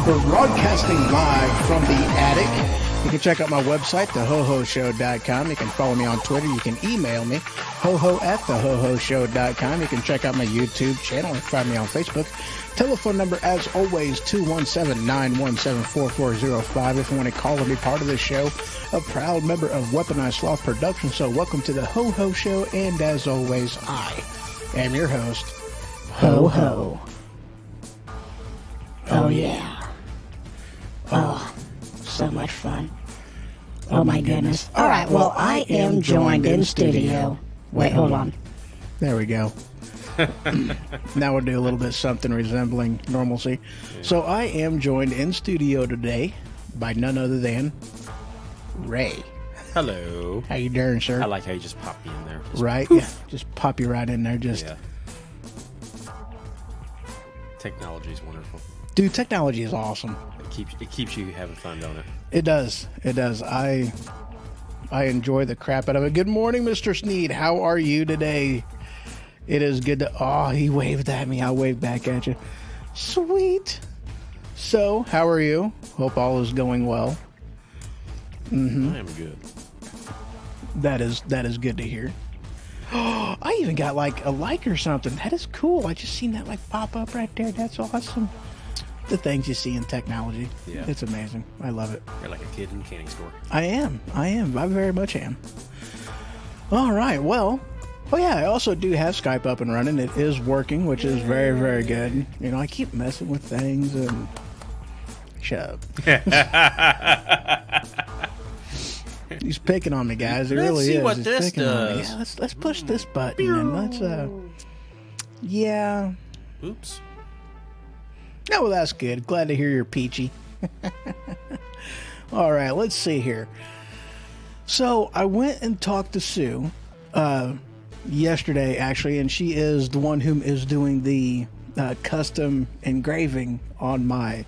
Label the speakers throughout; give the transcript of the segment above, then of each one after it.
Speaker 1: We're broadcasting live from the attic. You can check out my website, thehohoshow.com. You can follow me on Twitter. You can email me, hoho@thehohoshow.com. You can check out my YouTube channel and find me on Facebook. Telephone number, as always, 217-917-4405 if you want to call and be part of the show. A proud member of Weaponized Sloth Productions. So welcome to the Ho-Ho Show, and as always, I am your host, Ho-Ho.
Speaker 2: Oh, yeah. Oh, so much fun. Oh, my goodness. All right, well, I am joined in studio. Wait, hold on.
Speaker 1: There we go. Now we'll do a little bit something resembling normalcy. Yeah. So I am joined in studio today by none other than Ray.
Speaker 3: Hello.
Speaker 1: How you doing, sir?
Speaker 3: I like how you just pop me in there. Just
Speaker 1: right? Poof. Yeah. Just pop you right in there. Just. Yeah.
Speaker 3: Technology is wonderful.
Speaker 1: Dude, technology is awesome.
Speaker 3: It keeps you having fun, don't it?
Speaker 1: It does. It does. I enjoy the crap out of it. Good morning, Mr. Sneed. How are you today? It is good to... Oh, he waved at me. I'll wave back at you. Sweet. So, how are you? Hope all is going well.
Speaker 3: I am good.
Speaker 1: That is good to hear. Oh, I even got like a like or something. That is cool. I just seen that like pop up right there. That's awesome. The things you see in technology.
Speaker 3: Yeah.
Speaker 1: It's amazing. I love it.
Speaker 3: You're like a kid in a candy store.
Speaker 1: I am. I very much am. All right. Well, yeah, I also do have Skype up and running. It is working, which is very, very good. You know, I keep messing with things and... Shut up. He's picking on me, guys. He really
Speaker 3: see
Speaker 1: is.
Speaker 3: what
Speaker 1: He's
Speaker 3: this
Speaker 1: picking on me.
Speaker 3: does.
Speaker 1: Yeah, let's push this button and let's yeah.
Speaker 3: Oops.
Speaker 1: Oh, well, that's good. Glad to hear you're peachy. All right, let's see here. So I went and talked to Sue yesterday, actually, and she is the one who is doing the custom engraving on my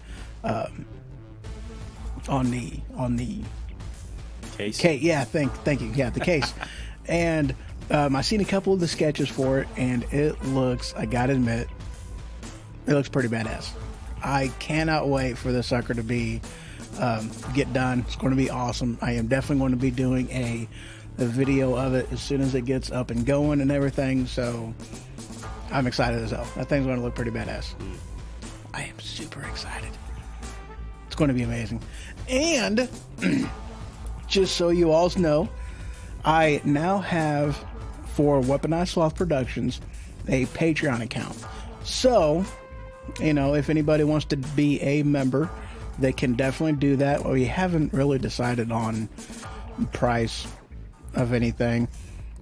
Speaker 1: on the
Speaker 3: Case.
Speaker 1: yeah, thank you. Yeah, the case. And I seen a couple of the sketches for it, and it looks, I gotta admit, it looks pretty badass. I cannot wait for this sucker to be get done. It's going to be awesome. I am definitely going to be doing a video of it as soon as it gets up and going and everything. So I'm excited as hell. That thing's going to look pretty badass. I am super excited. It's going to be amazing. And just so you all know, I now have, for Weaponized Sloth Productions, a Patreon account. So, you know, if anybody wants to be a member, they can definitely do that. We haven't really decided on price of anything,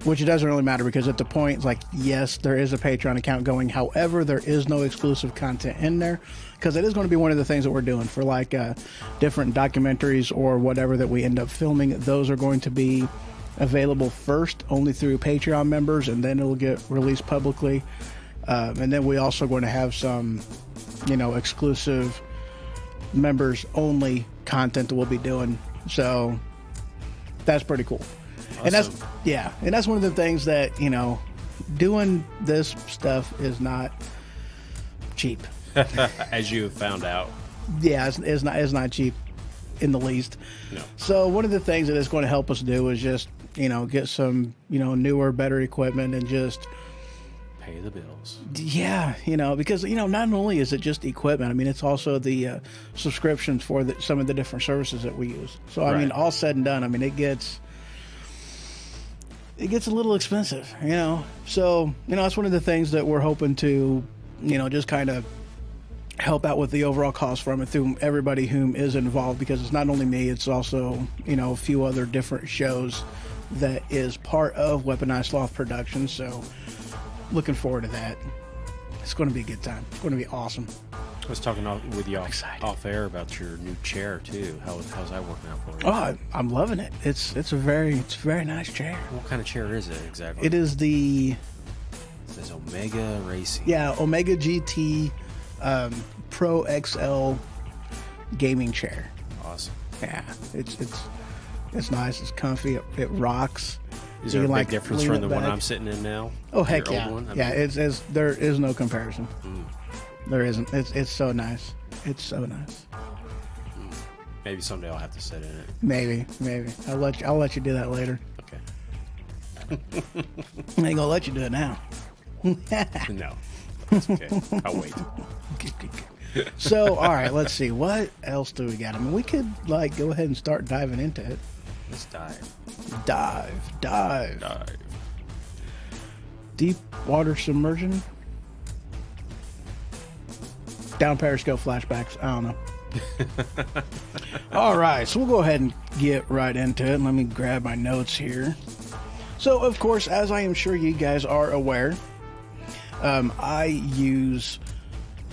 Speaker 1: which it doesn't really matter, because at the point, it's like, yes, there is a Patreon account going. However, there is no exclusive content in there, because it is going to be one of the things that we're doing for like different documentaries or whatever that we end up filming. Those are going to be available first only through Patreon members, and then it'll get released publicly. And then we also going to have some, you know, exclusive members only content that we'll be doing. So that's pretty cool.
Speaker 3: Awesome.
Speaker 1: And that's, yeah, and that's one of the things that, you know, doing this stuff is not cheap.
Speaker 3: As you have found out.
Speaker 1: Yeah, it's not cheap in the least.
Speaker 3: No.
Speaker 1: So one of the things that it's going to help us do is just, you know, get some, you know, newer, better equipment and just
Speaker 3: Pay the bills.
Speaker 1: yeah, you know, because, you know, not only is it just equipment, I mean, it's also the subscriptions for some of the different services that we use. So I
Speaker 3: Right.
Speaker 1: mean, all said and done, I mean, it gets a little expensive, you know. So, you know, that's one of the things that we're hoping to, you know, just kind of help out with the overall cost from it through everybody whom is involved, because it's not only me, it's also, you know, a few other different shows that is part of Weaponized Sloth Productions. So looking forward to that. It's going to be a good time. It's going to be awesome.
Speaker 3: I was talking with you
Speaker 1: excited.
Speaker 3: off air about your new chair too. How's that working out for you?
Speaker 1: Oh, I'm loving it. It's a very nice chair.
Speaker 3: What kind of chair is it exactly?
Speaker 1: It is the,
Speaker 3: It says Omega Racing.
Speaker 1: yeah, Omega GT Pro XL gaming chair.
Speaker 3: Awesome.
Speaker 1: Yeah, it's nice. It's comfy. It rocks.
Speaker 3: Is
Speaker 1: You
Speaker 3: there a
Speaker 1: can,
Speaker 3: big
Speaker 1: like,
Speaker 3: difference
Speaker 1: lean
Speaker 3: from
Speaker 1: it
Speaker 3: the one
Speaker 1: back.
Speaker 3: I'm sitting in now?
Speaker 1: Oh heck
Speaker 3: Your
Speaker 1: yeah,
Speaker 3: old one? I
Speaker 1: yeah.
Speaker 3: mean,
Speaker 1: It's there is no comparison. There isn't. It's so nice. It's so nice.
Speaker 3: maybe someday I'll have to sit in it.
Speaker 1: Maybe. I'll let you do that later.
Speaker 3: Okay.
Speaker 1: I ain't gonna let you do it now.
Speaker 3: No. That's okay. I'll wait.
Speaker 1: So, all right, let's see. What else do we got? I mean, we could like go ahead and start diving into it.
Speaker 3: Let's dive.
Speaker 1: Dive. Deep water submersion. Down periscope flashbacks. I don't know. All right, so we'll go ahead and get right into it. Let me grab my notes here. So, of course, as I am sure you guys are aware, I use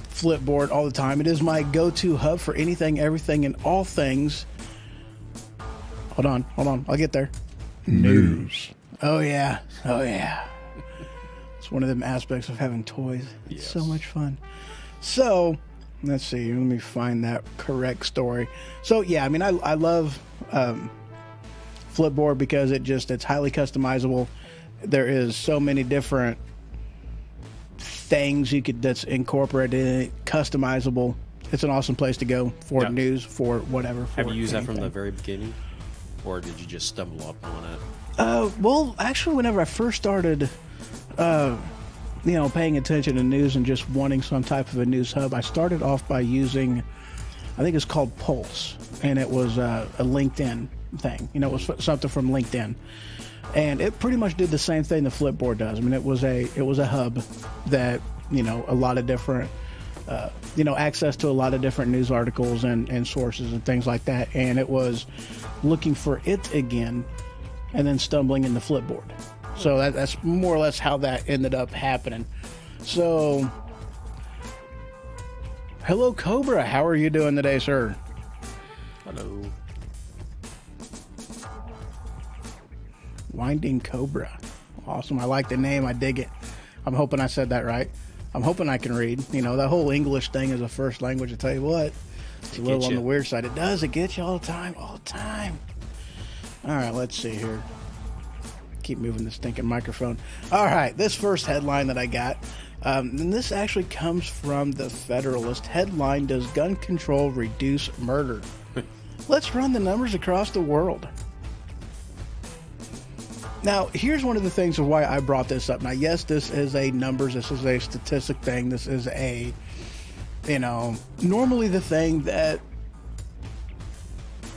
Speaker 1: Flipboard all the time. It is my go-to hub for anything, everything, and all things. Hold on. I'll get there. News. Oh, yeah. It's one of them aspects of having toys. It's so
Speaker 3: Yes.
Speaker 1: much fun. So, let's see. Let me find that correct story. So, yeah, I mean, I love Flipboard because it's highly customizable. There is so many different things that's incorporated in it, customizable. It's an awesome place to go for news, for whatever. For
Speaker 3: Have you used
Speaker 1: anything.
Speaker 3: that from the very beginning? Or did you just stumble upon it?
Speaker 1: Well, actually, whenever I first started, paying attention to news and just wanting some type of a news hub, I started off by using, I think it's called Pulse, and it was a LinkedIn thing. It was something from LinkedIn, and it pretty much did the same thing the Flipboard does. I mean, it was a hub that a lot of different. Access to a lot of different news articles and sources and things like that. And it was looking for it again and then stumbling into Flipboard. So that's more or less how that ended up happening. So, hello, Cobra. How are you doing today, sir?
Speaker 3: Hello.
Speaker 1: Winding Cobra. Awesome. I like the name. I dig it. I'm hoping I said that right. I'm hoping I can read. That whole English thing is a first language. I tell you what, it's a little on the weird side. It does. It gets you all the time. All the time. All right, let's see here. Keep moving this stinking microphone. All right, this first headline that I got, and this actually comes from the Federalist. Headline, does gun control reduce murder? Let's run the numbers across the world. Now, here's one of the things of why I brought this up. Now, yes, this is a numbers, this is a statistic thing, this is a, normally the thing that,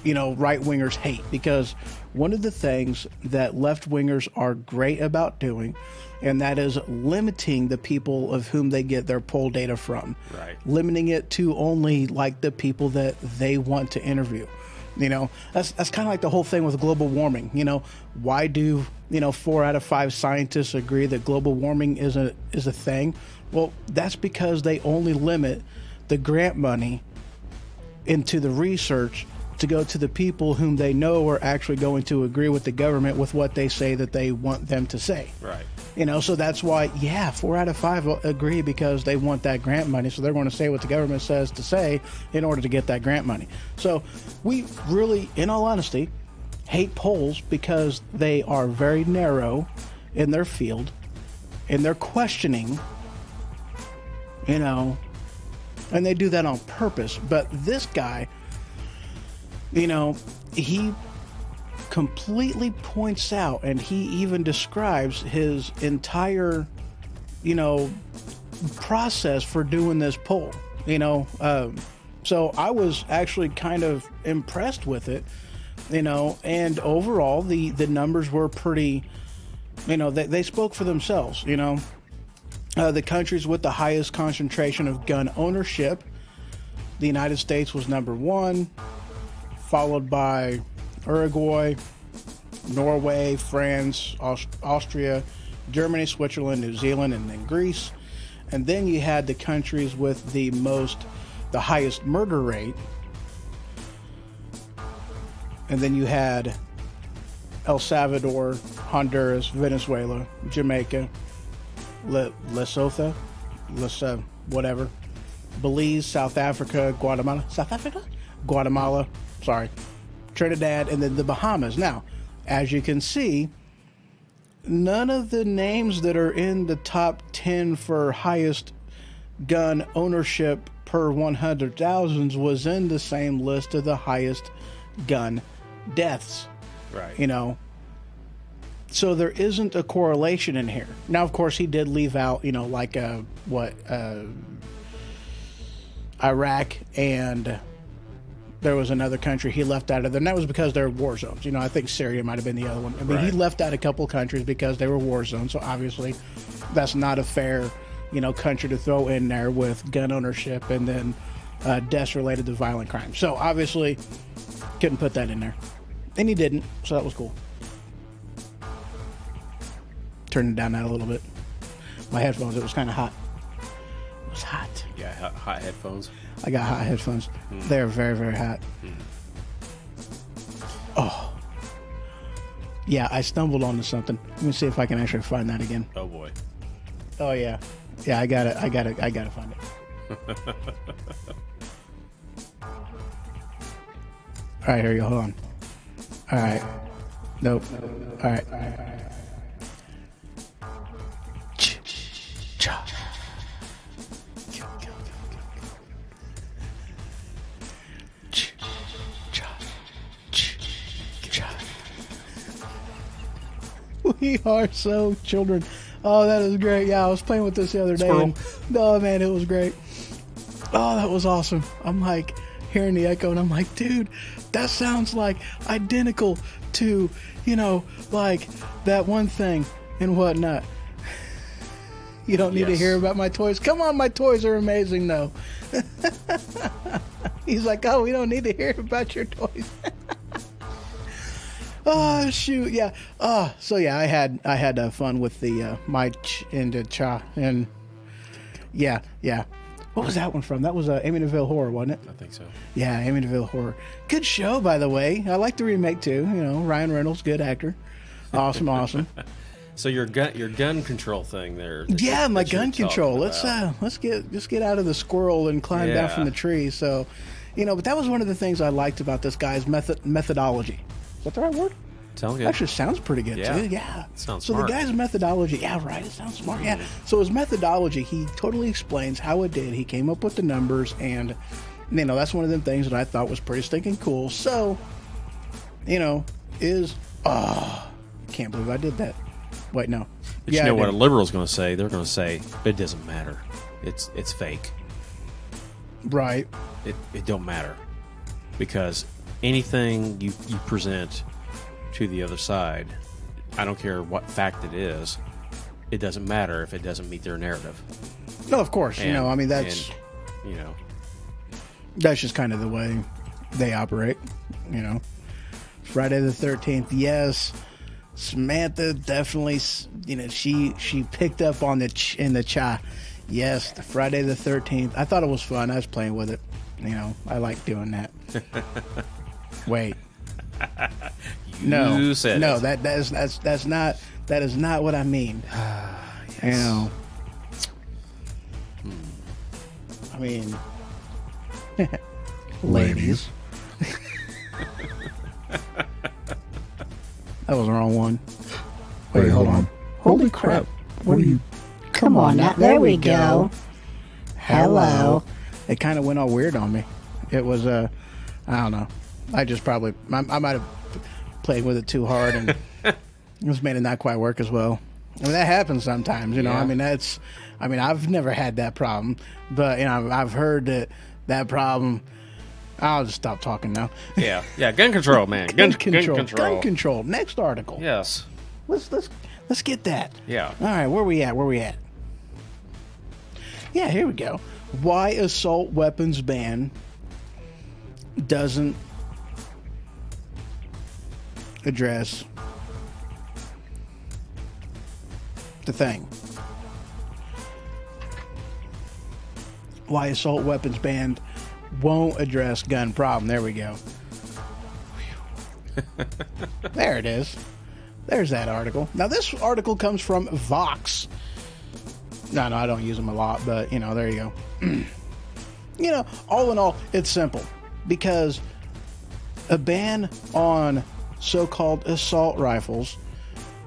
Speaker 1: right-wingers hate, because one of the things that left-wingers are great about doing, and that is limiting the people of whom they get their poll data from.
Speaker 3: Right.
Speaker 1: Limiting it to only, the people that they want to interview. That's kind of like the whole thing with global warming. Why do 4 out of 5 scientists agree that global warming is a thing? Well, that's because they only limit the grant money into the research to go to the people whom they know are actually going to agree with the government with what they say that they want them to say.
Speaker 3: Right.
Speaker 1: So that's why, 4 out of 5 agree because they want that grant money. So they're going to say what the government says to say in order to get that grant money. So we really, in all honesty, hate polls because they are very narrow in their field and they're questioning, and they do that on purpose. But this guy, he completely points out, and he even describes his entire, process for doing this poll. So I was actually kind of impressed with it, and overall the numbers were pretty, they spoke for themselves. The countries with the highest concentration of gun ownership, the United States was number 1, followed by Uruguay, Norway, France, Austria, Germany, Switzerland, New Zealand, and then Greece. And then you had the countries with the highest murder rate. And then you had El Salvador, Honduras, Venezuela, Jamaica, Lesotho, whatever, Belize, South Africa, Guatemala, Trinidad, and then the Bahamas. Now, as you can see, none of the names that are in the top 10 for highest gun ownership per 100,000 was in the same list of the highest gun deaths.
Speaker 3: Right.
Speaker 1: So there isn't a correlation in here. Now, of course, he did leave out, Iraq, and there was another country he left out of there, and that was because they're war zones. I think Syria might have been the other one. I mean, he left out a couple of countries because they were war zones, so obviously that's not a fair, country to throw in there with gun ownership and then deaths related to violent crime. So obviously couldn't put that in there. And he didn't, so that was cool. Turning down that a little bit. My headphones, it was kind of hot. It was hot.
Speaker 3: Yeah, hot headphones.
Speaker 1: I got hot headphones. They're very, very hot. Oh. Yeah, I stumbled onto something. Let me see if I can actually find that again.
Speaker 3: Oh boy.
Speaker 1: Oh yeah. Yeah, I gotta find it. All right, here you go. Hold on. All right. Nope. All right. We are so children. Oh, that is great. Yeah, I was playing with this the other day. And, oh, man, it was great. Oh, that was awesome. I'm like hearing the echo, and I'm like, dude, that sounds like identical to, you know, like that one thing and whatnot. You don't need to hear about my toys. Come on, my toys are amazing, though. He's like, oh, we don't need to hear about your toys. Oh shoot, yeah. So yeah, I had fun with the my and the cha, and yeah. What was that one from? That was Amityville Horror, wasn't it?
Speaker 3: I think so.
Speaker 1: Yeah, Amityville Horror. Good show, by the way. I like the remake too. You know, Ryan Reynolds, good actor. Awesome.
Speaker 3: So your gun control thing there.
Speaker 1: Yeah, my gun control. Let's get out of the squirrel and climb down from the tree. So, you know, but that was one of the things I liked about this guy's methodology. Is that the right word?
Speaker 3: Sounds good.
Speaker 1: Actually, sounds pretty good too. Yeah.
Speaker 3: Sounds
Speaker 1: so
Speaker 3: smart.
Speaker 1: The guy's methodology. Yeah, right. It sounds smart. Yeah. So his methodology, he totally explains how it did. He came up with the numbers, and you know that's one of them things that I thought was pretty stinking cool. So, you know, can't believe I did that. Wait, no.
Speaker 3: But you know what a liberal's going to say? They're going to say it doesn't matter. It's fake.
Speaker 1: Right.
Speaker 3: It don't matter because anything you present to the other side, I don't care what fact it is, it doesn't matter if it doesn't meet their narrative.
Speaker 1: No, of course. You know, I mean, that's just kind of the way they operate. You know, Friday the 13th. Yes, Samantha definitely. You know, she picked up on the cha. Yes, the Friday the 13th. I thought it was fun. I was playing with it. You know, I like doing that. Wait. No,
Speaker 3: that's
Speaker 1: not what I mean.
Speaker 3: Yes.
Speaker 1: You know, I mean, ladies. That was the wrong one. Wait, hold on.
Speaker 2: Holy crap! What are you? Come on, now there we go. Hello.
Speaker 1: It kind of went all weird on me. It was I don't know. I might have played with it too hard and it just made it not quite work as well. I mean, that happens sometimes, you know.
Speaker 3: Yeah.
Speaker 1: I mean, I've never had that problem, but you know, I've heard that problem. I'll just stop talking now.
Speaker 3: Yeah. Gun control, man. Gun control.
Speaker 1: Gun control. Next article.
Speaker 3: Yes.
Speaker 1: Let's get that.
Speaker 3: Yeah.
Speaker 1: All right, where we at? Yeah, here we go. Why assault weapons ban doesn't address the thing. Why assault weapons ban won't address gun problem. There we go. There it is. There's that article. Now this article comes from Vox. No, I don't use them a lot, but you know, there you go. You know, all in all, it's simple because a ban on so-called assault rifles,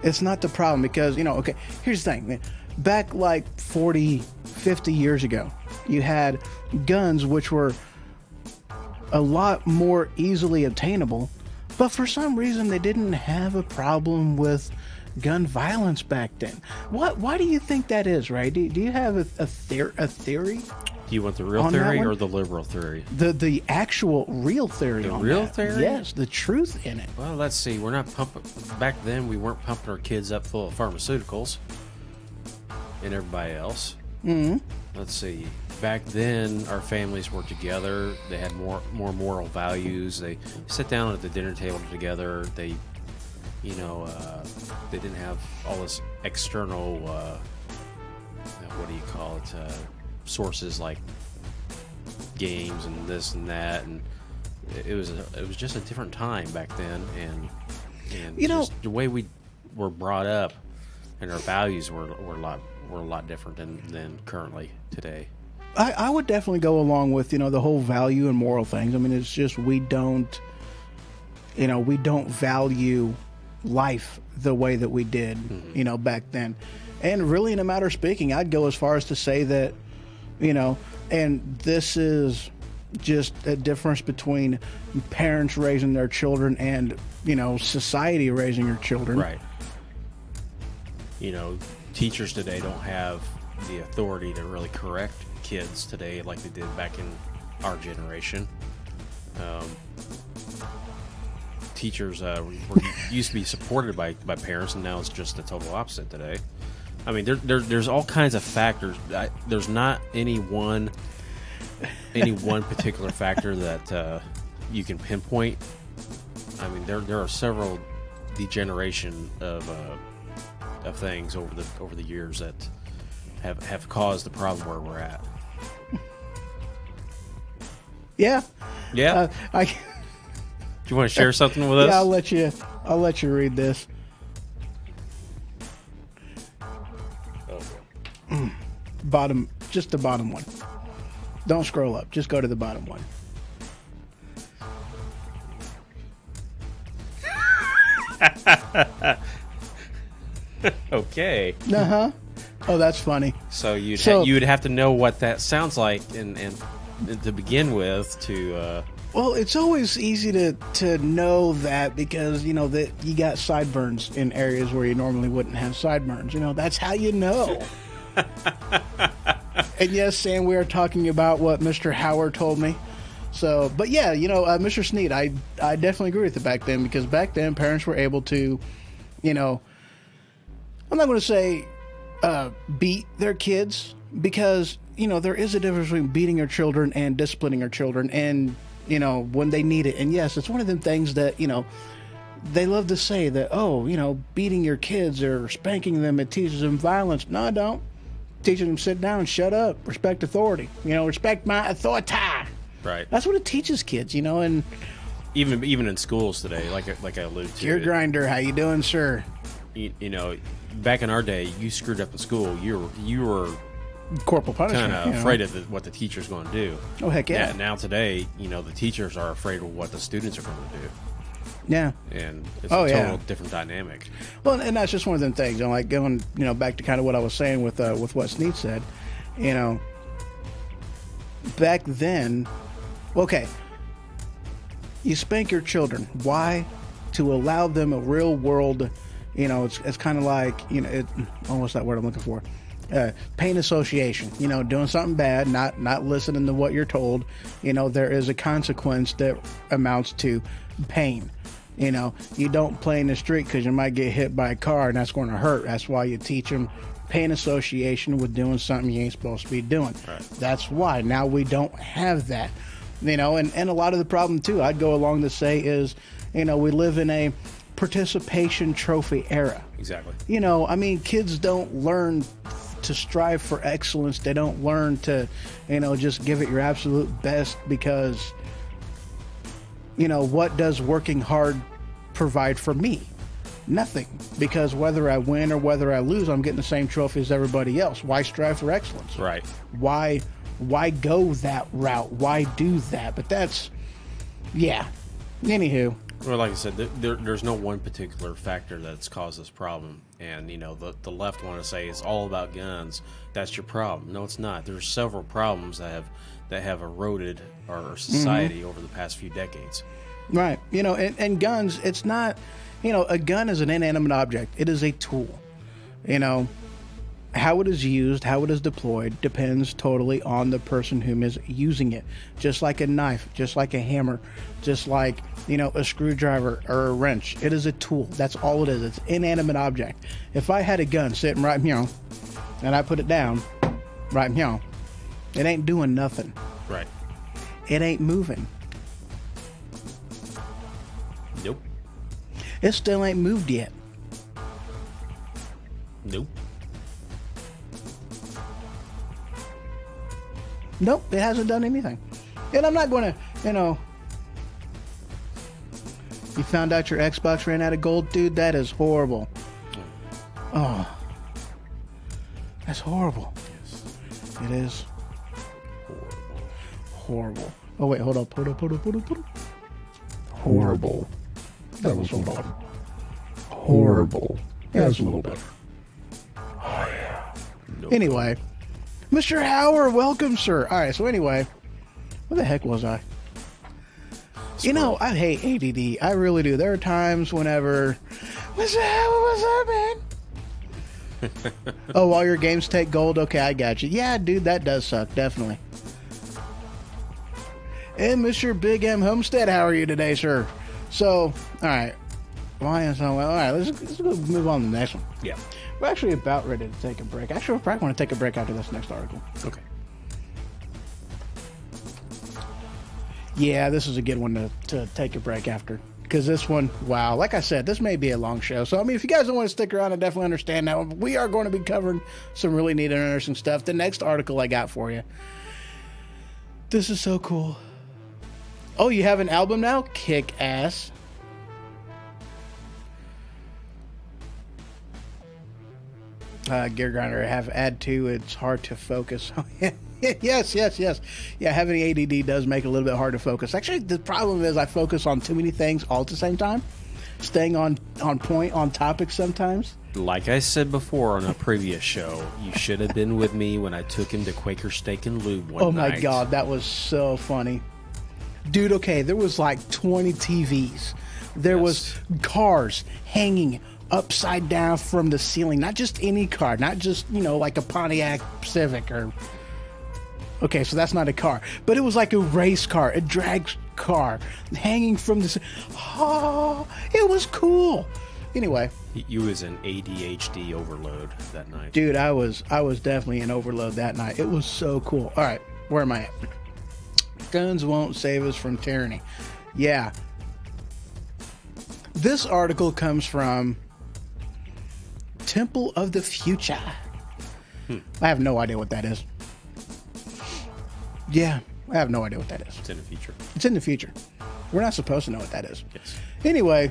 Speaker 1: it's not the problem because, you know, okay, here's the thing, man. Back like 40, 50 years ago, you had guns which were a lot more easily obtainable, but for some reason they didn't have a problem with gun violence back then. Why do you think that is, Ray? Do you have a theory?
Speaker 3: Do you want the real theory or the liberal theory?
Speaker 1: The actual real theory.
Speaker 3: The
Speaker 1: on
Speaker 3: real
Speaker 1: that.
Speaker 3: theory?
Speaker 1: Yes, the truth in it.
Speaker 3: Well, let's see. We're not pumping. Back then, we weren't pumping our kids up full of pharmaceuticals and everybody else.
Speaker 1: Mm-hmm.
Speaker 3: Let's see. Back then, our families were together. They had more moral values. They sit down at the dinner table together. They, you know, they didn't have all this external, what do you call it, sources like games and this and that, and it was just a different time back then, and
Speaker 1: you know,
Speaker 3: just the way we were brought up and our values were a lot different than currently today.
Speaker 1: I would definitely go along with, the whole value and moral things. I mean, it's just we don't value life the way that we did, back then. And really, in a matter of speaking, I'd go as far as to say that, and this is just a difference between parents raising their children and, society raising your children.
Speaker 3: Right. Teachers today don't have the authority to really correct kids today like they did back in our generation. Teachers used to be supported by parents, and now it's just the total opposite today. I mean, there's all kinds of factors. There's not any one particular factor that you can pinpoint. I mean, there are several degeneration of things over the years that have caused the problem where we're at.
Speaker 1: Yeah.
Speaker 3: Yeah. Do you want to share something with us?
Speaker 1: Yeah, I'll let you read this.
Speaker 3: Okay.
Speaker 1: Just the bottom one. Don't scroll up. Just go to the bottom one.
Speaker 3: Okay.
Speaker 1: Uh-huh. Oh, that's funny.
Speaker 3: So you'd have to know what that sounds like and to begin with to
Speaker 1: Well, it's always easy to know that because, that you got sideburns in areas where you normally wouldn't have sideburns. That's how you know. And yes, Sam, we are talking about what Mr. Howard told me. So, but yeah, Mr. Sneed, I definitely agree with it back then because back then parents were able to, I'm not going to say beat their kids because, there is a difference between beating your children and disciplining your children and, when they need it. And yes, it's one of them things that, they love to say that, beating your kids or spanking them, it teaches them violence. No, I don't. Teaching them sit down, shut up, respect authority, respect my authority.
Speaker 3: right.
Speaker 1: That's what it teaches kids, and
Speaker 3: Even in schools today, like I alluded to.
Speaker 1: Gear Grinder, how you doing, sir?
Speaker 3: Back in our day, you screwed up in school, you were
Speaker 1: Corporal punishment.
Speaker 3: kind of afraid of what the teacher's going to do.
Speaker 1: Oh, heck yeah.
Speaker 3: Now today, the teachers are afraid of what the students are going to do.
Speaker 1: Yeah.
Speaker 3: And it's
Speaker 1: Oh,
Speaker 3: a
Speaker 1: yeah.
Speaker 3: total different dynamic.
Speaker 1: Well, and that's just one of them things. Like going, back to kind of what I was saying with what Sneed said. Back then, okay, you spank your children. Why? To allow them a real world. It's kind of like what's that word I'm looking for? Pain association. Doing something bad, not listening to what you're told. There is a consequence that amounts to pain. You don't play in the street because you might get hit by a car and that's going to hurt. That's why you teach them pain association with doing something you ain't supposed to be doing.
Speaker 3: Right.
Speaker 1: That's why now we don't have that. And a lot of the problem too, I'd go along to say is, we live in a participation trophy era.
Speaker 3: Exactly.
Speaker 1: Kids don't learn to strive for excellence. They don't learn to, just give it your absolute best because, what does working hard provide for me? Nothing. Because whether I win or whether I lose, I'm getting the same trophy as everybody else. Why strive for excellence?
Speaker 3: Right.
Speaker 1: Why go that route? Why do that? But that's, yeah. Anywho.
Speaker 3: Well, like I said, there's no one particular factor that's caused this problem. And, the left want to say it's all about guns. That's your problem. No, it's not. There's several problems that have eroded our society over the past few decades.
Speaker 1: Right. And guns, it's not, a gun is an inanimate object. It is a tool. How it is used, how it is deployed depends totally on the person whom is using it. Just like a knife, just like a hammer, just like, a screwdriver or a wrench. It is a tool. That's all it is. It's an inanimate object. If I had a gun sitting right here and I put it down right here, it ain't doing nothing.
Speaker 3: Right.
Speaker 1: It ain't moving.
Speaker 3: Nope.
Speaker 1: It still ain't moved yet.
Speaker 3: Nope.
Speaker 1: Nope, it hasn't done anything. And I'm not going to, you found out your Xbox ran out of gold, dude? That is horrible. Oh. That's horrible.
Speaker 3: Yes.
Speaker 1: It is. horrible. Oh wait, hold up.
Speaker 4: Horrible. That was a little better. Horrible. That was a little better.
Speaker 1: Anyway, Mr. Howard, welcome, sir. All right, so anyway, where the heck was I? You know, I hate ADD. I really do. There are times whenever, Mr. Howard, what's up, man? Oh, all your games take gold? Okay, I got you. Yeah, dude, that does suck, definitely. And Mr. Big M Homestead, how are you today, sir? So, all right. Why is all right, let's go move on to the next one.
Speaker 3: Yeah.
Speaker 1: We're actually about ready to take a break. Actually, we'll probably want to take a break after this next article.
Speaker 3: Okay.
Speaker 1: Yeah, this is a good one to take a break after. Because this one, wow, like I said, this may be a long show. So, I mean, if you guys don't want to stick around, I definitely understand that one. But we are going to be covering some really neat and interesting stuff. The next article I got for you. This is so cool. Oh, you have an album now? Kick ass. Gear Grinder, have add to, it's hard to focus. Yes. Yeah, having ADD does make it a little bit hard to focus. Actually, the problem is I focus on too many things all at the same time. Staying on point, on topic sometimes.
Speaker 3: Like I said before on a previous show, you should have been with me when I took him to Quaker Steak and Lube one night.
Speaker 1: Oh my God, that was so funny. Dude, okay, there was like 20 TVs. There was cars hanging upside down from the ceiling. Not just any car, not just, like a Pontiac Civic or... Okay, so that's not a car. But it was like a race car, a drag car, hanging from the... Oh, it was cool. Anyway.
Speaker 3: You was an ADHD overload that night.
Speaker 1: Dude, I was definitely an overload that night. It was so cool. All right, where am I at? Guns won't save us from tyranny. Yeah. This article comes from Temple of the Future. I have no idea what that is. Yeah, I have no idea what that is.
Speaker 3: It's in the future.
Speaker 1: It's in the future. We're not supposed to know what that is.
Speaker 3: Yes.
Speaker 1: Anyway,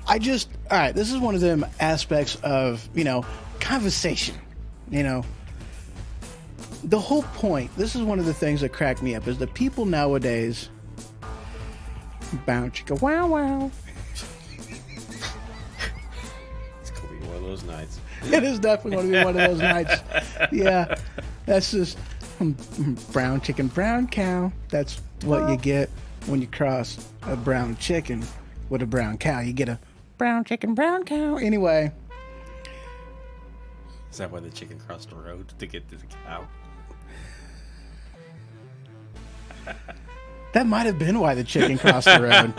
Speaker 1: all right, this is one of them aspects of, conversation. The whole point, this is one of the things that cracked me up, is the people nowadays, bow chicka wow wow.
Speaker 3: It's going to be one of those nights.
Speaker 1: It is definitely going to be one of those nights. Yeah, that's just brown chicken, brown cow. That's what you get when you cross a brown chicken with a brown cow. You get a brown chicken, brown cow. Anyway.
Speaker 3: Is that why the chicken crossed the road to get to the cow?
Speaker 1: That might have been why the chicken crossed the road.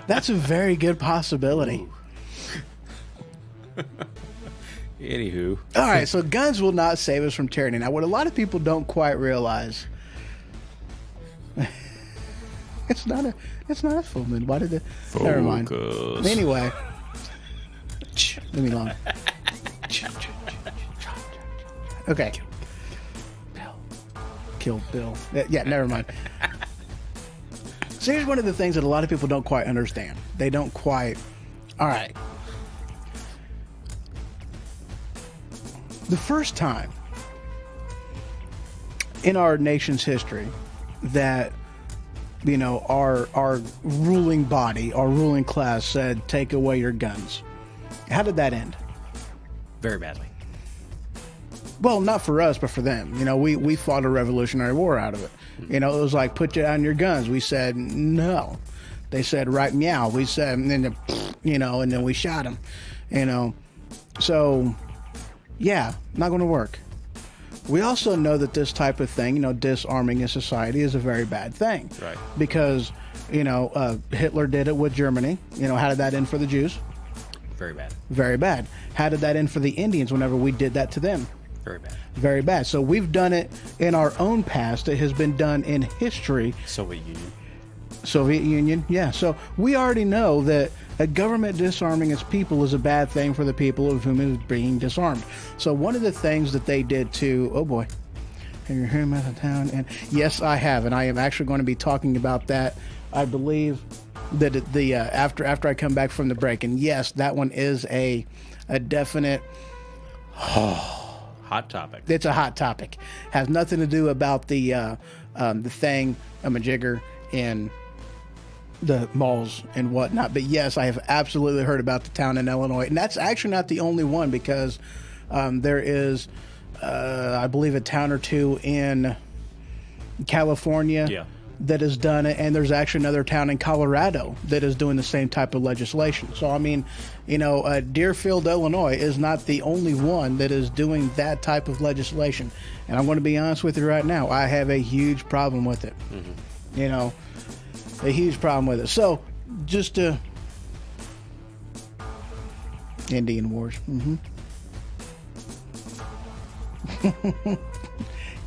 Speaker 1: That's a very good possibility.
Speaker 3: Anywho.
Speaker 1: All right, so guns will not save us from tyranny. Now, what a lot of people don't quite realize, it's not a full moon. Why did it? Never mind. Anyway, leave me alone. Okay. Kill Bill. Yeah, never mind. So here's one of the things that a lot of people don't quite understand. They don't quite. All right. The first time in our nation's history that, our ruling body, our ruling class said, take away your guns. How did that end?
Speaker 3: Very badly.
Speaker 1: Well, not for us, but for them. We fought a revolutionary war out of it. It was like, put down your guns. We said, no. They said, right, meow. We said, and then, and then we shot them. So, yeah, not going to work. We also know that this type of thing, disarming a society is a very bad thing.
Speaker 3: Right.
Speaker 1: Because, Hitler did it with Germany. How did that end for the Jews?
Speaker 3: Very bad.
Speaker 1: Very bad. How did that end for the Indians whenever we did that to them?
Speaker 3: Very bad.
Speaker 1: Very bad. So we've done it in our own past. It has been done in history. Soviet Union, yeah. So we already know that a government disarming its people is a bad thing for the people of whom it is being disarmed. So one of the things that they did to, oh boy, have you heard about the town? And yes, I have, and I am actually going to be talking about that. I believe that after I come back from the break, and yes, that one is a definite.
Speaker 3: Hot topic.
Speaker 1: It's a hot topic. Has nothing to do about the thing, a majigger in the malls and whatnot. But yes, I have absolutely heard about the town in Illinois, and that's actually not the only one, because there is, I believe, a town or two in California.
Speaker 3: Yeah.
Speaker 1: That has done it, and there's actually another town in Colorado that is doing the same type of legislation. So, I mean, Deerfield, Illinois is not the only one that is doing that type of legislation. And I'm going to be honest with you right now, I have a huge problem with it. A huge problem with it. So, just to... Indian Wars.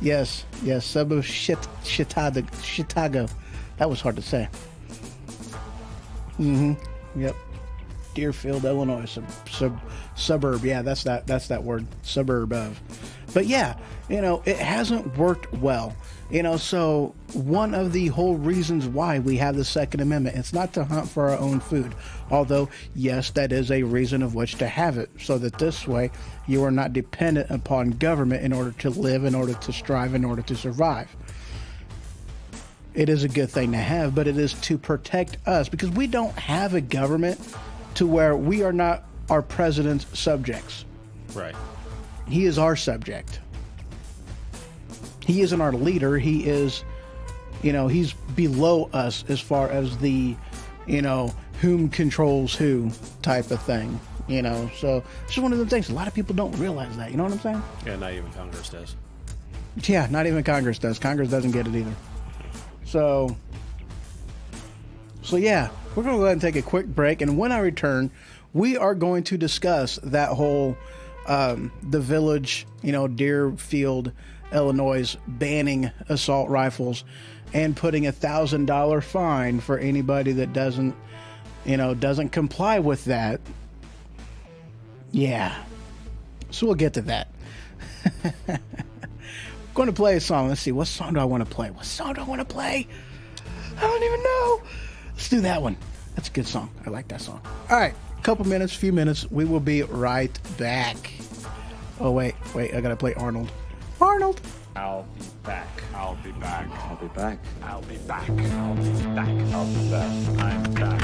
Speaker 1: Yes, suburb of Chicago. That was hard to say. Yep. Deerfield, Illinois, suburb. Yeah, that's that word, suburb of. But yeah, it hasn't worked well. So one of the whole reasons why we have the Second Amendment, it's not to hunt for our own food. Although, yes, that is a reason of which to have it, so that this way you are not dependent upon government in order to live, in order to strive, in order to survive. It is a good thing to have, but it is to protect us, because we don't have a government to where we are not our president's subjects.
Speaker 3: Right.
Speaker 1: He is our subject. He isn't our leader. He is, he's below us as far as the, whom controls who type of thing. So it's just one of the things. A lot of people don't realize that. You know what I'm saying?
Speaker 3: Yeah, not even Congress does.
Speaker 1: Yeah, not even Congress does. Congress doesn't get it either. So yeah, we're going to go ahead and take a quick break. And when I return, we are going to discuss that whole, the Village, Deerfield, Illinois, banning assault rifles and putting $1,000 fine for anybody that doesn't comply with that. Yeah. So we'll get to that. I'm going to play a song. Let's see. What song do I want to play? I don't even know. Let's do that one. That's a good song. I like that song. All right. Few minutes. We will be right back. Oh, wait. I got to play Arnold. Arnold.
Speaker 5: I'll be back. I'll be back.
Speaker 6: I'll be back.
Speaker 5: I'll be back. I'll be back. I'll be back. I'm back.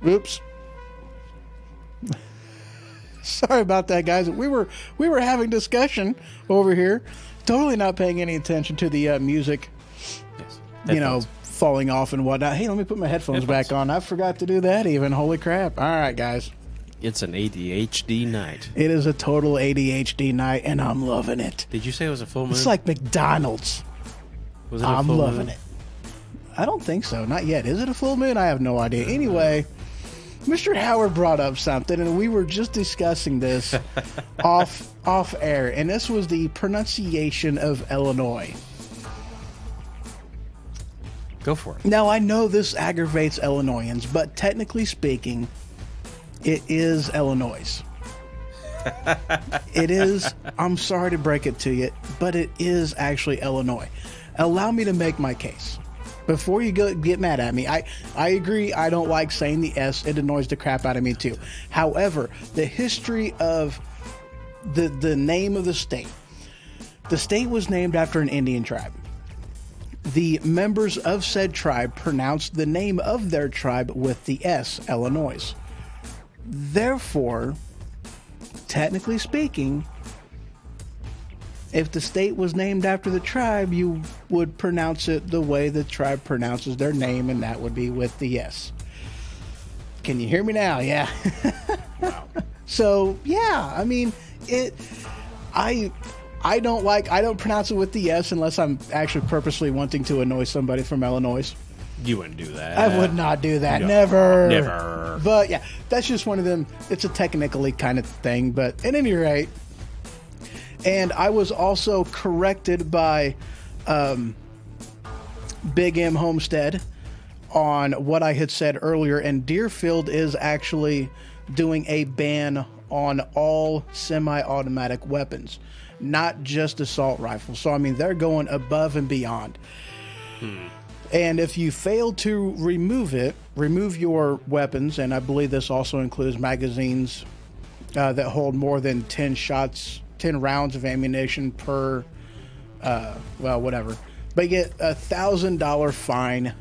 Speaker 1: Oops. Sorry about that, guys. We were having discussion over here, totally not paying any attention to the music,
Speaker 3: Yes.
Speaker 1: you know,
Speaker 3: Headphones.
Speaker 1: falling off and whatnot. Hey, let me put my headphones back on. I forgot to do that even. Holy crap. All right, guys.
Speaker 3: It's an ADHD night.
Speaker 1: It is a total ADHD night, and I'm loving it.
Speaker 3: Did you say it was a full moon?
Speaker 1: It's like McDonald's.
Speaker 3: Was it a
Speaker 1: I'm
Speaker 3: full
Speaker 1: loving
Speaker 3: moon?
Speaker 1: it. I don't think so. Not yet. Is it a full moon? I have no idea. Anyway, Mr. Howard brought up something, and we were just discussing this off air, and this was the pronunciation of Illinois.
Speaker 3: Go for it.
Speaker 1: Now, I know this aggravates Illinoisans, but technically speaking, it is Illinois. It is. I'm sorry to break it to you, but it is actually Illinois. Allow me to make my case. Before you get mad at me, I agree. I don't like saying the S. It annoys the crap out of me too. However, the history of the name of the state. The state was named after an Indian tribe. The members of said tribe pronounced the name of their tribe with the S, Illinois. Therefore, technically speaking, if the state was named after the tribe, you would pronounce it the way the tribe pronounces their name, and that would be with the S. Can you hear me now? Yeah. So, yeah, I mean, I don't pronounce it with the S unless I'm actually purposely wanting to annoy somebody from Illinois.
Speaker 3: You wouldn't do that.
Speaker 1: I would not do that.
Speaker 3: No,
Speaker 1: Never.
Speaker 3: never.
Speaker 1: But yeah, that's just one of them. It's a technically kind of thing, but at any rate. And I was also corrected by Big M Homestead on what I had said earlier. And Deerfield is actually doing a ban on all semi-automatic weapons, not just assault rifles. So, I mean, they're going above and beyond. And if you fail to remove your weapons, and I believe this also includes magazines that hold more than 10 rounds of ammunition per, well, whatever. But you get $1,000 fine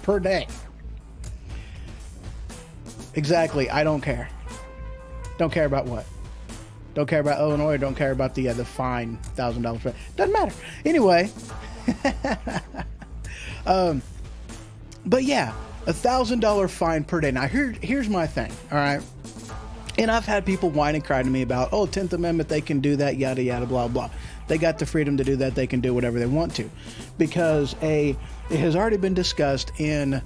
Speaker 1: per day. Exactly. I don't care. Don't care about what? Don't care about Illinois. Don't care about the fine, $1,000 fine. Doesn't matter. Anyway. But yeah, $1,000 fine per day. Now here's my thing. All right. And I've had people whine and cry to me about, 10th Amendment, they can do that, yada, yada, blah, blah. They got the freedom to do that. They can do whatever they want to. Because it has already been discussed in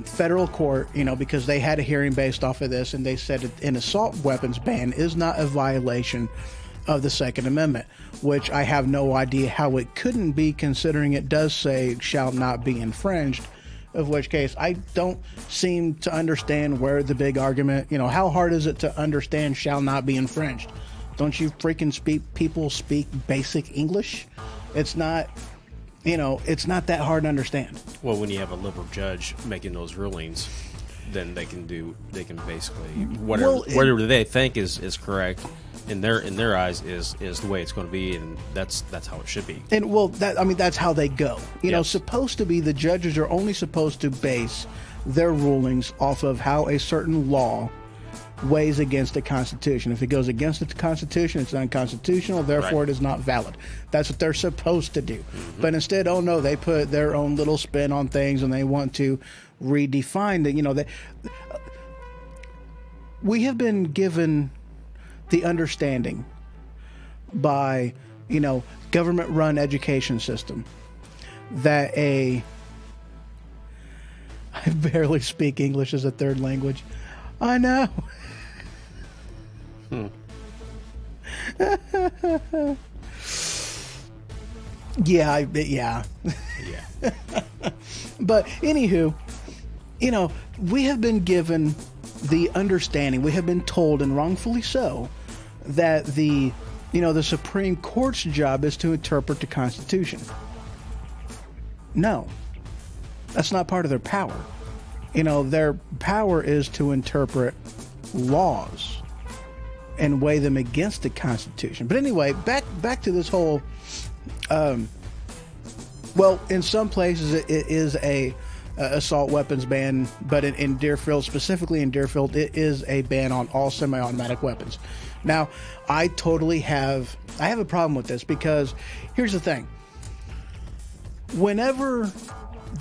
Speaker 1: federal court, because they had a hearing based off of this, and they said an assault weapons ban is not a violation of the Second Amendment, which I have no idea how it couldn't be, considering it does say shall not be infringed. Of which case, I don't seem to understand where the big argument, how hard is it to understand shall not be infringed? Don't you freaking people speak basic English? It's not, it's not that hard to understand.
Speaker 3: Well, when you have a liberal judge making those rulings, then they can basically whatever they think is correct in their eyes is the way it's going to be, and that's how it should be.
Speaker 1: And that's how they go.
Speaker 3: Yes.
Speaker 1: Supposed to be, the judges are only supposed to base their rulings off of how a certain law weighs against the Constitution. If it goes against the Constitution, it's unconstitutional, therefore
Speaker 3: Right.
Speaker 1: it is not valid. That's what they're supposed to do. But instead, they put their own little spin on things, and they want to redefine that. We have been given the understanding by, government-run education system that I barely speak English as a third language. I know. Yeah.
Speaker 3: Yeah.
Speaker 1: But anywho, we have been given the understanding, we have been told, and wrongfully so, that the Supreme Court's job is to interpret the Constitution. No, that's not part of their power. Their power is to interpret laws and weigh them against the Constitution. But anyway, back to this whole, well, in some places it is a assault weapons ban, but in Deerfield, specifically in Deerfield, it is a ban on all semi-automatic weapons. Now, I have a problem with this because here's the thing. Whenever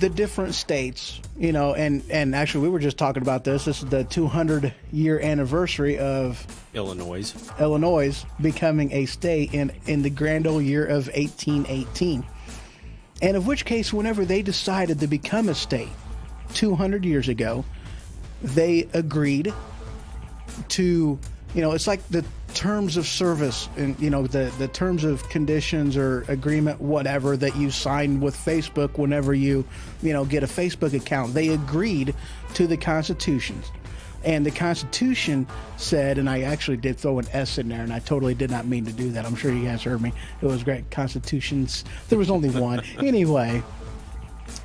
Speaker 1: the different states, you know, and actually we were just talking about this. This is the 200-year anniversary of Illinois becoming a state in the grand old year of 1818. And of which case, whenever they decided to become a state 200 years ago, they agreed to, you know, it's like the terms of service and, you know, the terms of conditions or agreement, whatever, that you sign with Facebook whenever you know, get a Facebook account. They agreed to the Constitution. And the Constitution said, and I actually did throw an S in there, and I totally did not mean to do that. I'm sure you guys heard me. It was great. Constitutions. There was only one. Anyway,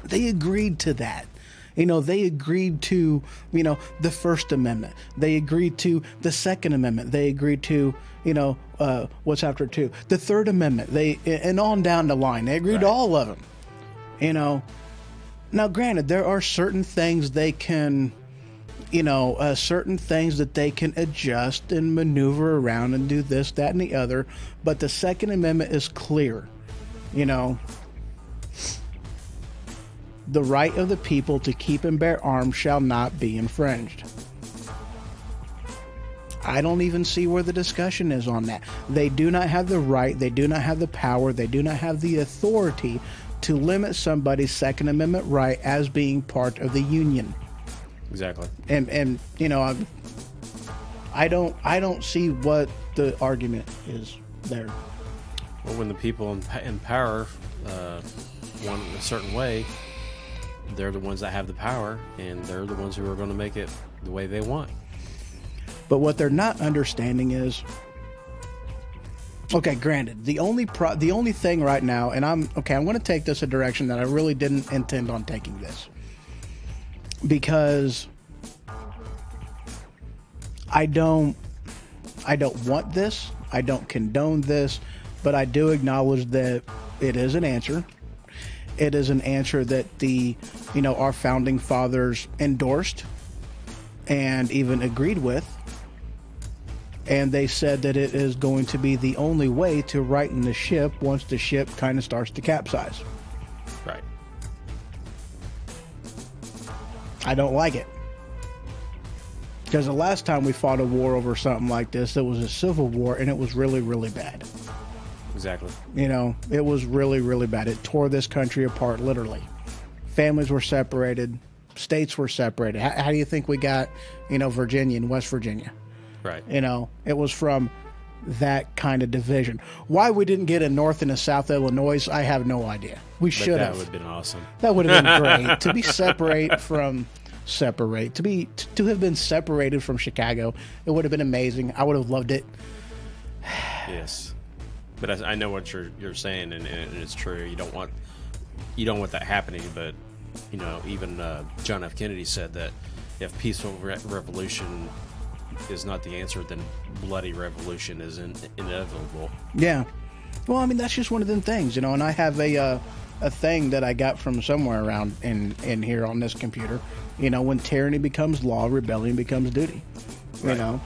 Speaker 1: they agreed to that. You know, they agreed to, you know, the First Amendment. They agreed to the Second Amendment. They agreed to, you know, what's after two? The Third Amendment. And on down the line. They agreed to all of them. You know, now granted, there are certain things they can, you know, certain things that they can adjust and maneuver around and do this, that, and the other. But the Second Amendment is clear. You know, the right of the people to keep and bear arms shall not be infringed. I don't even see where the discussion is on that. They do not have the right, they do not have the power, they do not have the authority to limit somebody's Second Amendment right as being part of the Union.
Speaker 3: Exactly.
Speaker 1: And you know, I don't see what the argument is there.
Speaker 3: Well, when the people in power want it a certain way, they're the ones that have the power, and they're the ones who are going to make it the way they want.
Speaker 1: But what they're not understanding is, okay, granted, the only thing right now, and I'm going to take this a direction that I really didn't intend on taking this, because I don't want this, I don't condone this, but I do acknowledge that it is an answer. It is an answer that our founding fathers endorsed and even agreed with. And they said that it is going to be the only way to righten the ship once the ship kind of starts to capsize.
Speaker 3: Right.
Speaker 1: I don't like it. Because the last time we fought a war over something like this, it was a civil war, and it was really, really bad.
Speaker 3: Exactly.
Speaker 1: You know, it was really, really bad. It tore this country apart, literally. Families were separated. States were separated. How do you think we got, Virginia and West Virginia?
Speaker 3: Right.
Speaker 1: It was from that kind of division. Why we didn't get a North and a South Illinois, I have no idea. We should have.
Speaker 3: That would have been awesome.
Speaker 1: That would have been great. To be to have been separated from Chicago, it would have been amazing. I would have loved it.
Speaker 3: Yes. But I know what you're saying, and it's true. You don't want that happening. But even John F. Kennedy said that if peaceful revolution is not the answer, then bloody revolution is inevitable. Yeah.
Speaker 1: Well, I mean, that's just one of them things, and I have a thing that I got from somewhere around in here on this computer. When tyranny becomes law, rebellion becomes duty.
Speaker 3: Right.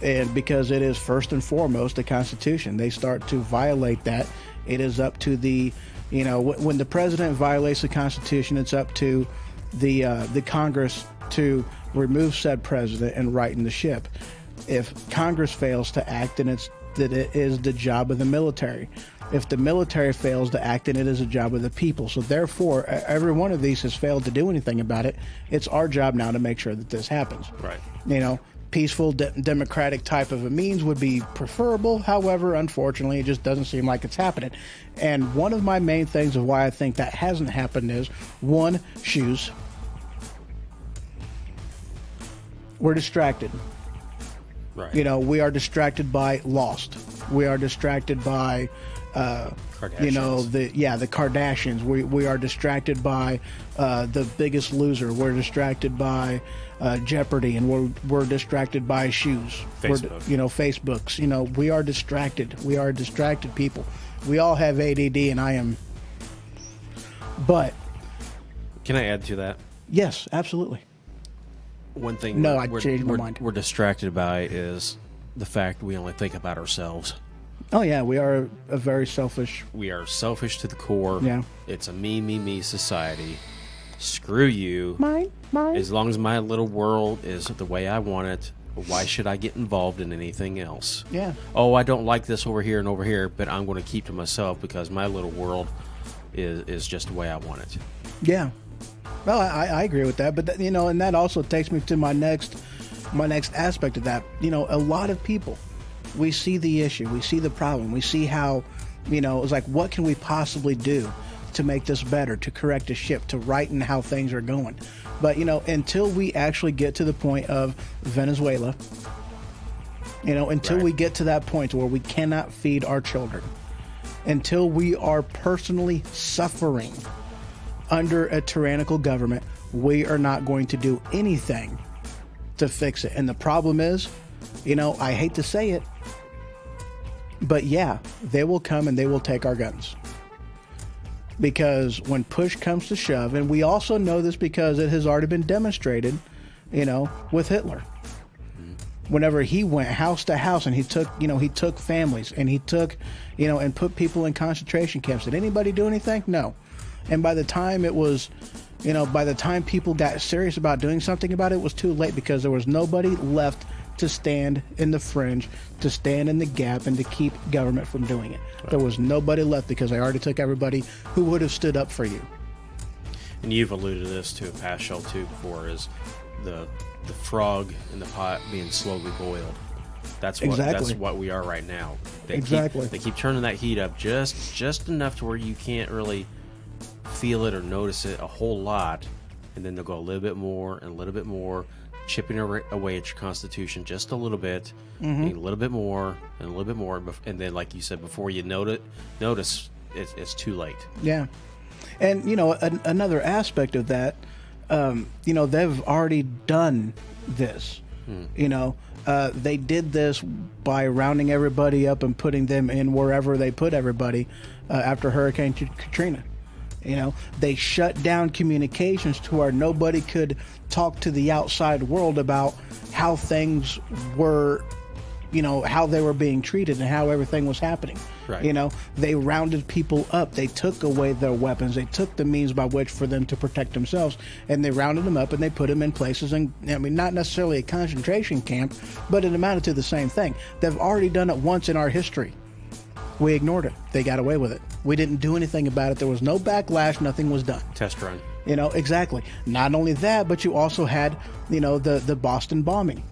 Speaker 1: And because it is first and foremost the Constitution, they start to violate that. It is up to the, when the president violates the Constitution, it's up to the Congress to remove said president and righten the ship. If Congress fails to act, then it is the job of the military. If the military fails to act, then it is a job of the people. So therefore, every one of these has failed to do anything about it. It's our job now to make sure that this happens.
Speaker 3: Right.
Speaker 1: Peaceful, democratic type of a means would be preferable. However, unfortunately, it just doesn't seem like it's happening. And one of my main things of why I think that hasn't happened is, one, shoes. We're distracted.
Speaker 3: Right.
Speaker 1: We are distracted by Lost. We are distracted by, the Kardashians. We are distracted by The Biggest Loser. We're distracted by Jeopardy, and we're distracted by shoes.
Speaker 3: Facebook.
Speaker 1: Facebooks. We are distracted. We are distracted people. We all have ADD, and I am. But
Speaker 3: can I add to that?
Speaker 1: Yes, absolutely.
Speaker 3: One thing
Speaker 1: No, I changed my
Speaker 3: we're,
Speaker 1: mind.
Speaker 3: we're distracted by is the fact we only think about ourselves.
Speaker 1: Oh yeah, we are a very selfish.
Speaker 3: We are selfish to the core.
Speaker 1: Yeah.
Speaker 3: It's a me society. Screw you.
Speaker 1: Mine.
Speaker 3: As long as my little world is the way I want it, why should I get involved in anything else?
Speaker 1: Yeah.
Speaker 3: Oh, I don't like this over here and over here, but I'm going to keep to myself because my little world is just the way I want it.
Speaker 1: Yeah. Well, I agree with that, but and that also takes me to my next aspect of that. A lot of people, we see the issue, we see the problem, we see how, it's like, what can we possibly do to make this better, to correct a ship, to righten how things are going? But until we actually get to the point of Venezuela, until
Speaker 3: Right.
Speaker 1: we get to that point where we cannot feed our children, until we are personally suffering under a tyrannical government, we are not going to do anything to fix it. And the problem is, I hate to say it, but yeah, they will come and they will take our guns. Because when push comes to shove, and we also know this because it has already been demonstrated, with Hitler. Whenever he went house to house and he took families and he took, and put people in concentration camps. Did anybody do anything? No. And by the time by the time people got serious about doing something about it, it was too late because there was nobody left to stand in the fringe, to stand in the gap, and to keep government from doing it. There was nobody left because they already took everybody who would have stood up for you.
Speaker 3: And you've alluded to this to a past show too before, is the frog in the pot being slowly boiled. That's what we are right now. They keep turning that heat up just enough to where you can't really feel it or notice it a whole lot, and then they'll go a little bit more and a little bit more, chipping away at your constitution just a little bit, and a little bit more and a little bit more, and then, like you said, before you notice it's too late.
Speaker 1: Yeah. And another aspect of that, they've already done this. They did this by rounding everybody up and putting them in wherever they put everybody after Hurricane Katrina. They shut down communications to where nobody could talk to the outside world about how things were, how they were being treated and how everything was happening.
Speaker 3: Right.
Speaker 1: They rounded people up. They took away their weapons. They took the means by which for them to protect themselves, and they rounded them up and they put them in places. And not necessarily a concentration camp, but it amounted to the same thing. They've already done it once in our history. We ignored it. They got away with it. We didn't do anything about it. There was no backlash. Nothing was done.
Speaker 3: Test run.
Speaker 1: Exactly. Not only that, but you also had, the Boston bombing,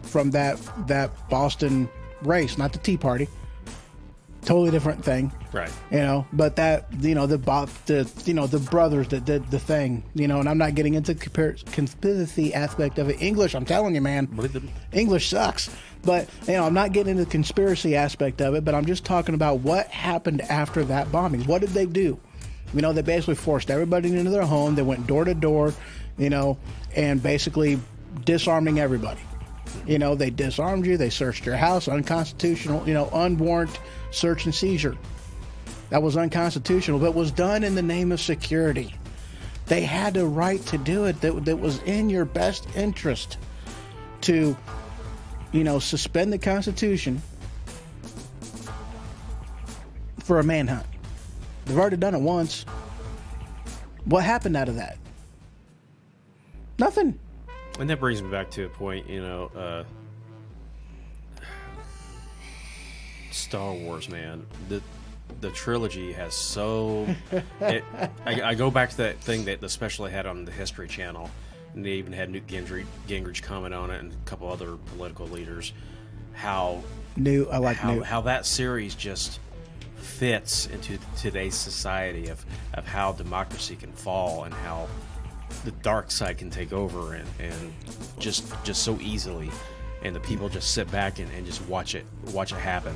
Speaker 1: from that Boston race, not the Tea Party. Totally different thing.
Speaker 3: Right.
Speaker 1: But that, the brothers that did the thing, and I'm not getting into conspiracy aspect of it. English, I'm telling you, man, English sucks. But, I'm not getting into the conspiracy aspect of it, but I'm just talking about what happened after that bombing. What did they do? They basically forced everybody into their home. They went door to door, and basically disarming everybody. They disarmed you. They searched your house, unconstitutional, unwarranted search and seizure. That was unconstitutional, but was done in the name of security. They had the right to do it. That was in your best interest to, suspend the Constitution for a manhunt. They've already done it once. What happened out of that? Nothing.
Speaker 3: And that brings me back to a point, Star Wars, man. The trilogy has so... I go back to that thing that the special they had on the History Channel, and they even had Newt Gingrich comment on it, and a couple other political leaders. How
Speaker 1: Newt.
Speaker 3: How that series just fits into today's society of how democracy can fall and how the dark side can take over and just so easily, and the people just sit back and just watch it happen.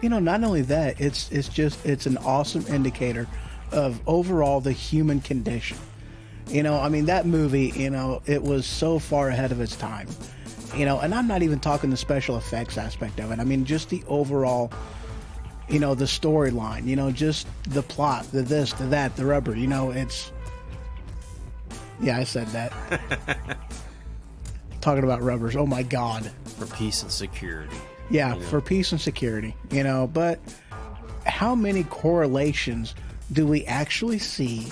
Speaker 1: Not only that, it's an awesome indicator of overall the human condition. That movie, it was so far ahead of its time. And I'm not even talking the special effects aspect of it. Just the overall, the storyline, just the plot, the this, the that, the rubber, Yeah, I said that. Talking about rubbers. Oh my God.
Speaker 3: For peace and security.
Speaker 1: Yeah,
Speaker 3: You know?
Speaker 1: for peace and security, you know, but how many correlations do we actually see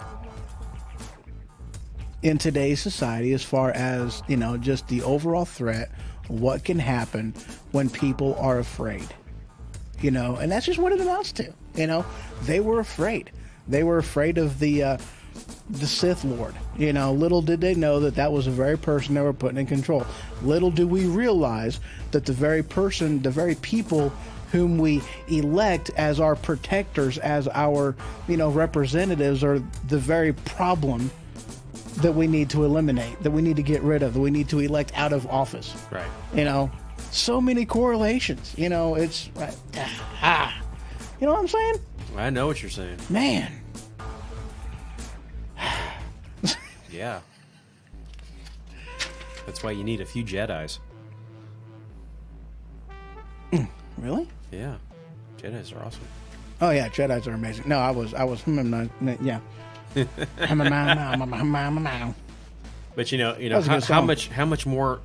Speaker 1: in today's society as far as, you know, just the overall threat, what can happen when people are afraid? You know, and that's just what it amounts to. You know, they were afraid. They were afraid of the Sith Lord. You know, little did they know that that was the very person they were putting in control. Little do we realize that the very person, the very people whom we elect as our protectors, as our, you know, representatives, are the very problem that we need to eliminate, that we need to get rid of, that we need to elect out of office.
Speaker 3: Right.
Speaker 1: You know, so many correlations. You know, it's you know what I'm saying?
Speaker 3: I know what you're saying.
Speaker 1: Man.
Speaker 3: Yeah. That's why you need a few Jedis.
Speaker 1: Really?
Speaker 3: Yeah. Jedis are awesome.
Speaker 1: Oh yeah, Jedi's are amazing. No, I was yeah.
Speaker 3: But you know
Speaker 1: That was a good
Speaker 3: how
Speaker 1: song.
Speaker 3: much more,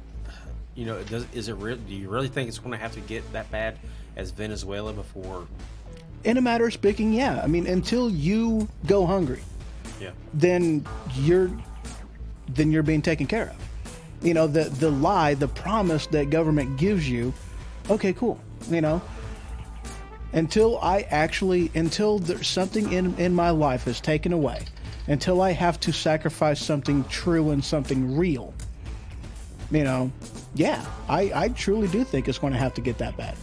Speaker 3: you know, is it real? Do you really think it's going to have to get that bad as Venezuela before?
Speaker 1: In a matter of speaking, yeah. I mean, until you go hungry,
Speaker 3: Yeah.
Speaker 1: then you're being taken care of. You know, the lie, the promise that government gives you, okay, cool. You know, until there's something in my life is taken away, until I have to sacrifice something true and something real, you know, yeah, I truly do think it's going to have to get that bad.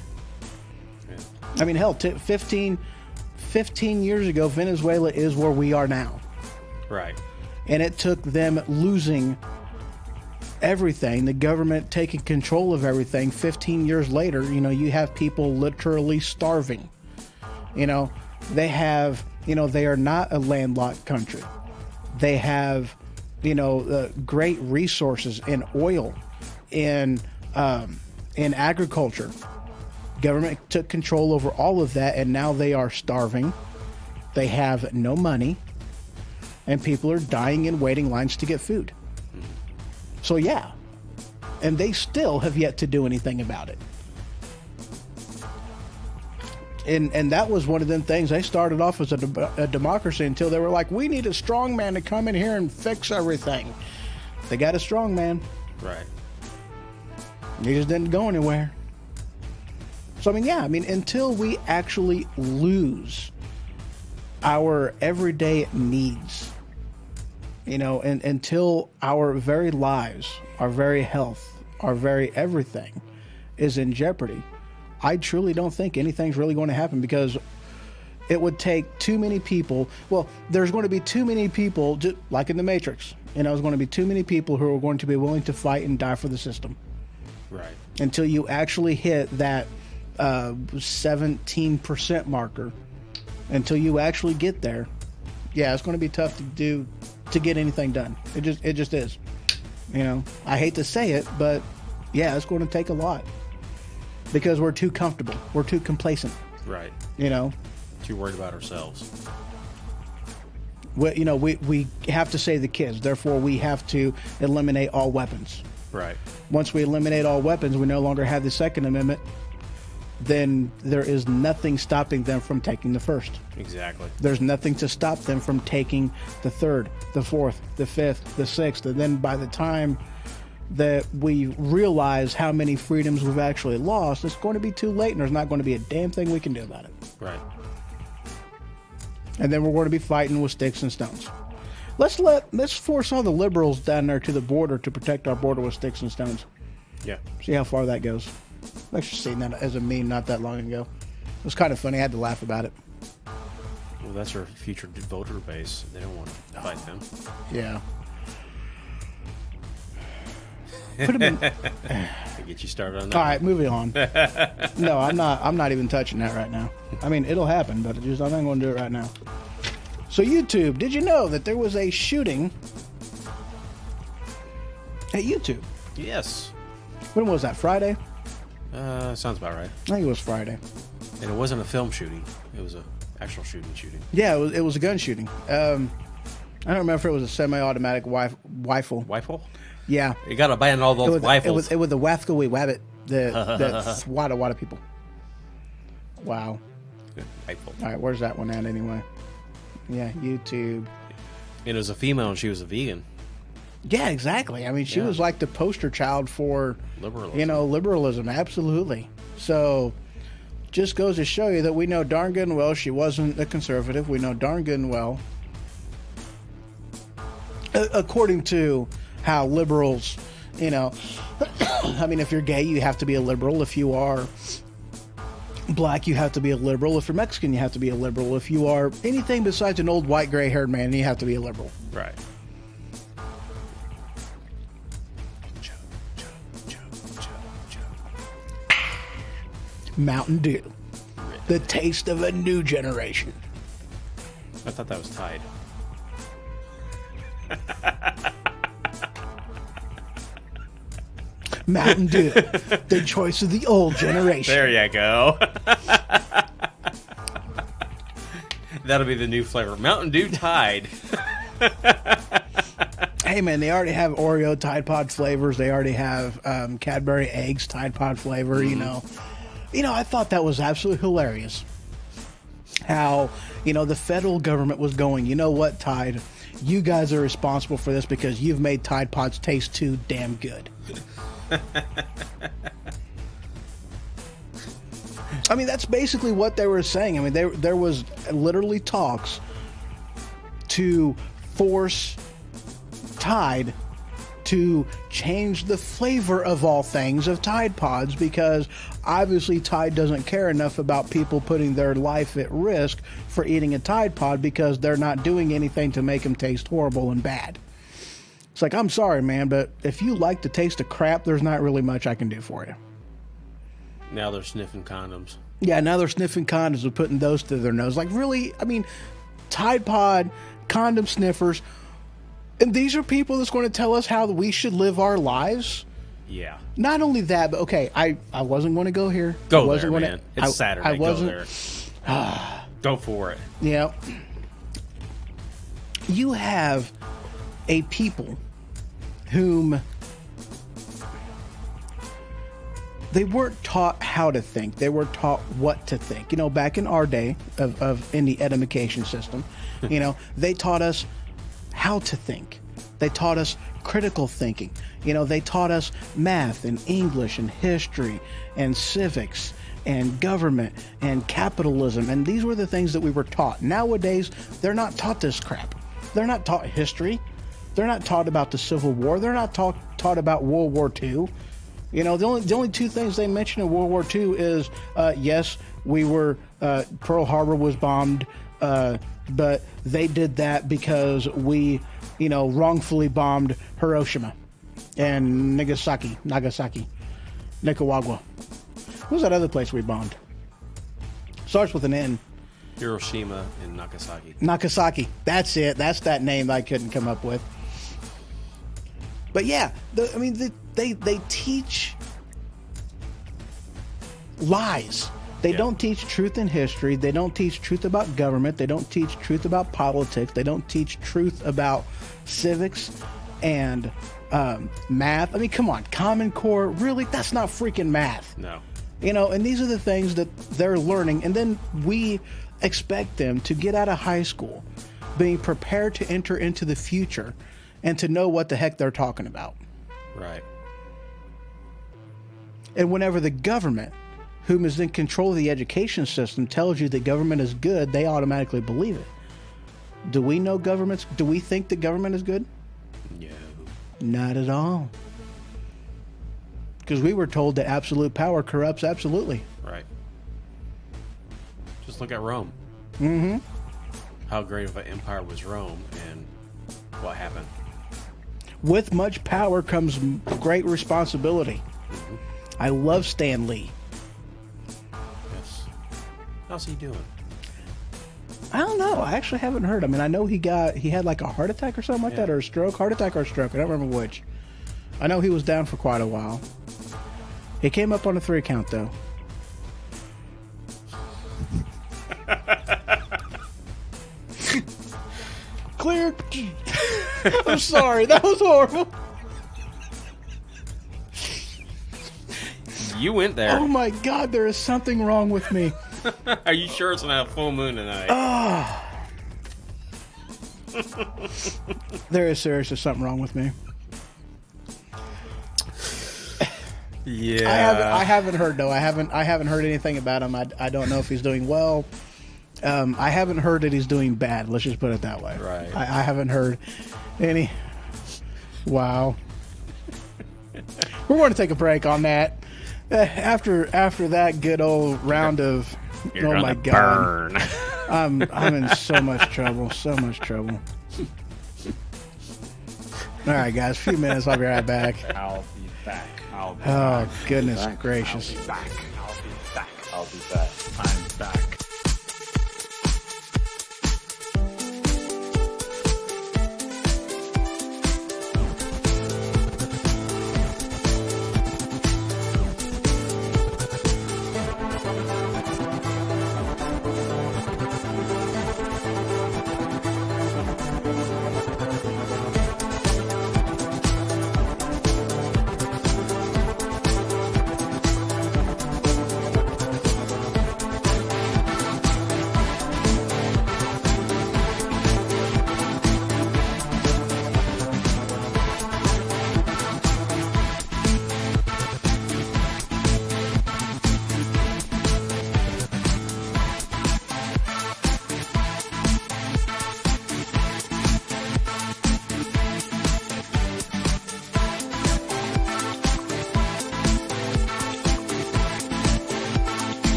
Speaker 3: Yeah.
Speaker 1: I mean, hell, 15 years ago, Venezuela is where we are now.
Speaker 3: Right.
Speaker 1: And it took them losing everything, the government taking control of everything. 15 years later, you know, you have people literally starving. You know, they have, you know, they are not a landlocked country. They have, you know, great resources in oil, in agriculture. Government took control over all of that, and now they are starving. They have no money, and people are dying in waiting lines to get food. So yeah, and they still have yet to do anything about it. And that was one of them things. They started off as a democracy until they were like, we need a strong man to come in here and fix everything. They got a strong man.
Speaker 3: Right.
Speaker 1: He just didn't go anywhere. So I mean, yeah, I mean, until we actually lose our everyday needs, you know, and until our very lives, our very health, our very everything is in jeopardy, I truly don't think anything's really going to happen, because it would take too many people. Well, there's going to be too many people, just like in the Matrix. You know, there's going to be too many people who are going to be willing to fight and die for the system.
Speaker 3: Right.
Speaker 1: Until you actually hit that 17% marker, until you actually get there, yeah, it's going to be tough to get anything done. It just is. You know, I hate to say it, but yeah, it's going to take a lot, because we're too comfortable, we're too complacent.
Speaker 3: Right.
Speaker 1: You know,
Speaker 3: Too worried about ourselves.
Speaker 1: we have to save the kids, therefore we have to eliminate all weapons.
Speaker 3: Right.
Speaker 1: Once we eliminate all weapons, we no longer have the Second Amendment. Then there is nothing stopping them from taking the First.
Speaker 3: Exactly.
Speaker 1: There's nothing to stop them from taking the Third, the Fourth, the Fifth, the Sixth. And then by the time that we realize how many freedoms we've actually lost, it's going to be too late, and there's not going to be a damn thing we can do about it.
Speaker 3: Right.
Speaker 1: And then we're going to be fighting with sticks and stones. Let's force all the liberals down there to the border to protect our border with sticks and stones.
Speaker 3: Yeah.
Speaker 1: See how far that goes. I've actually seen that as a meme not that long ago. It was kind of funny. I had to laugh about it.
Speaker 3: Well, that's our future voter base. They don't want to fight them.
Speaker 1: Yeah. Put them in.
Speaker 3: To get you started on that.
Speaker 1: All right, moving on. No, I'm not even touching that right now. I mean, it'll happen, but I'm not going to do it right now. So YouTube, did you know that there was a shooting at YouTube?
Speaker 3: Yes.
Speaker 1: When was that? Friday?
Speaker 3: Sounds about right.
Speaker 1: I think it was Friday.
Speaker 3: And it wasn't a film shooting. It was a actual shooting.
Speaker 1: Yeah, it was a gun shooting. I don't remember if it was a semi-automatic Weifel.
Speaker 3: Weifel?
Speaker 1: Yeah.
Speaker 3: You got to ban all those Weifels.
Speaker 1: It was the Wathgowy Wabbit. The Wada people. Wow.
Speaker 3: Weifel.
Speaker 1: All right, where's that one at anyway? Yeah, YouTube.
Speaker 3: And it was a female and she was a vegan.
Speaker 1: Yeah, exactly. I mean, she was like the poster child for
Speaker 3: Liberalism.
Speaker 1: Liberalism. Absolutely. So, just goes to show you that we know darn good and well she wasn't a conservative. We know darn good and well, according to how liberals, I mean, if you're gay, you have to be a liberal. If you are black, you have to be a liberal. If you're Mexican, you have to be a liberal. If you are anything besides an old white gray-haired man, you have to be a liberal.
Speaker 3: Right.
Speaker 1: Mountain Dew, the taste of a new generation.
Speaker 3: I thought that was Tide.
Speaker 1: Mountain Dew, the choice of the old generation.
Speaker 3: There you go. That'll be the new flavor. Mountain Dew Tide.
Speaker 1: Hey, man, they already have Oreo Tide Pod flavors. They already have Cadbury Eggs Tide Pod flavor, I thought that was absolutely hilarious. How, the federal government was going, you know what, Tide? You guys are responsible for this because you've made Tide Pods taste too damn good. I mean, that's basically what they were saying. I mean, there was literally talks to force Tide to change the flavor of all things of Tide Pods because obviously Tide doesn't care enough about people putting their life at risk for eating a Tide Pod because they're not doing anything to make them taste horrible and bad. It's like, I'm sorry, man, but if you like the taste of crap, there's not really much I can do for you.
Speaker 3: Now they're sniffing condoms.
Speaker 1: Yeah, now they're sniffing condoms and putting those to their nose. Like, really? I mean, Tide Pod, condom sniffers, and these are people that's going to tell us how we should live our lives?
Speaker 3: Yeah.
Speaker 1: Not only that, but okay, I wasn't going to go here.
Speaker 3: Go there, man. It's Saturday.
Speaker 1: I wasn't.
Speaker 3: Go there. Go for it.
Speaker 1: Yeah. You have a people whom they weren't taught how to think. They were taught what to think. Back in our day in the education system, they taught us how to think. They taught us critical thinking. They taught us math and English and history and civics and government and capitalism. And these were the things that we were taught. Nowadays, they're not taught this crap. They're not taught history. They're not taught about the Civil War. They're not taught about World War II. The only two things they mention in World War II is, yes, we were, Pearl Harbor was bombed, but they did that because we, wrongfully bombed Hiroshima and Nagasaki, Nicaragua. What was that other place we bombed? Starts with an N.
Speaker 3: Hiroshima and Nagasaki.
Speaker 1: Nagasaki. That's it. That's that name I couldn't come up with. But yeah, they teach lies. They don't teach truth in history. They don't teach truth about government. They don't teach truth about politics. They don't teach truth about civics and math. I mean, come on, Common Core. Really? That's not freaking math.
Speaker 3: No.
Speaker 1: And these are the things that they're learning. And then we expect them to get out of high school being prepared to enter into the future and to know what the heck they're talking about.
Speaker 3: Right.
Speaker 1: And whenever the government, whom is in control of the education system, tells you that government is good, they automatically believe it. Do we know government's? Do we think that government is good?
Speaker 3: No.
Speaker 1: Not at all. Because we were told that absolute power corrupts absolutely.
Speaker 3: Right. Just look at Rome.
Speaker 1: Mm-hmm.
Speaker 3: How great of an empire was Rome, and what happened?
Speaker 1: With much power comes great responsibility.
Speaker 3: Mm-hmm.
Speaker 1: I love Stan Lee.
Speaker 3: Yes. How's he doing?
Speaker 1: I don't know. I actually haven't heard. I mean, I know he had like a heart attack or something like that, or a stroke. Heart attack or stroke. I don't remember which. I know he was down for quite a while. He came up on a 3 count, though. Clear. I'm sorry. That was horrible.
Speaker 3: You went there.
Speaker 1: Oh my God, there is something wrong with me.
Speaker 3: Are you sure it's not a full moon tonight?
Speaker 1: There is seriously something wrong with me.
Speaker 3: Yeah.
Speaker 1: I haven't heard though. I haven't heard anything about him. I don't know if he's doing well. I haven't heard that he's doing bad. Let's just put it that way.
Speaker 3: Right.
Speaker 1: I haven't heard any. Wow. We're going to take a break on that. After that good old round of
Speaker 3: You're
Speaker 1: oh my
Speaker 3: gonna
Speaker 1: God,
Speaker 3: burn.
Speaker 1: I'm in so much trouble. So much trouble. All right, guys. A few minutes. I'll be right back.
Speaker 5: I'll be back. I'll be
Speaker 1: Oh
Speaker 5: back.
Speaker 1: goodness
Speaker 5: I'll
Speaker 1: gracious.
Speaker 5: be back. I'll be back. I'll be back. I'm back.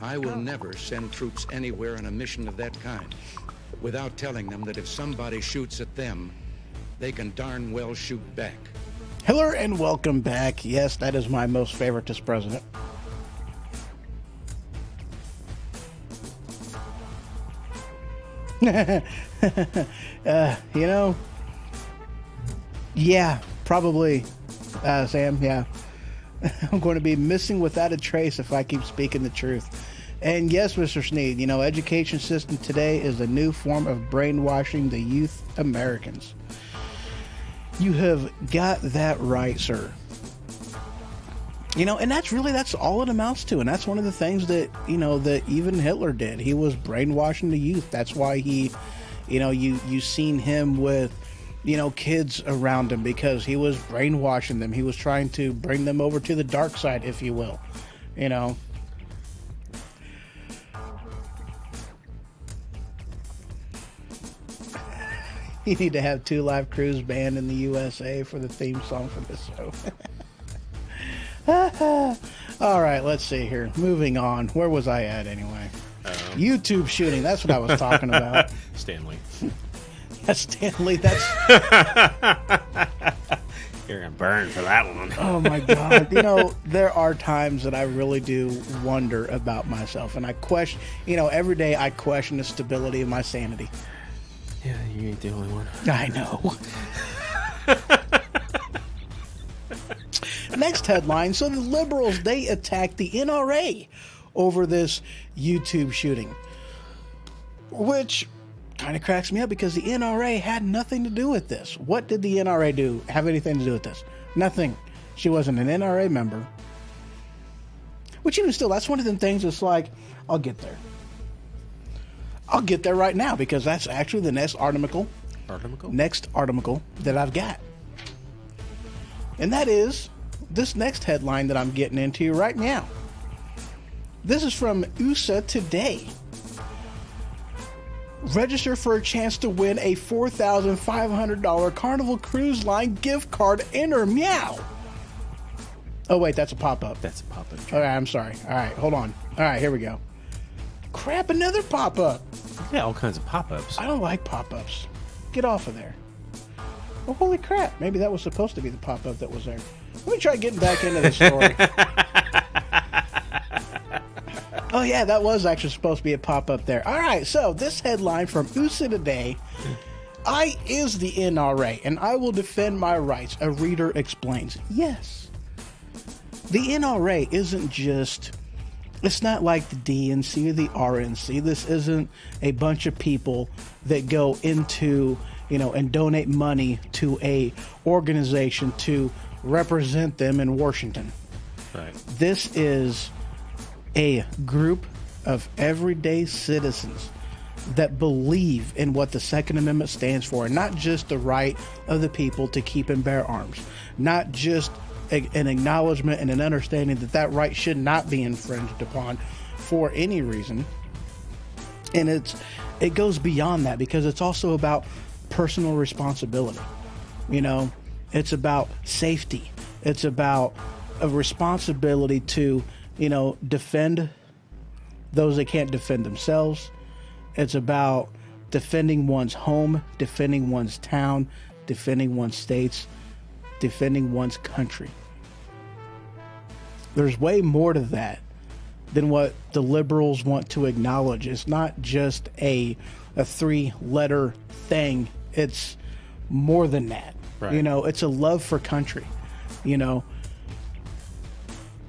Speaker 6: I will never send troops anywhere on a mission of that kind without telling them that if somebody shoots at them, they can darn well shoot back.
Speaker 1: Hello and welcome back. Yes, that is my most favoritist president. You know, yeah, probably, Sam, yeah. I'm going to be missing without a trace if I keep speaking the truth. And yes, Mr. Sneed, you know, education system today is a new form of brainwashing the youth Americans. You have got that right, sir. You know, and that's all it amounts to. And that's one of the things that, you know, that even Hitler did. He was brainwashing the youth. That's why he, you know, you seen him with, you know, kids around him, because he was brainwashing them. He was trying to bring them over to the dark side, if you will, you know. You need to have 2 Live Crews banned in the USA for the theme song for this show. All right, let's see here. Moving on. Where was I at anyway? YouTube shooting. That's what I was talking about.
Speaker 3: Stanley.
Speaker 1: That's Stanley. That's...
Speaker 3: You're going to burn for that one.
Speaker 1: Oh, my God. You know, there are times that I really do wonder about myself. And I question, you know, every day I question the stability of my sanity.
Speaker 3: Yeah, you ain't the only one.
Speaker 1: I know. Next headline. So the liberals, they attacked the NRA over this YouTube shooting, which kind of cracks me up because the NRA had nothing to do with this. What did the NRA do? Have anything to do with this? Nothing. She wasn't an NRA member. Which even still, that's one of them things that's like, I'll get there. I'll get there right now because that's actually the next article. Next article that I've got. And that is this next headline that I'm getting into right now. This is from USA Today. Register for a chance to win a $4,500 Carnival Cruise Line gift card. Enter meow. Oh, wait, that's a pop-up.
Speaker 3: That's a pop-up.
Speaker 1: All right, I'm sorry. All right, hold on. All right, here we go. Crap, another pop-up.
Speaker 3: Yeah, all kinds of pop-ups.
Speaker 1: I don't like pop-ups. Get off of there. Oh, holy crap. Maybe that was supposed to be the pop-up that was there. Let me try getting back into the story. Oh, yeah, that was actually supposed to be a pop-up there. All right, so this headline from USA Today. I is the NRA, and I will defend my rights, a reader explains. Yes. The NRA isn't just... It's not like the DNC or the RNC. This isn't a bunch of people that go into, and donate money to a organization to represent them in Washington.
Speaker 3: Right.
Speaker 1: This is a group of everyday citizens that believe in what the Second Amendment stands for, and not just the right of the people to keep and bear arms, not just an acknowledgement and an understanding that that right should not be infringed upon for any reason. And it goes beyond that because it's also about personal responsibility. It's about safety. It's about a responsibility to, defend those that can't defend themselves. It's about defending one's home, defending one's town, defending one's states, defending one's country. There's way more to that than what the liberals want to acknowledge. It's not just a 3-letter thing. It's more than that.
Speaker 3: Right.
Speaker 1: It's a love for country,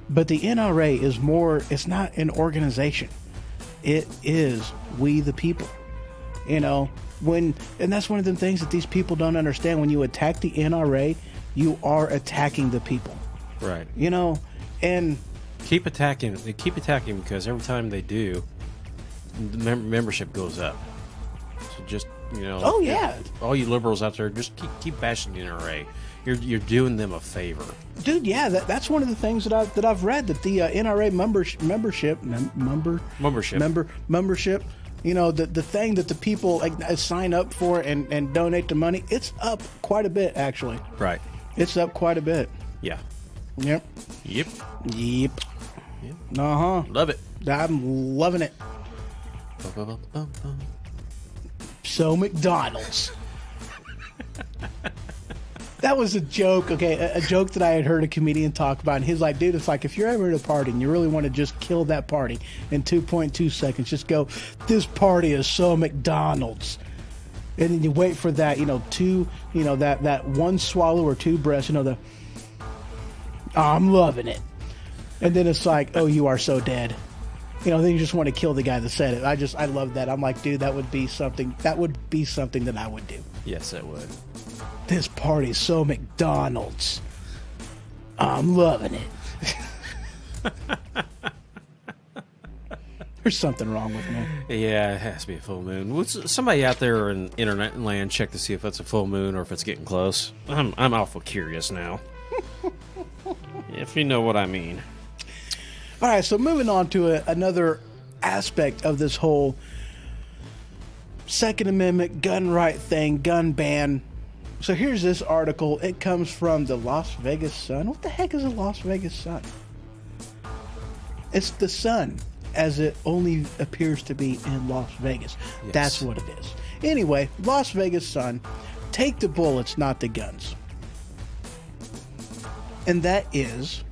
Speaker 1: But the NRA is more, it's not an organization. It is we the people. And that's one of the things that these people don't understand. When you attack the NRA, you are attacking the people.
Speaker 3: Right.
Speaker 1: And
Speaker 3: keep attacking. They keep attacking because every time they do, the membership goes up. So just
Speaker 1: oh yeah,
Speaker 3: all you liberals out there, just keep bashing the NRA. You're doing them a favor,
Speaker 1: dude. Yeah, that's one of the things that I've read, that the NRA membership. The thing that the people sign up for and donate the money, it's up quite a bit actually.
Speaker 3: Right.
Speaker 1: It's up quite a bit.
Speaker 3: Yeah.
Speaker 1: Yep.
Speaker 3: Yep.
Speaker 1: Uh-huh.
Speaker 3: Love it.
Speaker 1: I'm loving it. So McDonald's. That was a joke, okay? A joke that I had heard a comedian talk about. And he's like, dude, it's like if you're ever at a party and you really want to just kill that party in 2.2 seconds, just go, this party is so McDonald's. And then you wait for that, that one swallow or two breaths, I'm loving it. And then it's like, oh, you are so dead. Then you just want to kill the guy that said it. I love that. I'm like, dude, that would be something that I would do.
Speaker 3: Yes, it would.
Speaker 1: This party's so McDonald's. I'm loving it. There's something wrong with me.
Speaker 3: Yeah, it has to be a full moon. Would somebody out there in internet land check to see if it's a full moon or if it's getting close? I'm awful curious now. If you know what I mean.
Speaker 1: All right, so moving on to another aspect of this whole Second Amendment gun right thing, gun ban. So here's this article. It comes from the Las Vegas Sun. What the heck is a Las Vegas Sun? It's the sun, as it only appears to be in Las Vegas.
Speaker 3: Yes.
Speaker 1: That's what it is. Anyway, Las Vegas Sun, take the bullets, not the guns. And that is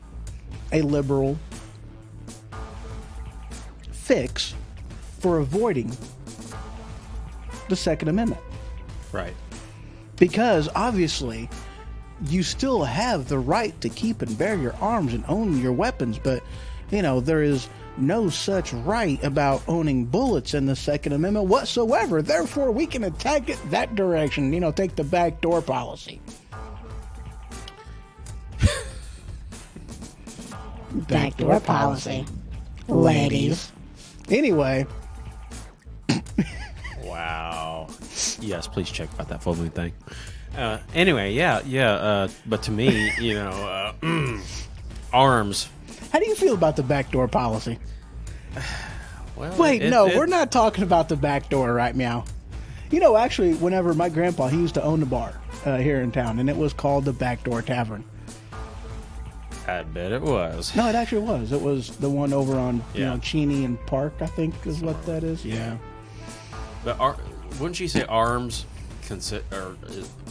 Speaker 1: a liberal fix for avoiding the Second Amendment.
Speaker 3: Right.
Speaker 1: Because obviously you still have the right to keep and bear your arms and own your weapons, but there is no such right about owning bullets in the Second Amendment whatsoever. Therefore, we can attack it that direction, take the backdoor policy.
Speaker 2: Backdoor policy. Ladies.
Speaker 1: Anyway,
Speaker 3: Wow. Yes, please check out that full moon thing. Anyway, but to me, arms.
Speaker 1: how do you feel about the backdoor policy?
Speaker 3: Well,
Speaker 1: Wait, we're not talking about the backdoor, right, Meow? Actually, whenever my grandpa, he used to own a bar here in town, and it was called the Backdoor Tavern.
Speaker 3: I bet it was.
Speaker 1: No, it actually was. It was the one over on,
Speaker 3: Yeah.
Speaker 1: Cheney and Park, I think is what that is. Yeah.
Speaker 3: But wouldn't you say arms or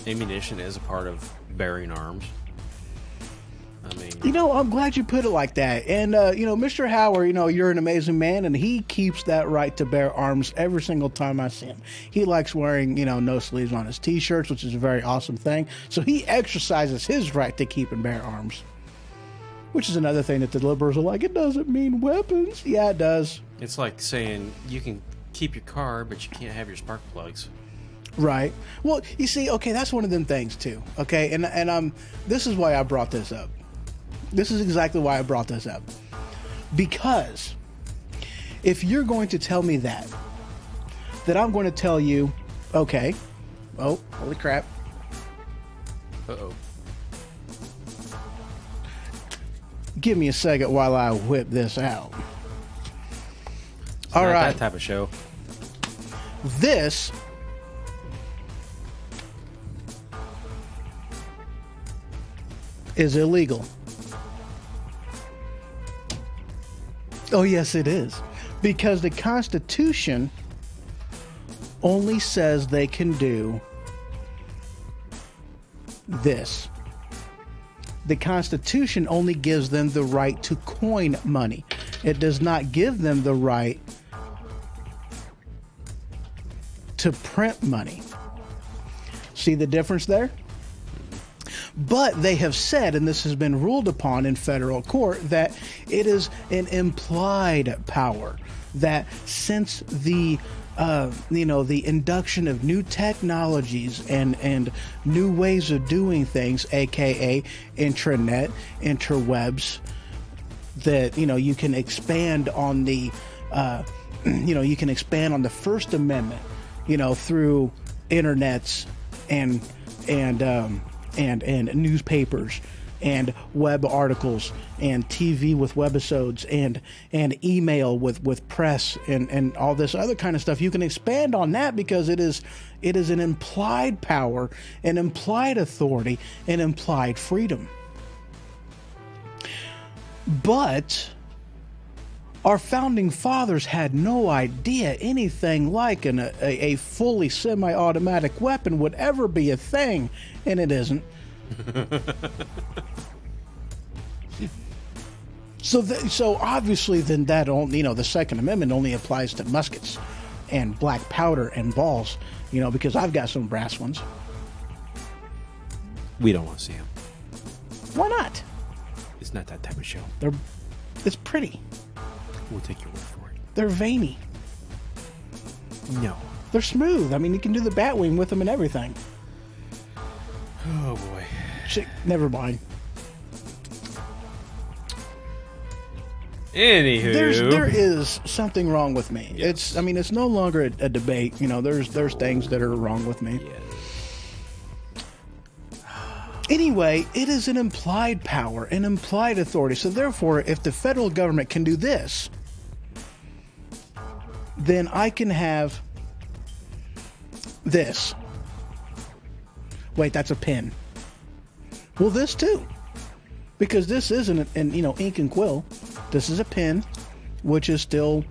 Speaker 3: ammunition is a part of bearing arms? I mean,
Speaker 1: I'm glad you put it like that. And, Mr. Howard, you're an amazing man, and he keeps that right to bear arms every single time I see him. He likes wearing, no sleeves on his T-shirts, which is a very awesome thing. So he exercises his right to keep and bear arms, which is another thing that the liberals are like, it doesn't mean weapons. Yeah, it does.
Speaker 3: it's like saying you can keep your car, but you can't have your spark plugs.
Speaker 1: Right. Well, you see, okay, that's one of them things, too. Okay, and this is why I brought this up. This is exactly why I brought this up. Because if you're going to tell me that I'm going to tell you, okay, oh, holy crap.
Speaker 3: Uh-oh.
Speaker 1: Give me a second while I whip this out.
Speaker 3: It's
Speaker 1: All
Speaker 3: not
Speaker 1: right.
Speaker 3: that type of show.
Speaker 1: This is illegal. Oh, yes, it is. Because the Constitution only says they can do this. The Constitution only gives them the right to coin money. It does not give them the right to print money. See the difference there? But they have said, and this has been ruled upon in federal court, that it is an implied power. That since the the induction of new technologies and new ways of doing things, aka intranet, interwebs, that you can expand on the you can expand on the First Amendment, through internets and newspapers and web articles and TV with webisodes and email with press and all this other kind of stuff. You can expand on that because it is an implied power, an implied authority, an implied freedom. But our founding fathers had no idea anything like a fully semi-automatic weapon would ever be a thing, and it isn't. So obviously, then that only, the Second Amendment only applies to muskets and black powder and balls, because I've got some brass ones.
Speaker 3: We don't want to see him.
Speaker 1: Why not?
Speaker 3: It's not that type of show.
Speaker 1: It's pretty.
Speaker 3: We'll take your word for it.
Speaker 1: They're veiny.
Speaker 3: No.
Speaker 1: They're smooth. I mean, you can do the bat wing with them and everything.
Speaker 3: Oh boy.
Speaker 1: Shit, never mind.
Speaker 3: Anywho,
Speaker 1: There is something wrong with me.
Speaker 3: Yes.
Speaker 1: It's no longer a debate. There's things that are wrong with me.
Speaker 3: Yeah.
Speaker 1: Anyway, it is an implied power, an implied authority. So therefore, if the federal government can do this, then I can have this. Wait, that's a pen. Well, this too. Because this isn't an ink and quill. This is a pen, which is still,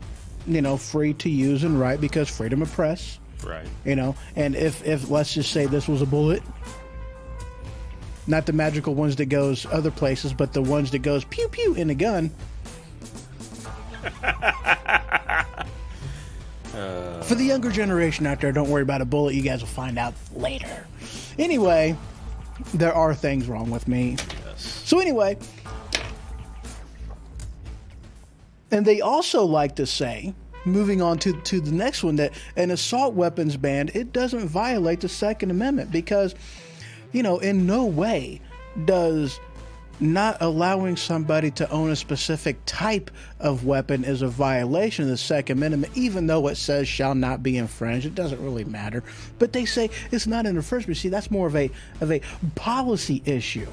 Speaker 1: free to use and write because freedom of press.
Speaker 3: Right.
Speaker 1: And if let's just say this was a bullet, not the magical ones that goes other places, but the ones that goes pew pew in a gun. For the younger generation out there, don't worry about a bullet. You guys will find out later. Anyway, there are things wrong with me.
Speaker 3: Yes.
Speaker 1: So anyway, and they also like to say, moving on to the next one, that an assault weapons ban, it doesn't violate the Second Amendment because, you know, in no way does not allowing somebody to own a specific type of weapon is a violation of the Second Amendment, even though it says shall not be infringed. It doesn't really matter. But they say it's not an infringement. See, that's more of a policy issue.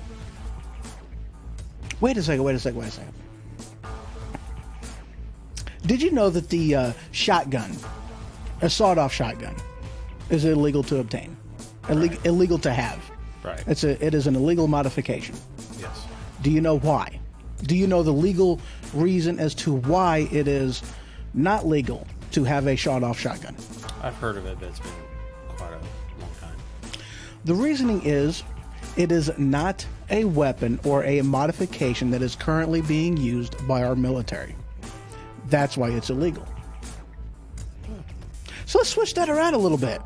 Speaker 1: Wait a second. Did you know that the shotgun, a sawed-off shotgun, is illegal to obtain, illegal to have?
Speaker 3: Right.
Speaker 1: It is an illegal modification.
Speaker 3: Yes.
Speaker 1: Do you know why? Do you know the legal reason as to why it is not legal to have a sawed-off shotgun?
Speaker 3: I've heard of it, but it's been quite a long time.
Speaker 1: The reasoning is it is not a weapon or a modification that is currently being used by our military. That's why it's illegal. So let's switch that around a little bit.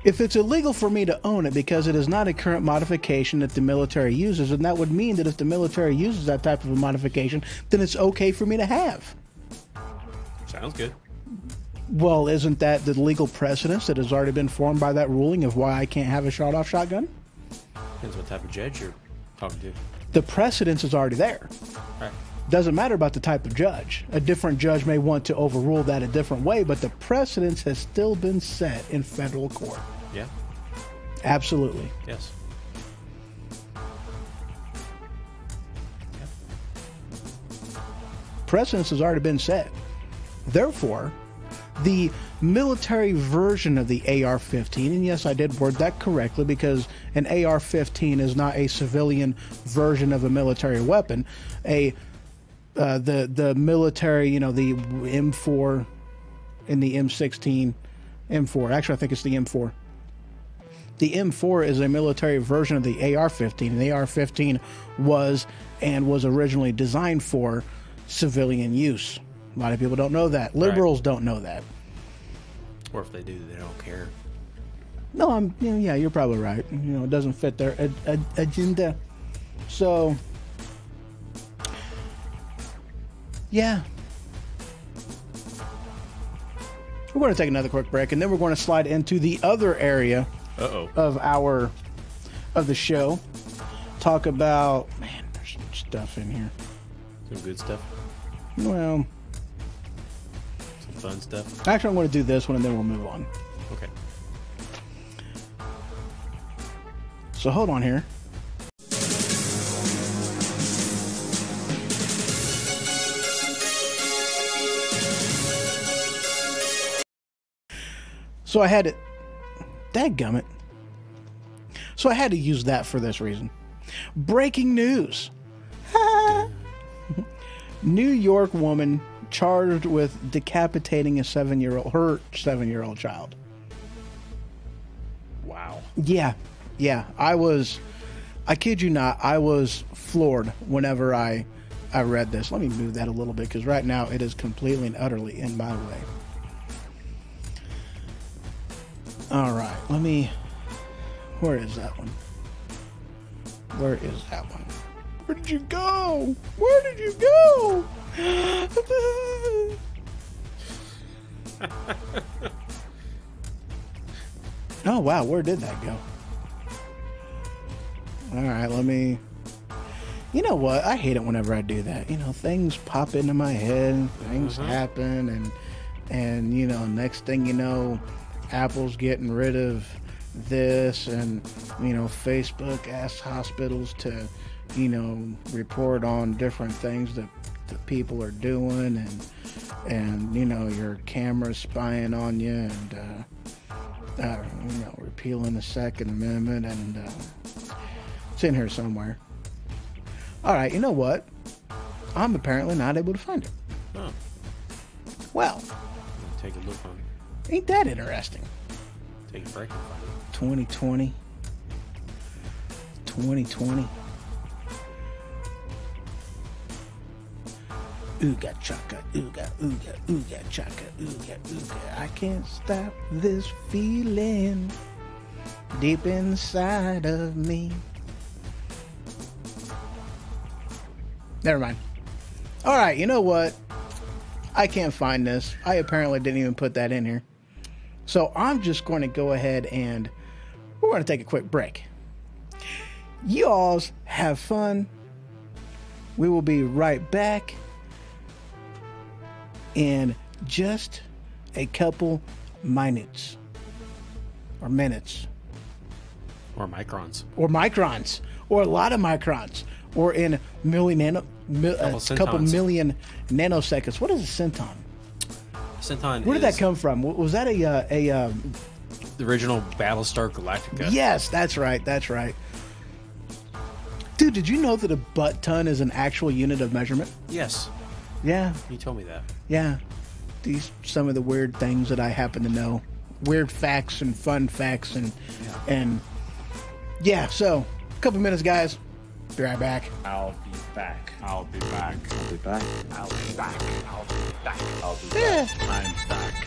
Speaker 1: If it's illegal for me to own it because it is not a current modification that the military uses, then that would mean that if the military uses that type of a modification, then it's okay for me to have.
Speaker 3: Sounds good.
Speaker 1: Well, isn't that the legal precedence that has already been formed by that ruling of why I can't have a shot-off shotgun?
Speaker 3: Depends what type of judge you're talking to.
Speaker 1: The precedence is already there.
Speaker 3: Right.
Speaker 1: Doesn't matter about the type of judge. A different judge may want to overrule that a different way, but the precedence has still been set in federal court.
Speaker 3: Yeah.
Speaker 1: Absolutely.
Speaker 3: Yes.
Speaker 1: Precedence has already been set. Therefore, the military version of the AR-15, and yes, I did word that correctly because an AR-15 is not a civilian version of a military weapon. The military, you know, the M4 and the M16, M4. Actually, I think it's the M4. The M4 is a military version of the AR-15. And the AR-15 was originally designed for civilian use. A lot of people don't know that. Liberals don't know that.
Speaker 3: Or if they do, they don't care.
Speaker 1: No, yeah, you're probably right. You know, it doesn't fit their agenda. So, yeah. We're going to take another quick break, and then we're going to slide into the other area of the show. Talk about, man, there's some stuff in here.
Speaker 3: Some good stuff.
Speaker 1: Well,
Speaker 3: some fun stuff.
Speaker 1: Actually, I'm going to do this one, and then we'll move on.
Speaker 3: Okay.
Speaker 1: So hold on here. So I had to, dadgummit. So I had to use that for this reason. Breaking news. New York woman charged with decapitating her 7-year-old child.
Speaker 3: Wow.
Speaker 1: Yeah. I kid you not, I was floored whenever I read this. Let me move that a little bit because right now it is completely and utterly in my way. All right, where is that one? Where did you go? Oh, wow, where did that go? All right, you know what? I hate it whenever I do that. You know, things pop into my head, things happen, and you know, next thing you know, Apple's getting rid of this, and you know, Facebook asks hospitals to, you know, report on different things that people are doing, and you know, your camera's spying on you, and you know, repealing the Second Amendment, and it's in here somewhere. All right, you know what? I'm apparently not able to find it.
Speaker 3: Oh.
Speaker 1: Well,
Speaker 3: Take a look on it.
Speaker 1: ain't that interesting?
Speaker 3: Take a break and find it.
Speaker 1: 2020. Ooga chaka, ooga, ooga, ooga chaka, ooga, ooga. I can't stop this feeling deep inside of me. Never mind. All right, you know what? I can't find this. I apparently didn't even put that in here. So I'm just going to go ahead and we're going to take a quick break. You alls have fun. We will be right back in just a couple minutes or minutes
Speaker 3: Or microns.
Speaker 1: or microns or a lot of microns or in couple million nanoseconds. What is a centon?
Speaker 3: Centon.
Speaker 1: Where did that come from? Was that
Speaker 3: The original Battlestar Galactica.
Speaker 1: Yes, that's right. That's right. Dude, did you know that a butt ton is an actual unit of measurement?
Speaker 3: Yes.
Speaker 1: Yeah,
Speaker 3: You told me that.
Speaker 1: yeah. Some of the weird things that I happen to know, weird facts and fun facts and yeah. So, a couple minutes, guys. Be right back.
Speaker 5: I'll be back. I'll be back.
Speaker 7: I'll be back.
Speaker 5: I'll be back. I'll be back. I'll be
Speaker 1: Yeah.
Speaker 5: back. I'm back.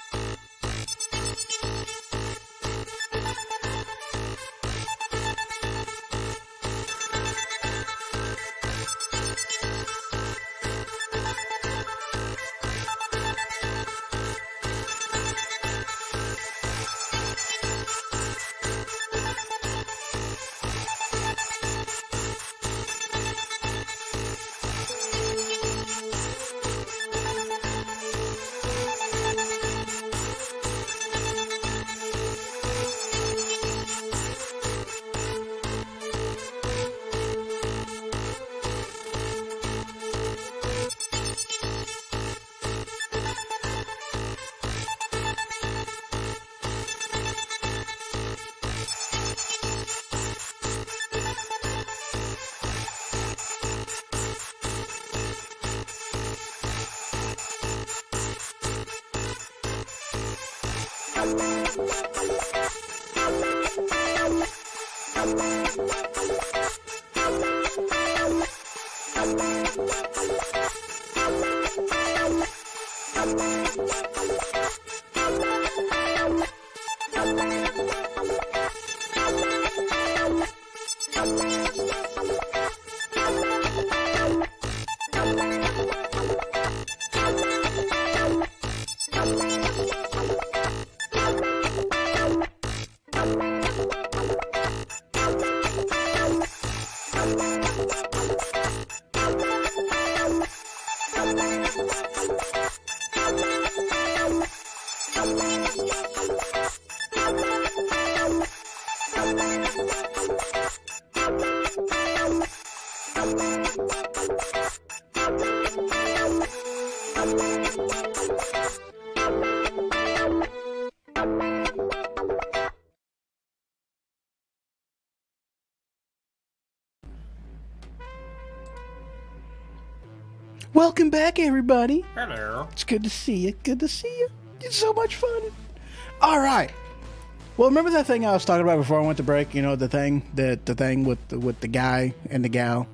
Speaker 1: Welcome back, everybody.
Speaker 3: Hello.
Speaker 1: It's good to see you. Good to see you. It's so much fun. All right. Well, remember that thing I was talking about before I went to break? You know, the thing with the guy and the gal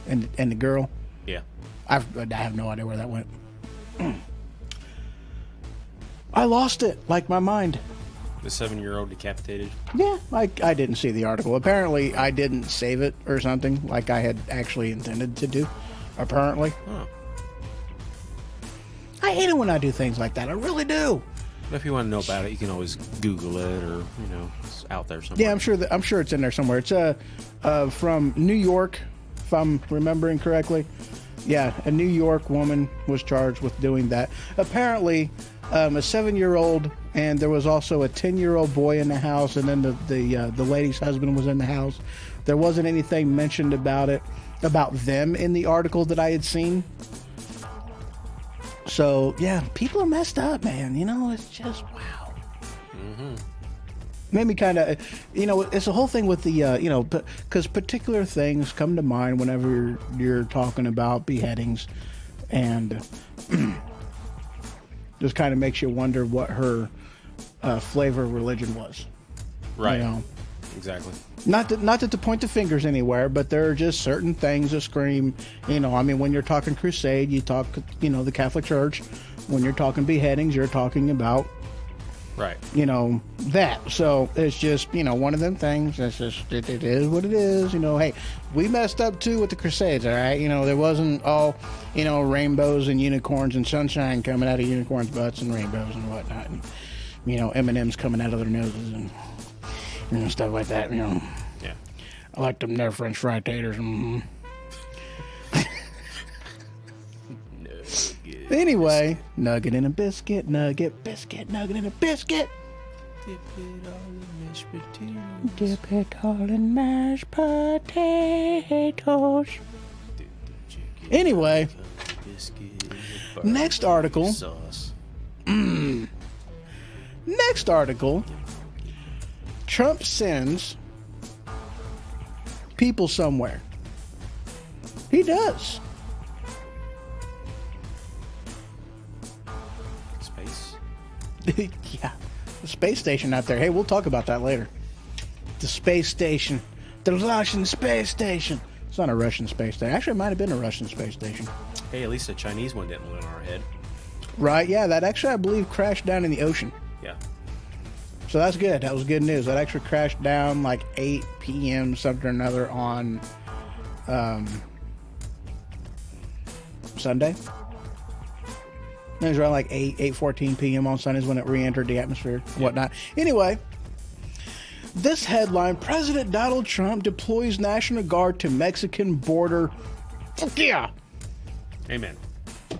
Speaker 1: and the girl.
Speaker 3: Yeah.
Speaker 1: I have no idea where that went. I lost it, like my mind.
Speaker 3: The 7-year-old decapitated.
Speaker 1: Yeah, I didn't see the article. Apparently, I didn't save it or something, like I had actually intended to do. Apparently.
Speaker 3: Huh.
Speaker 1: I hate it when I do things like that. I really do.
Speaker 3: But if you want to know about it, you can always Google it, or it's out there somewhere.
Speaker 1: Yeah, I'm sure it's in there somewhere. It's from New York, if I'm remembering correctly. Yeah, a New York woman was charged with doing that. Apparently, a 7-year-old, and there was also a 10-year-old boy in the house, and then the lady's husband was in the house. There wasn't anything mentioned about them in the article that I had seen. So yeah, people are messed up, man. It's just wow.
Speaker 3: Mm-hmm.
Speaker 1: Made me kind of, it's a whole thing with the, because particular things come to mind whenever you're talking about beheadings, and just kind of makes you wonder what her flavor of religion was.
Speaker 3: Right. exactly.
Speaker 1: Not that to point the fingers anywhere, but there are just certain things that scream, you know, I mean, when you're talking crusade, you talk, you know, the Catholic Church. When you're talking beheadings, you're talking about,
Speaker 3: Right.
Speaker 1: you know, that. So it's just, you know, one of them things. That's just, it is what it is. You know, hey, we messed up too with the Crusades, all right? You know, there wasn't all, you know, rainbows and unicorns and sunshine coming out of unicorns' butts and rainbows and whatnot. And, you know, M&Ms coming out of their noses and, you know, stuff like that, you know.
Speaker 3: Yeah.
Speaker 1: I like them there French fry taters. Mm-hmm. Anyway, nugget in a biscuit, nugget, biscuit, nugget in a biscuit.
Speaker 3: Dip it all in mashed potatoes.
Speaker 1: Dip it all in mashed potatoes. Anyway, next article.
Speaker 3: Sauce.
Speaker 1: Next article. Trump sends people somewhere. He does.
Speaker 3: Space.
Speaker 1: Yeah. The space station out there. Hey, we'll talk about that later. The space station. The Russian space station. It's not a Russian space station. Actually, it might have been a Russian space station.
Speaker 3: Hey, at least the Chinese one didn't land on our head.
Speaker 1: Right, yeah. That actually, I believe, crashed down in the ocean.
Speaker 3: Yeah.
Speaker 1: So that's good. That was good news. That actually crashed down like 8 p.m. something or another on Sunday. It was around like 8:14 p.m. on Sundays when it re-entered the atmosphere and whatnot. Anyway, this headline, President Donald Trump deploys National Guard to Mexican border. Fuck yeah!
Speaker 3: Amen.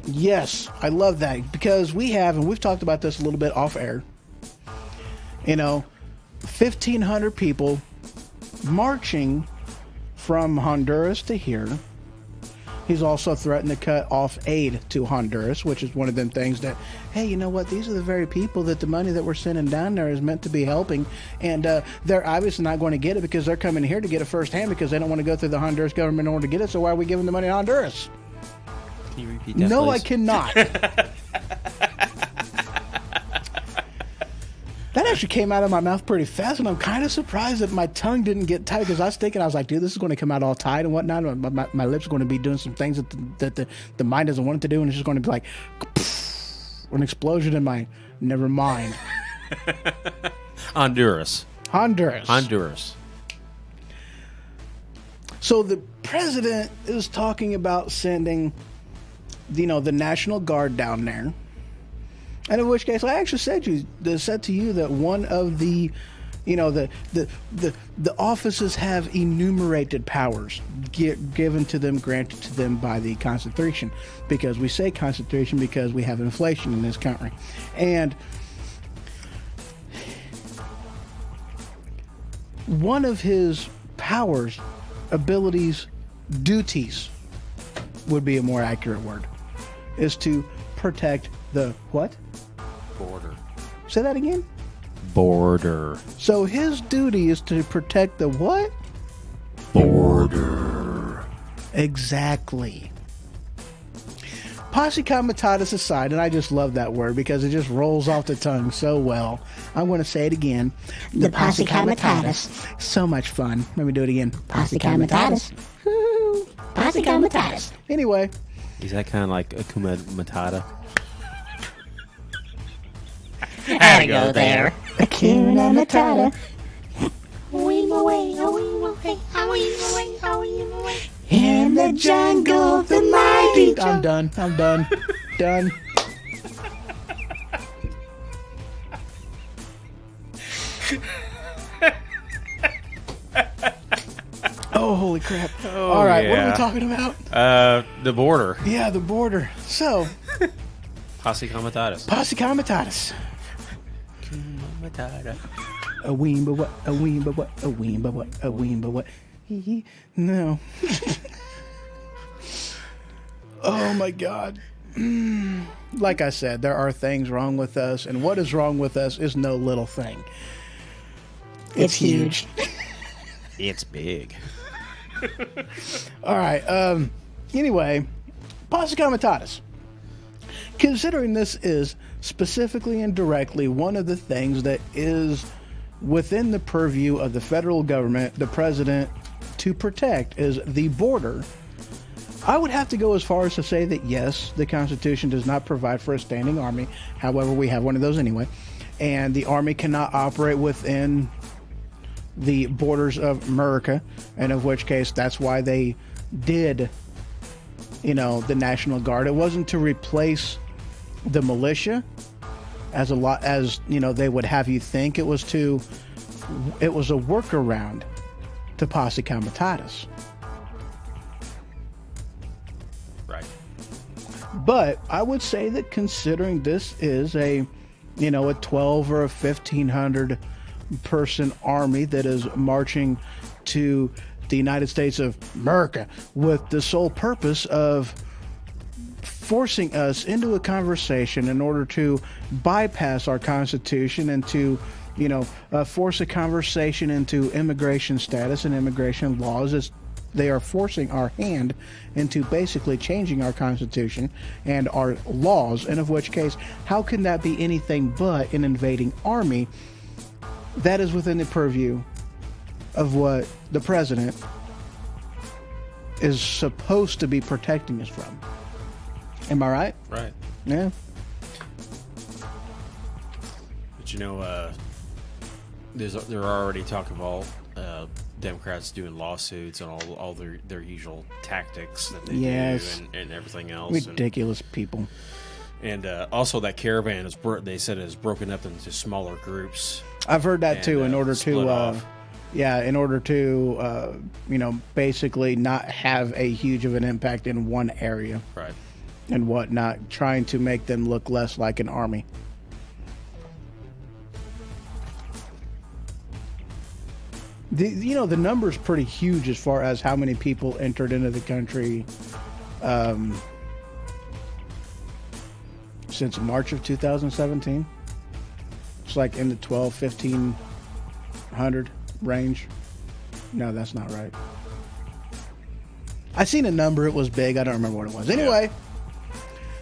Speaker 1: Yes, I love that because we have, and we've talked about this a little bit off air, you know, 1,500 people marching from Honduras to here. He's also threatened to cut off aid to Honduras, which is one of them things that, hey, you know what? These are the very people that the money that we're sending down there is meant to be helping. And they're obviously not going to get it because they're coming here to get it firsthand because they don't want to go through the Honduras government in order to get it. So why are we giving the money to Honduras?
Speaker 3: Can you repeat that,
Speaker 1: No,
Speaker 3: please?
Speaker 1: I cannot. That actually came out of my mouth pretty fast, and I'm kind of surprised that my tongue didn't get tight because I was thinking, I was like, dude, this is going to come out all tight and whatnot. My lips are going to be doing some things that the mind doesn't want it to do, and it's just going to be like an explosion in my. Never mind.
Speaker 3: Honduras.
Speaker 1: So the president is talking about sending, you know, the National Guard down there. And in which case, I actually said to you that one of the, you know, the offices have enumerated powers given to them, granted to them by the Constitution, because we say Constitution because we have inflation in this country, and one of his powers, abilities, duties would be a more accurate word, is to protect the what?
Speaker 3: Border.
Speaker 1: Say that again?
Speaker 3: Border.
Speaker 1: So his duty is to protect the what?
Speaker 3: Border.
Speaker 1: Exactly. Posse comitatus aside, and I just love that word because it just rolls off the tongue so well. I'm going to say it again.
Speaker 2: The posse comitatus.
Speaker 1: So much fun. Let me do it again.
Speaker 2: Posse comitatus. Posse comitatus.
Speaker 1: Anyway,
Speaker 3: Is that kind of like Akuma Matata?
Speaker 2: Had to go there.
Speaker 1: Hakuna Matata. In the jungle, the mighty. I'm done. Done. Oh, holy crap. All right, what are we
Speaker 3: yeah.
Speaker 1: talking about?
Speaker 3: The border.
Speaker 1: Yeah, the border. So,
Speaker 3: Posse Comitatus.
Speaker 1: Posse comitatus.
Speaker 3: Matata.
Speaker 1: A weemba what? A weemba what? A weemba what? A weemba what? No. Oh my God. Like I said, there are things wrong with us, and what is wrong with us is no little thing.
Speaker 2: It's huge.
Speaker 3: It's big.
Speaker 1: All right. Anyway, Posse comitatus. Considering this is specifically and directly one of the things that is within the purview of the federal government, the president, to protect is the border. I would have to go as far as to say that yes, the Constitution does not provide for a standing army. However, we have one of those anyway. And the army cannot operate within the borders of America, and of which case that's why they did, the National Guard. It wasn't to replace the militia as they would have you think. It was a workaround to Posse Comitatus.
Speaker 3: Right.
Speaker 1: But I would say that considering this is a 12 or a 1,500 person army that is marching to the United States of America with the sole purpose of forcing us into a conversation in order to bypass our Constitution and to, force a conversation into immigration status and immigration laws, as they are forcing our hand into basically changing our Constitution and our laws, and of which case, how can that be anything but an invading army? That is within the purview of what the president is supposed to be protecting us from. Am I right?
Speaker 3: Right.
Speaker 1: Yeah.
Speaker 3: But there are already talk about Democrats doing lawsuits and all their usual tactics that they do and everything else.
Speaker 1: Ridiculous people.
Speaker 3: And also that caravan they said is broken up into smaller groups.
Speaker 1: I've heard that too. In order to, basically not have a huge of an impact in one area,
Speaker 3: right,
Speaker 1: and whatnot, trying to make them look less like an army. The number's pretty huge as far as how many people entered into the country since March of 2017. It's like in the 1,500 range. No, that's not right. I seen a number. It was big. I don't remember what it was. Anyway,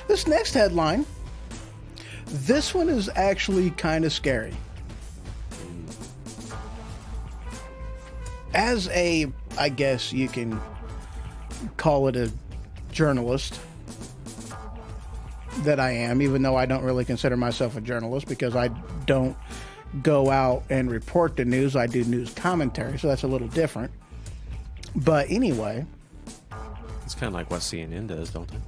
Speaker 1: this next headline, this one is actually kind of scary. As I guess you can call it a journalist that I am, even though I don't really consider myself a journalist because I don't go out and report the news. I do news commentary, so that's a little different. But anyway,
Speaker 3: it's kind of like what CNN does, don't it?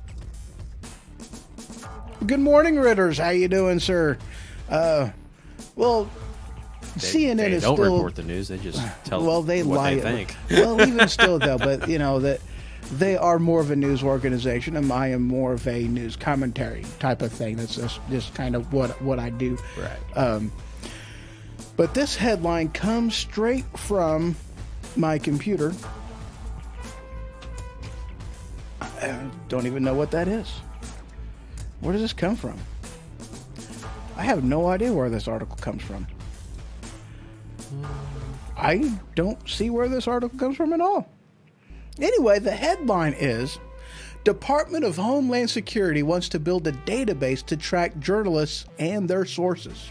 Speaker 1: Good morning, Ritters. How you doing, sir? CNN
Speaker 3: they
Speaker 1: is
Speaker 3: don't
Speaker 1: still
Speaker 3: report the news. They just tell
Speaker 1: they
Speaker 3: what
Speaker 1: lie.
Speaker 3: they think.
Speaker 1: Well, even still, though, but that they are more of a news organization, and I am more of a news commentary type of thing. That's just kind of what I do.
Speaker 3: Right.
Speaker 1: But this headline comes straight from my computer. I don't even know what that is. Where does this come from? I have no idea where this article comes from. I don't see where this article comes from at all. Anyway, the headline is, Department of Homeland Security wants to build a database to track journalists and their sources.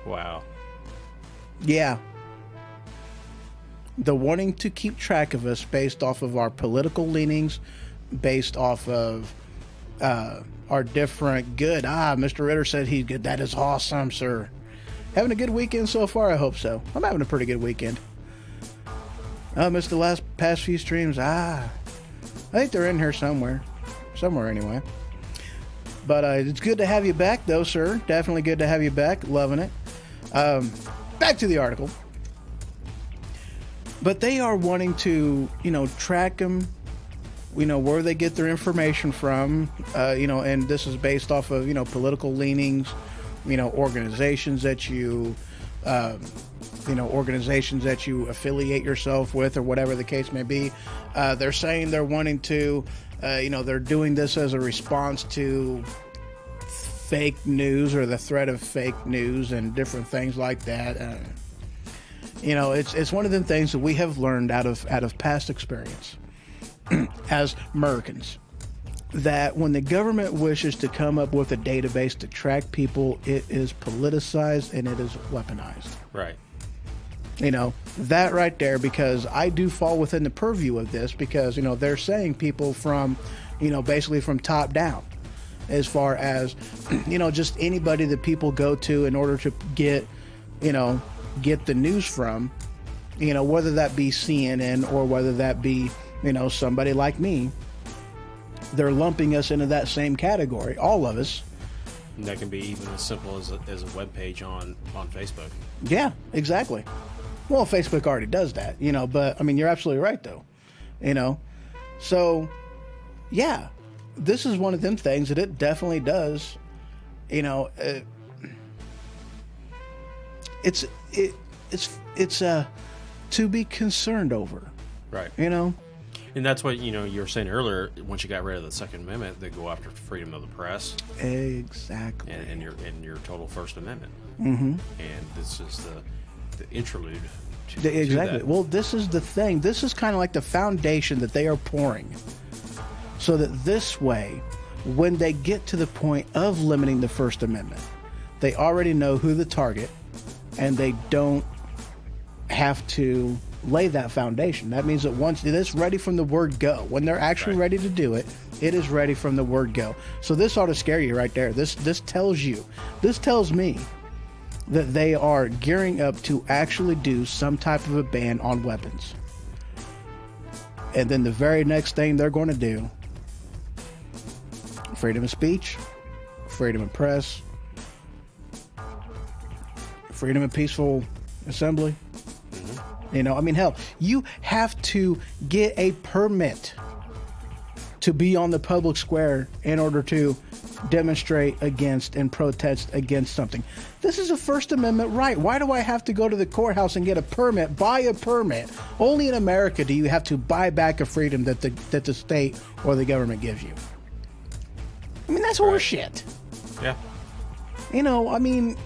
Speaker 3: Wow.
Speaker 1: Yeah. The wanting to keep track of us based off of our political leanings, based off of our different good. Mr. Ritter said he's good. That is awesome, sir. Having a good weekend so far? I hope so. I'm having a pretty good weekend. I missed the past few streams. I think they're in here somewhere. Somewhere anyway. But it's good to have you back, though, sir. Definitely good to have you back. Loving it. Back to the article. But they are wanting to, track them, where they get their information from, and this is based off of, political leanings, organizations that you affiliate yourself with, or whatever the case may be. They're saying they're wanting to, they're doing this as a response to fake news or the threat of fake news and different things like that. It's one of them things that we have learned out of past experience as Americans, that when the government wishes to come up with a database to track people, it is politicized and it is weaponized.
Speaker 3: Right.
Speaker 1: You know, that right there, because I do fall within the purview of this, because, you know, they're saying people from, you know, basically from top down, as far as, you know, just anybody that people go to in order to get, you know, get the news from, you know, whether that be CNN or whether that be, you know, somebody like me, they're lumping us into that same category, all of us.
Speaker 3: And that can be even as simple as a web page on Facebook.
Speaker 1: Yeah, exactly. Well, Facebook already does that, you know, but I mean, you're absolutely right, though, you know. So, yeah, this is one of them things that it definitely does, you know. It's to be concerned over,
Speaker 3: Right.
Speaker 1: you know.
Speaker 3: And that's what, you know, you were saying earlier. Once you got rid of the Second Amendment, they go after freedom of the press
Speaker 1: Exactly.
Speaker 3: and your total First Amendment.
Speaker 1: Mm-hmm.
Speaker 3: And this is the interlude to
Speaker 1: Exactly.
Speaker 3: that.
Speaker 1: Well, this is the thing. This is kind of like the foundation that they are pouring, so that this way, when they get to the point of limiting the First Amendment, they already know who the target, and they don't have to lay that foundation. That means that once it is ready from the word go, when they're actually
Speaker 3: Right.
Speaker 1: ready to do it, it is ready from the word go. So this ought to scare you right there. This tells you, this tells me that they are gearing up to actually do some type of a ban on weapons. And then the very next thing they're going to do, freedom of speech, freedom of press, freedom of peaceful assembly. You know, I mean, hell, you have to get a permit to be on the public square in order to demonstrate against and protest against something. This is a First Amendment right. Why do I have to go to the courthouse and get a permit, buy a permit? Only in America do you have to buy back a freedom that the state or the government gives you. I mean, that's horseshit.
Speaker 3: Yeah.
Speaker 1: You know, I mean,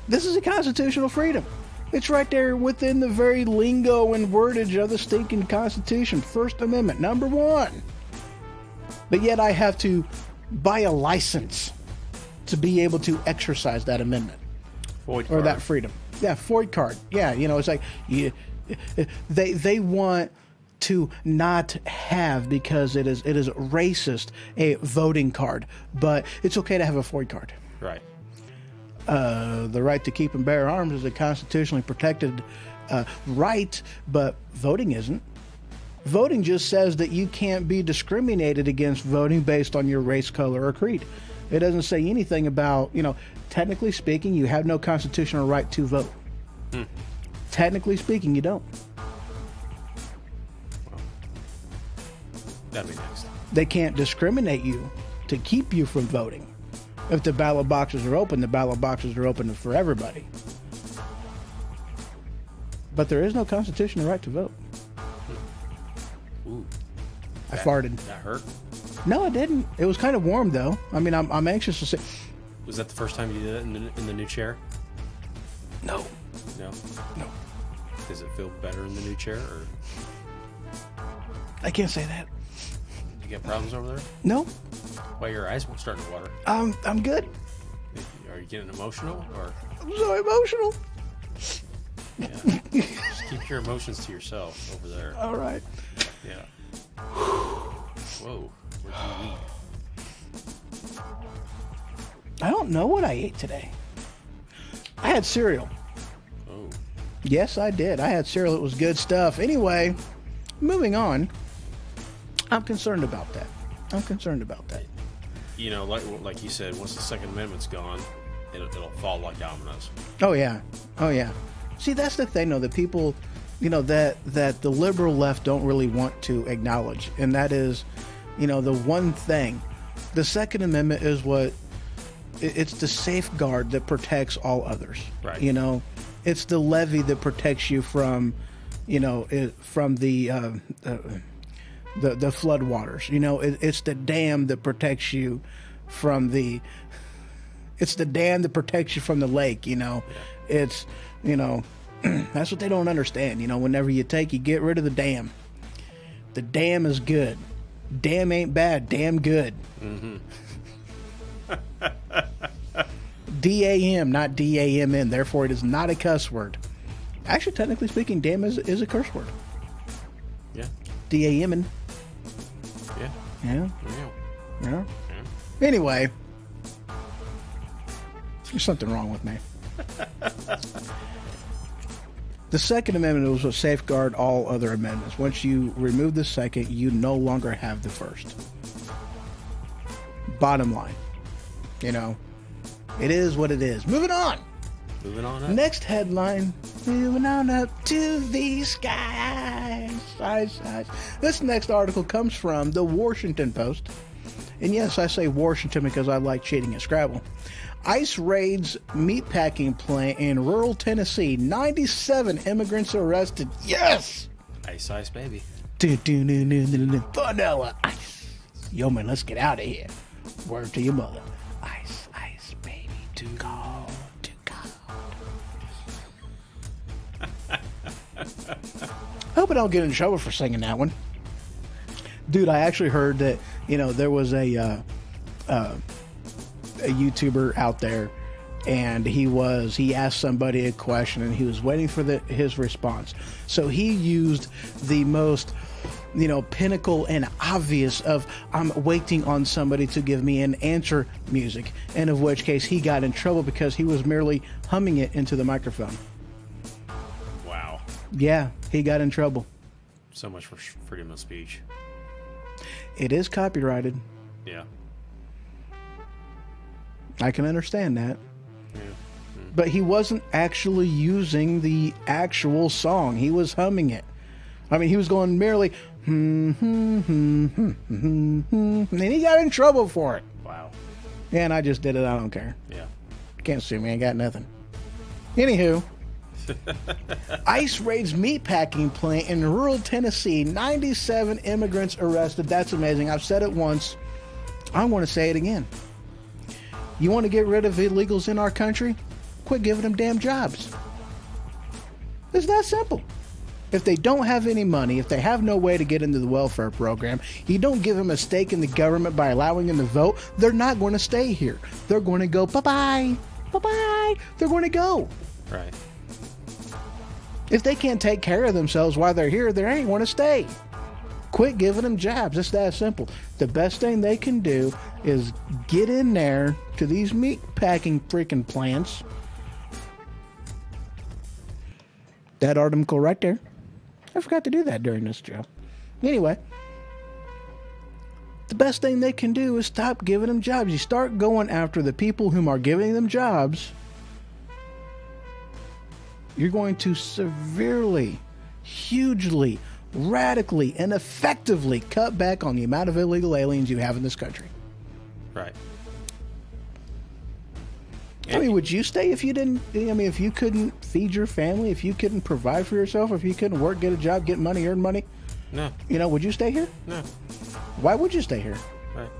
Speaker 1: this is a constitutional freedom. It's right there within the very lingo and wordage of the stinking Constitution. First Amendment, number one. But yet I have to buy a license to be able to exercise that amendment.
Speaker 3: Void
Speaker 1: Or
Speaker 3: card.
Speaker 1: that freedom. Yeah, Floyd card. Yeah, you know, it's like they want to not have, because it is racist, a voting card, but it's okay to have a Floyd card.
Speaker 3: Right.
Speaker 1: The right to keep and bear arms is a constitutionally protected right, but voting isn't. Voting just says that you can't be discriminated against voting based on your race, color, or creed. It doesn't say anything about, you know, technically speaking, you have no constitutional right to vote. Technically speaking, you don't.
Speaker 3: That'd be next.
Speaker 1: They can't discriminate you to keep you from voting. If the ballot boxes are open, the ballot boxes are open for everybody. But there is no constitutional right to vote.
Speaker 3: Ooh.
Speaker 1: I farted.
Speaker 3: That hurt?
Speaker 1: No, it didn't. It was kind of warm, though. I mean, I'm anxious to say.
Speaker 3: Was that the first time you did it in the new chair?
Speaker 1: No.
Speaker 3: No?
Speaker 1: No.
Speaker 3: Does it feel better in the new chair, or
Speaker 1: I can't say that.
Speaker 3: you get problems over there?
Speaker 1: No.
Speaker 3: Why your eyes starting to water?
Speaker 1: I'm good.
Speaker 3: Are you getting emotional, or
Speaker 1: I'm so emotional.
Speaker 3: yeah? Just keep your emotions to yourself over there.
Speaker 1: All right.
Speaker 3: Yeah. Whoa. What did you eat?
Speaker 1: I don't know what I ate today. I had cereal.
Speaker 3: Oh.
Speaker 1: Yes, I did. I had cereal. It was good stuff. Anyway, moving on. I'm concerned about that.
Speaker 3: You know, like you said, once the Second Amendment's gone, it'll fall like dominoes.
Speaker 1: Oh yeah. See, that's the thing, though, that people, you know, that the liberal left don't really want to acknowledge, and that is, you know, the one thing. The Second Amendment is it's the safeguard that protects all others.
Speaker 3: Right.
Speaker 1: You know, it's the levee that protects you from, you know, from the flood waters. You know, it's the dam that protects you from the. It's the dam that protects you from the lake. You know, it's, you know, that's what they don't understand. You know, whenever you get rid of the dam. The dam is good. Dam ain't bad. Damn good. Mm-hmm. DAM, not DAMN. Therefore, it is not a cuss word. Actually, technically speaking, damn is a curse word.
Speaker 3: Yeah.
Speaker 1: D-A-M-N.
Speaker 3: Yeah.
Speaker 1: Yeah.
Speaker 3: Yeah.
Speaker 1: Yeah. Anyway, there's something wrong with me. The Second Amendment was to safeguard all other amendments. Once you remove the second, you no longer have the first. Bottom line. You know, it is what it is. Moving on.
Speaker 3: Moving on up.
Speaker 1: Next headline. Moving on up to the skies. This next article comes from the Washington Post. And yes, I say Washington because I like cheating at Scrabble. ICE raids meatpacking plant in rural Tennessee. 97 immigrants arrested. Yes!
Speaker 3: Ice, ice, baby.
Speaker 1: Vanilla ice. Yo, man, let's get out of here. Word to your mother. Ice, ice, baby. Too cold, too cold. Hope I don't get in trouble for singing that one. Dude, I actually heard that, you know, there was a YouTuber out there, and he asked somebody a question, and he was waiting for his response. So he used the most, you know, pinnacle and obvious of I'm waiting on somebody to give me an answer music, and of which case he got in trouble because he was merely humming it into the microphone.
Speaker 3: Wow.
Speaker 1: Yeah, he got in trouble.
Speaker 3: So much for freedom of speech.
Speaker 1: It is copyrighted.
Speaker 3: Yeah.
Speaker 1: I can understand that. But he wasn't actually using the actual song. He was humming it. I mean, he was going merely, and he got in trouble for it.
Speaker 3: Wow.
Speaker 1: Yeah, and I just did it. I don't care.
Speaker 3: Yeah.
Speaker 1: Can't sue me. I got nothing. Anywho, ICE raids meatpacking plant in rural Tennessee. 97 immigrants arrested. That's amazing. I've said it once. I want to say it again. You want to get rid of illegals in our country? Quit giving them damn jobs. It's that simple. If they don't have any money, if they have no way to get into the welfare program, you don't give them a stake in the government by allowing them to vote, they're not going to stay here. They're going to go, bye-bye, bye-bye. They're going to go.
Speaker 3: Right.
Speaker 1: If they can't take care of themselves while they're here, they ain't going to stay. Quit giving them jobs. It's that simple. The best thing they can do is get in there to these meat packing freaking plants. That article right there. I forgot to do that during this show. Anyway, the best thing they can do is stop giving them jobs. You start going after the people whom are giving them jobs, you're going to severely, hugely, radically, and effectively cut back on the amount of illegal aliens you have in this country.
Speaker 3: Right.
Speaker 1: I mean, would you stay if you didn't? I mean, if you couldn't feed your family, if you couldn't provide for yourself, if you couldn't work, get a job, get money, earn money?
Speaker 3: No.
Speaker 1: You know, would you stay here?
Speaker 3: No.
Speaker 1: Why would you stay here?
Speaker 3: Right.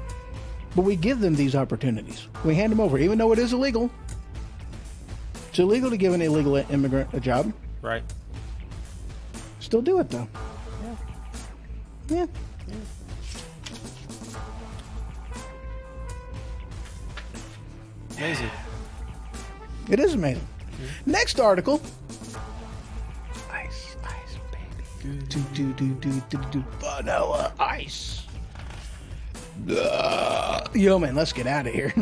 Speaker 1: But we give them these opportunities. We hand them over, even though it is illegal. It's illegal to give an illegal immigrant a job.
Speaker 3: Right.
Speaker 1: Still do it, though. Yeah.
Speaker 3: Amazing.
Speaker 1: It is amazing. Next article. Ice, ice, baby. Do. Vanilla ice. Yo, man, let's get out of here.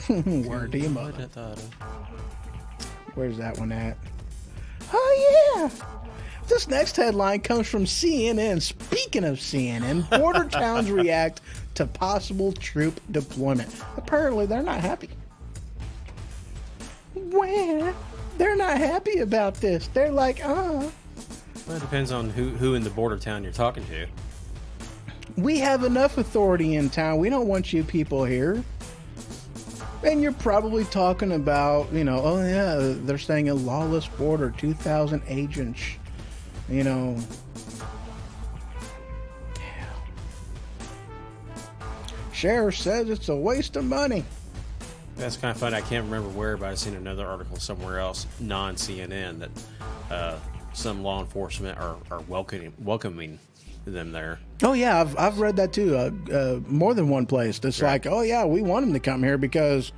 Speaker 1: Word to your mother. Where's that one at? Oh, yeah. This next headline comes from CNN. Speaking of CNN, border towns react to possible troop deployment. Apparently, they're not happy. Well, they're not happy about this. They're like,
Speaker 3: Well, it depends on who in the border town you're talking to.
Speaker 1: We have enough authority in town. We don't want you people here. And you're probably talking about, you know, oh yeah, they're saying a lawless border, 2,000 agents, you know. Sheriff says it's a waste of money.
Speaker 3: That's kind of funny. I can't remember where, but I've seen another article somewhere else, non-CNN, that some law enforcement are welcoming them there.
Speaker 1: Oh yeah, I've read that too. More than one place. That's like, oh yeah, we want them to come here because,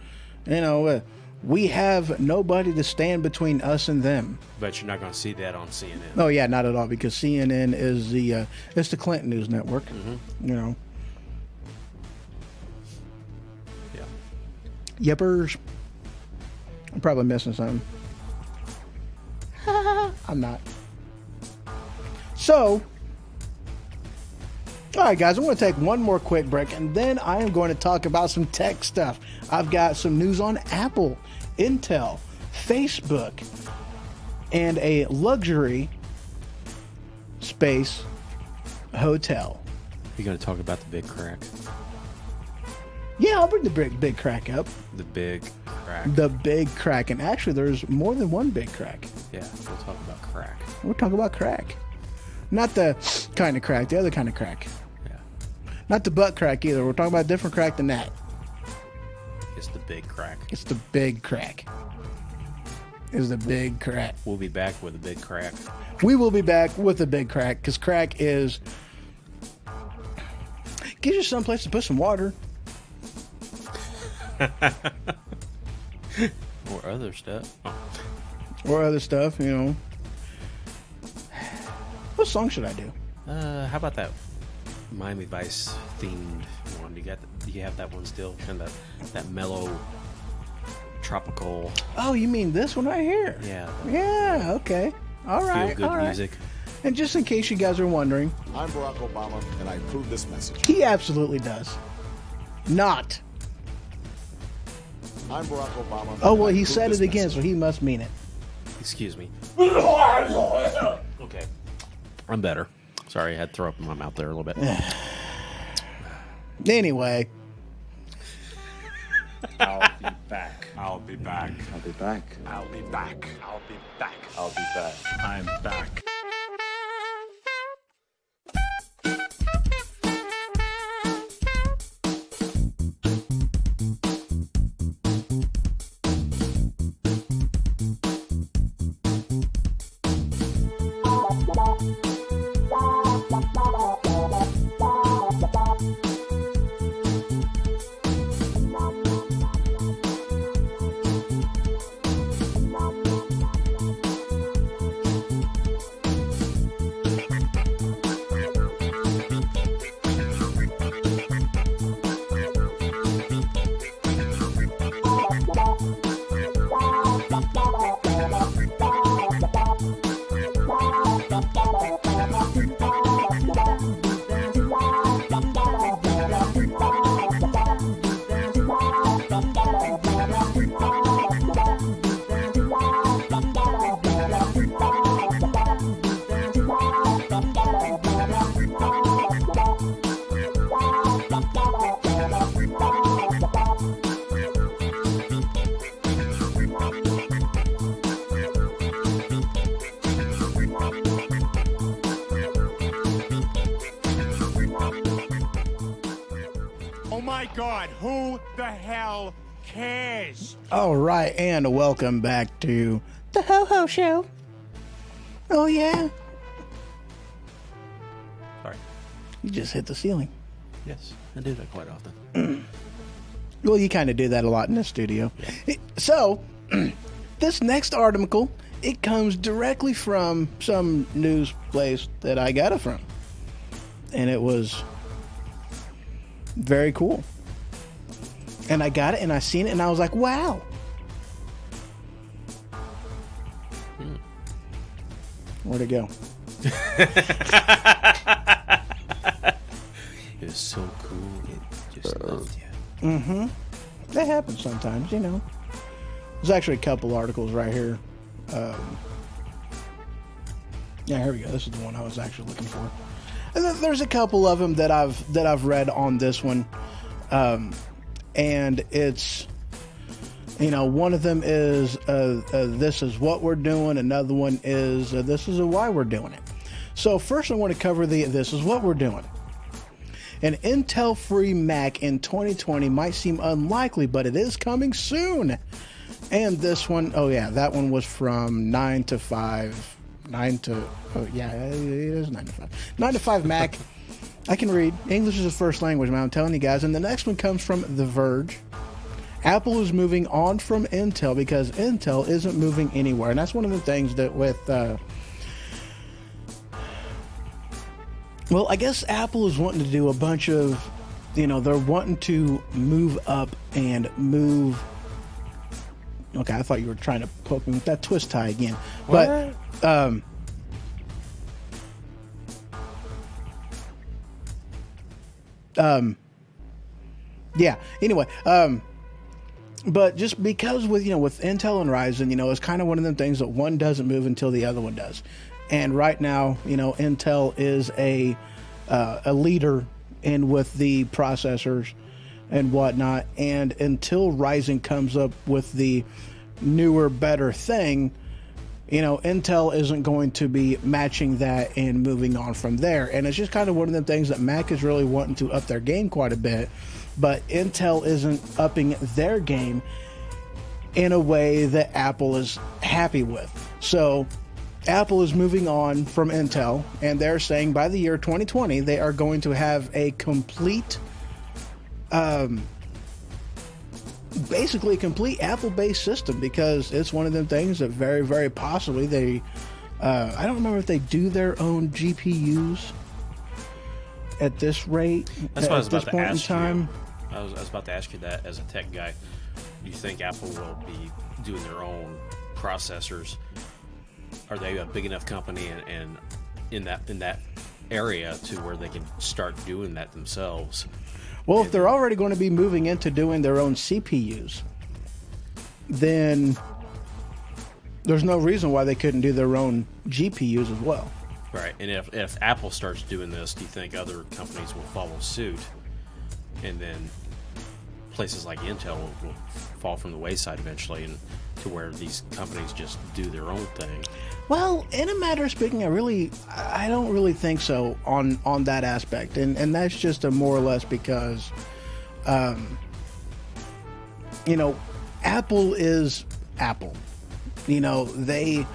Speaker 1: you know, We have nobody to stand between us and them.
Speaker 3: But you're not going to see that on CNN.
Speaker 1: Oh yeah, not at all, because CNN is it's the Clinton News Network. You know.
Speaker 3: Yeah.
Speaker 1: Yippers. I'm probably missing something. I'm not. So, all right, guys, I'm going to take one more quick break, and then I am going to talk about some tech stuff. I've got some news on Apple, Intel, Facebook, and a luxury space hotel.
Speaker 3: You're going to talk about the big crack.
Speaker 1: Yeah, I'll bring the big crack up.
Speaker 3: The big crack.
Speaker 1: The big crack. And actually, there's more than one big crack.
Speaker 3: Yeah, we'll talk about crack.
Speaker 1: We're talking about crack. Not the kind of crack, the other kind of crack.
Speaker 3: Yeah.
Speaker 1: Not the butt crack either. We're talking about a different crack than that.
Speaker 3: It's the big crack.
Speaker 1: It's the big crack. It's the big crack.
Speaker 3: We'll be back with a big crack.
Speaker 1: We will be back with the big crack, because crack is... gives you someplace to put some water.
Speaker 3: Or other stuff. Oh.
Speaker 1: Or other stuff, you know. What song should I do?
Speaker 3: How about that Miami Vice themed one? Do you have that one still? And that mellow, tropical.
Speaker 1: Oh, you mean this one right here?
Speaker 3: Yeah.
Speaker 1: Yeah, okay. All right.
Speaker 3: Feel good
Speaker 1: all right.
Speaker 3: music.
Speaker 1: And just in case you guys are wondering,
Speaker 7: I'm Barack Obama, and I approve this message.
Speaker 1: he absolutely does. Not.
Speaker 7: I'm Barack Obama.
Speaker 1: Oh,
Speaker 7: and
Speaker 1: well,
Speaker 7: I
Speaker 1: he
Speaker 7: approve
Speaker 1: said
Speaker 7: this
Speaker 1: it again,
Speaker 7: message.
Speaker 1: so he must mean it.
Speaker 3: Excuse me. Okay. I'm better. Sorry, I had to throw up in my mouth there a little bit.
Speaker 1: Anyway.
Speaker 5: I'll be back. I'll be back.
Speaker 7: I'll be back.
Speaker 5: I'll be back. I'll be back. I'll be back. I'm back.
Speaker 8: Oh my God, who the hell cares?
Speaker 1: All right, and welcome back to the Ho-Ho Show. Oh, yeah.
Speaker 3: Sorry.
Speaker 1: You just hit the ceiling.
Speaker 3: Yes, I do that quite often.
Speaker 1: Well, you kind of do that a lot in the studio. So, this next article, it comes directly from some news place that I got it from. And it was very cool. And I got it, and I seen it, and I was like, wow. Where'd it go?
Speaker 3: It was so cool. It just left you.
Speaker 1: Mm-hmm. That happens sometimes, you know. There's actually a couple articles right here. Yeah, here we go. This is the one I was actually looking for. And then there's a couple of them that I've read on this one, and it's, you know, one of them is this is what we're doing. Another one is this is why we're doing it. So first, I want to cover the this is what we're doing. An Intel-free Mac in 2020 might seem unlikely, but it is coming soon. And this one, oh yeah, that one was from 9 to 5. 9 to, oh yeah, it is 9 to 5. 9 to 5 Mac. I can read. English is his first language, man, I'm telling you guys. And the next one comes from The Verge. Apple is moving on from Intel because Intel isn't moving anywhere. And that's one of the things that with... well, I guess Apple is wanting to do a bunch of... they're wanting to move up and move... Okay, I thought you were trying to poke me with that twist tie again.
Speaker 3: What?
Speaker 1: But, yeah, anyway, but just because with Intel and Ryzen, it's kind of one of them things that one doesn't move until the other one does. And right now, Intel is a leader in with the processors and whatnot. And until Ryzen comes up with the newer, better thing, Intel isn't going to be matching that and moving on from there. And it's just kind of one of the things that Mac is really wanting to up their game quite a bit, but Intel isn't upping their game in a way that Apple is happy with. So Apple is moving on from Intel, and they're saying by the year 2020, they are going to have a complete, basically a complete Apple-based system, because it's one of them things that very, very possibly they, I don't remember if they do their own GPUs at this rate.
Speaker 3: That's what I was about to
Speaker 1: in
Speaker 3: ask
Speaker 1: time.
Speaker 3: you. I was about to ask you that as a tech guy. Do you think Apple will be doing their own processors? Are they a big enough company and in that area to where they can start doing that themselves?
Speaker 1: Well, if they're already going to be moving into doing their own CPUs, then there's no reason why they couldn't do their own GPUs as well.
Speaker 3: Right. And if Apple starts doing this, do you think other companies will follow suit? And then places like Intel will fall from the wayside eventually, and to where these companies just do their own thing?
Speaker 1: Well, in a matter of speaking, I don't really think so on that aspect, and that's just a more or less because, Apple is Apple. They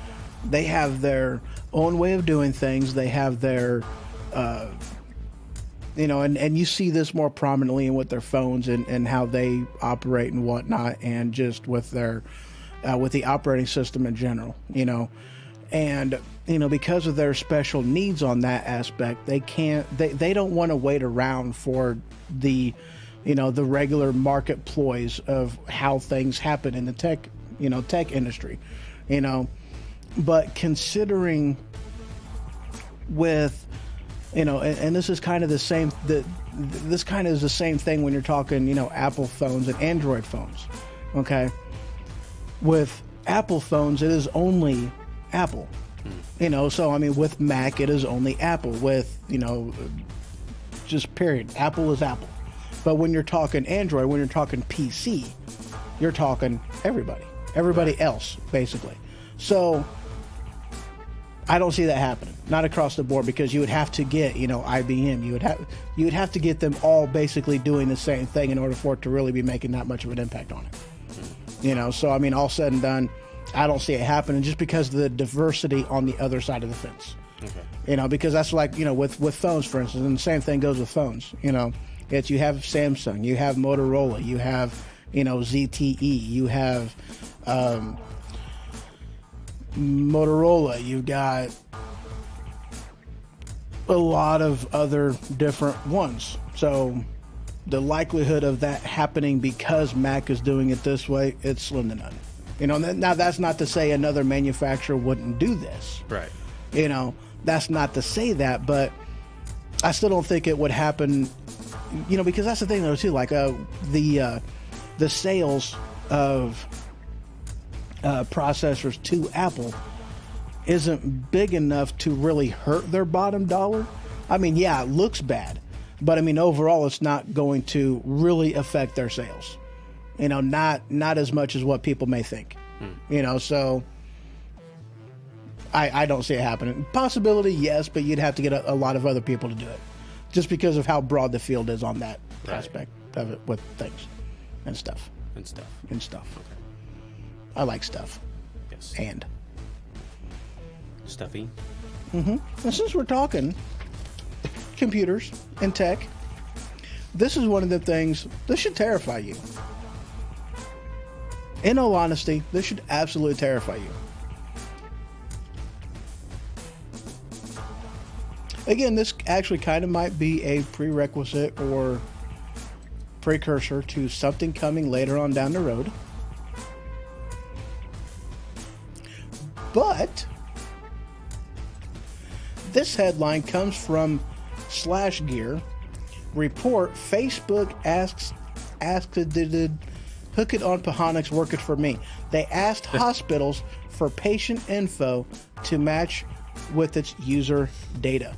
Speaker 1: have their own way of doing things. They have their, and you see this more prominently with their phones and how they operate and whatnot, and just with their, with the operating system in general, and because of their special needs on that aspect, they don't want to wait around for the the regular market ploys of how things happen in the tech industry, but considering with and this is kind of the same this kind of is the same thing when you're talking Apple phones and Android phones. Okay, with Apple phones it is only Apple, so I mean with Mac it is only Apple, with just period, Apple is Apple. But when you're talking Android, when you're talking PC, you're talking everybody right. else basically. So I don't see that happening, not across the board, because you would have to get IBM, you would have to get them all basically doing the same thing in order for it to really be making that much of an impact on it. So I mean, all said and done, I don't see it happening, just because of the diversity on the other side of the fence. Okay. Because that's like, with phones, for instance, and the same thing goes with phones. It's, you have Samsung, you have Motorola, you have, ZTE, you have Motorola, you got a lot of other different ones. So the likelihood of that happening because Mac is doing it this way, it's slim to none. Now that's not to say another manufacturer wouldn't do this. Right. That's not to say that, but I still don't think it would happen, because that's the thing though too, like the sales of processors to Apple isn't big enough to really hurt their bottom dollar. I mean, yeah, it looks bad, but I mean overall it's not going to really affect their sales. Not as much as what people may think. So I don't see it happening. Possibility, yes, but you'd have to get a lot of other people to do it, just because of how broad the field is on that aspect of it with things and stuff. Okay. I like stuff.
Speaker 3: Yes.
Speaker 1: And
Speaker 3: stuffy.
Speaker 1: And since we're talking computers and tech, this is one of the things that should terrify you. In all honesty, this should absolutely terrify you. Again, this actually kind of might be a prerequisite or precursor to something coming later on down the road. But this headline comes from /Gear. Report: Facebook asked did Hook It on Pahonix work it for me. They asked hospitals for patient info to match with its user data.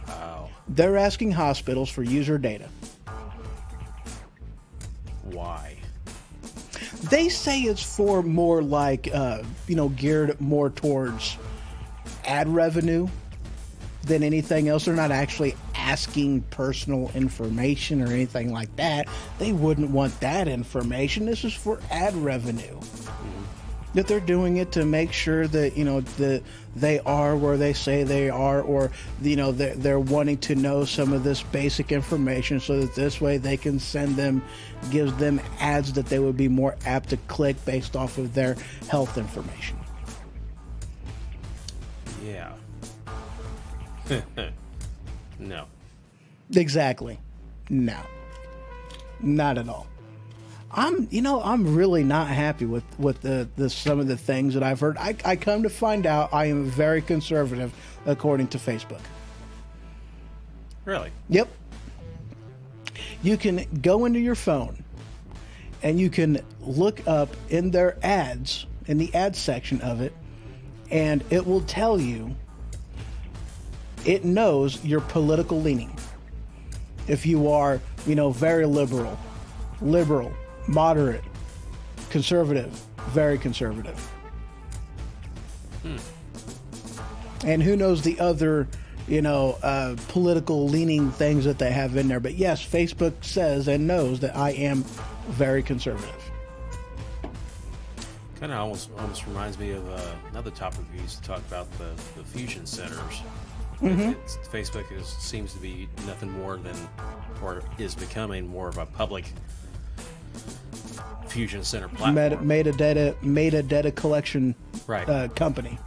Speaker 3: Wow.
Speaker 1: They're asking hospitals for user data.
Speaker 3: Why?
Speaker 1: They say it's for more like, geared more towards ad revenue than anything else. They're not actually asking personal information or anything like that. They wouldn't want that information. This is for ad revenue. That they're doing it to make sure that, that they are where they say they are, or, they're wanting to know some of this basic information so that this way they can gives them ads that they would be more apt to click based off of their health information.
Speaker 3: Yeah. No.
Speaker 1: Exactly. No. Not at all. I'm really not happy with the some of the things that I've heard. I come to find out I am very conservative according to Facebook.
Speaker 3: Really?
Speaker 1: Yep. You can go into your phone and you can look up in their ads, in the ad section of it, and it will tell you, it knows your political leaning. If you are, very liberal, moderate, conservative, very conservative. And who knows the other, political leaning things that they have in there. But yes, Facebook says and knows that I am very conservative.
Speaker 3: Kind of almost reminds me of another topic we used to talk about, the fusion centers. Facebook seems to be nothing more than, or is becoming more of a public fusion center platform.
Speaker 1: Made a data collection company.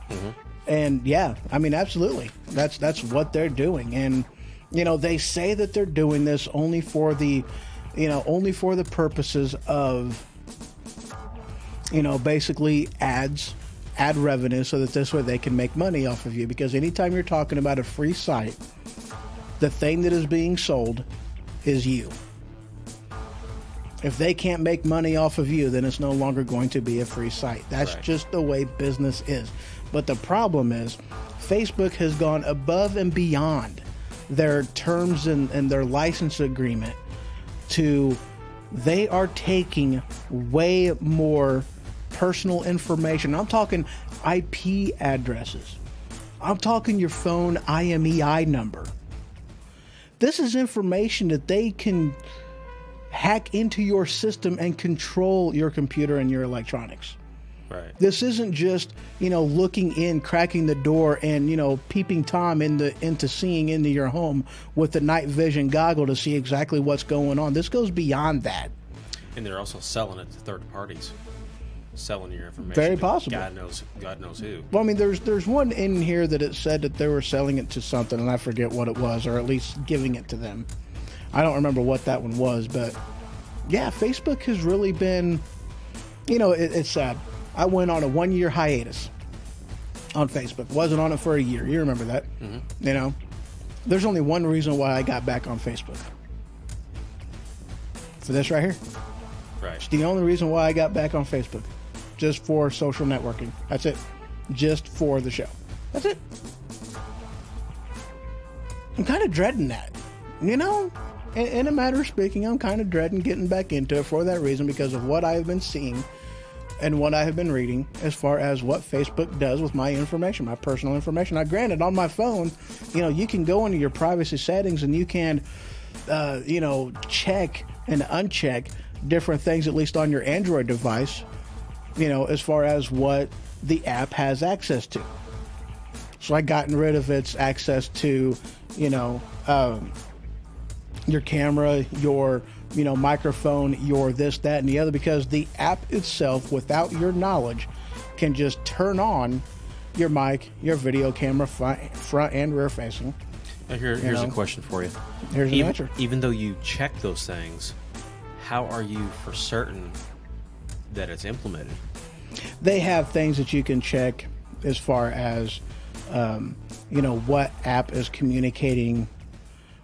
Speaker 1: And yeah, I mean, absolutely, that's what they're doing. And they say that they're doing this only for the purposes of basically ad revenue, so that this way they can make money off of you. Because anytime you're talking about a free site, the thing that is being sold is you. If they can't make money off of you, then it's no longer going to be a free site. That's just the way business is. But the problem is, Facebook has gone above and beyond their terms and their license agreement they are taking way more personal information. I'm talking IP addresses. I'm talking your phone IMEI number. This is information that they can hack into your system and control your computer and your electronics.
Speaker 3: Right.
Speaker 1: This isn't just, looking in, cracking the door, and, peeping Tom into seeing into your home with the night vision goggle to see exactly what's going on. This goes beyond that.
Speaker 3: And they're also selling it to third parties. Selling your information.
Speaker 1: Very possible.
Speaker 3: God knows who.
Speaker 1: Well, I mean, there's one in here that it said that they were selling it to something, and I forget what it was, or at least giving it to them. I don't remember what that one was, but yeah, Facebook has really been, it's sad. I went on a 1-year hiatus on Facebook. Wasn't on it for a year. You remember that? There's only one reason why I got back on Facebook. For this right here.
Speaker 3: Right.
Speaker 1: It's the only reason why I got back on Facebook. Just for social networking. That's it. Just for the show. That's it. I'm kind of dreading that. In a matter of speaking, I'm kind of dreading getting back into it for that reason, because of what I've been seeing and what I have been reading as far as what Facebook does with my information, my personal information. Now, granted, on my phone, you can go into your privacy settings and you can, check and uncheck different things, at least on your Android device, as far as what the app has access to. So I gotten rid of its access to, your camera, your microphone, your this, that, and the other, because the app itself, without your knowledge, can just turn on your mic, your video camera, front and rear facing.
Speaker 3: Now here's a question for you.
Speaker 1: Here's an answer.
Speaker 3: Even though you check those things, how are you for certain that it's implemented?
Speaker 1: They have things that you can check as far as, what app is communicating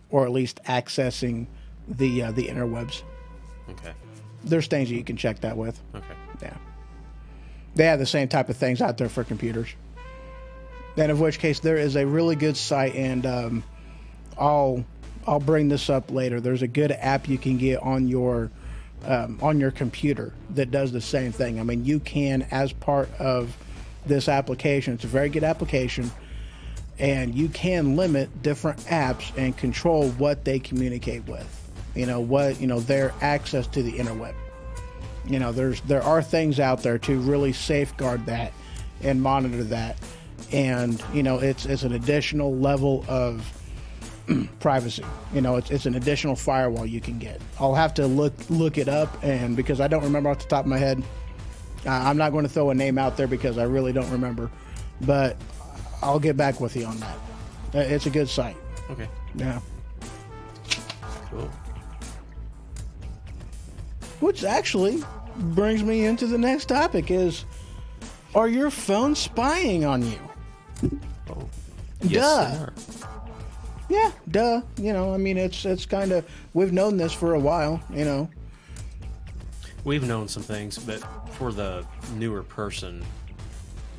Speaker 1: or at least accessing the interwebs.
Speaker 3: Okay.
Speaker 1: There's things that you can check that with.
Speaker 3: Okay.
Speaker 1: Yeah. They have the same type of things out there for computers. Then, of which case, there is a really good site, and I'll bring this up later. There's a good app you can get on your computer that does the same thing. I mean, you can, as part of this application, it's a very good application, and you can limit different apps and control what they communicate with. Their access to the interweb. There are things out there to really safeguard that and monitor that. And, it's an additional level of privacy. It's an additional firewall you can get. I'll have to look it up, and because I don't remember off the top of my head, I'm not going to throw a name out there because I really don't remember, but I'll get back with you on that. It's a good site.
Speaker 3: Okay.
Speaker 1: Yeah.
Speaker 3: Cool.
Speaker 1: Which actually brings me into the next topic is, are your phones spying on you?
Speaker 3: Oh.
Speaker 1: Duh.
Speaker 3: Yes, they are.
Speaker 1: Yeah, duh. It's kind of, we've known this for a while,
Speaker 3: We've known some things, but for the newer person,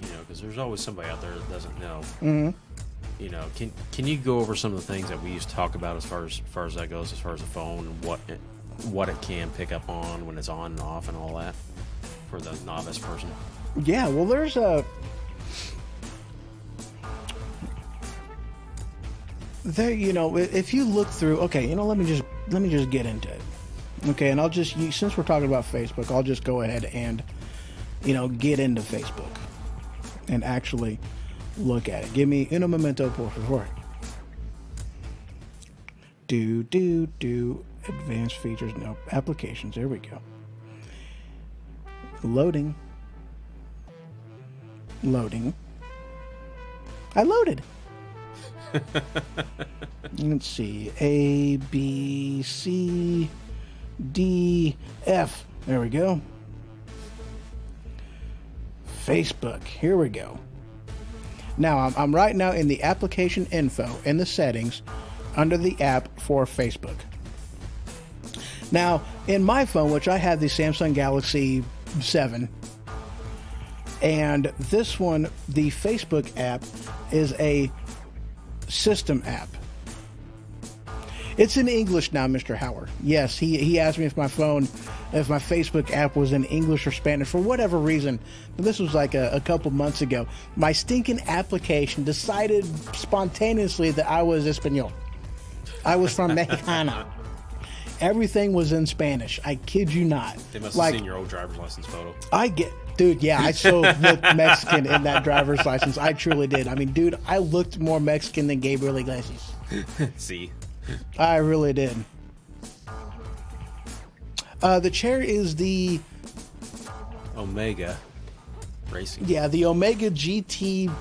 Speaker 3: because there's always somebody out there that doesn't know.
Speaker 1: Mm-hmm.
Speaker 3: Can you go over some of the things that we used to talk about as far as that goes, as far as the phone and what it can pick up on when it's on and off and all that for the novice person?
Speaker 1: Yeah, well, there's if you look through, okay, let me just get into it. Okay, and since we're talking about Facebook, I'll just go ahead and, get into Facebook and actually look at it. Give me un momento, por favor. Advanced features, no, applications, there we go. Loading. I loaded. Let's see. A, B, C, D, F. There we go. Facebook. Here we go. Now, I'm right now in the application info in the settings under the app for Facebook. Now, in my phone, which I have the Samsung Galaxy 7, and this one, the Facebook app, is a system app. It's in English now, Mr. Howard. Yes, he asked me if my Facebook app was in English or Spanish for whatever reason. This was like a couple months ago. My stinking application decided spontaneously that I was Espanol. I was from Mexicana. Everything was in Spanish. I kid you not.
Speaker 3: They must have seen your old driver's license photo.
Speaker 1: Dude, yeah, I so looked Mexican in that driver's license. I truly did. I mean, dude, I looked more Mexican than Gabriel Iglesias.
Speaker 3: See?
Speaker 1: I really did. The chair is the
Speaker 3: Omega Racing.
Speaker 1: Yeah, the Omega GT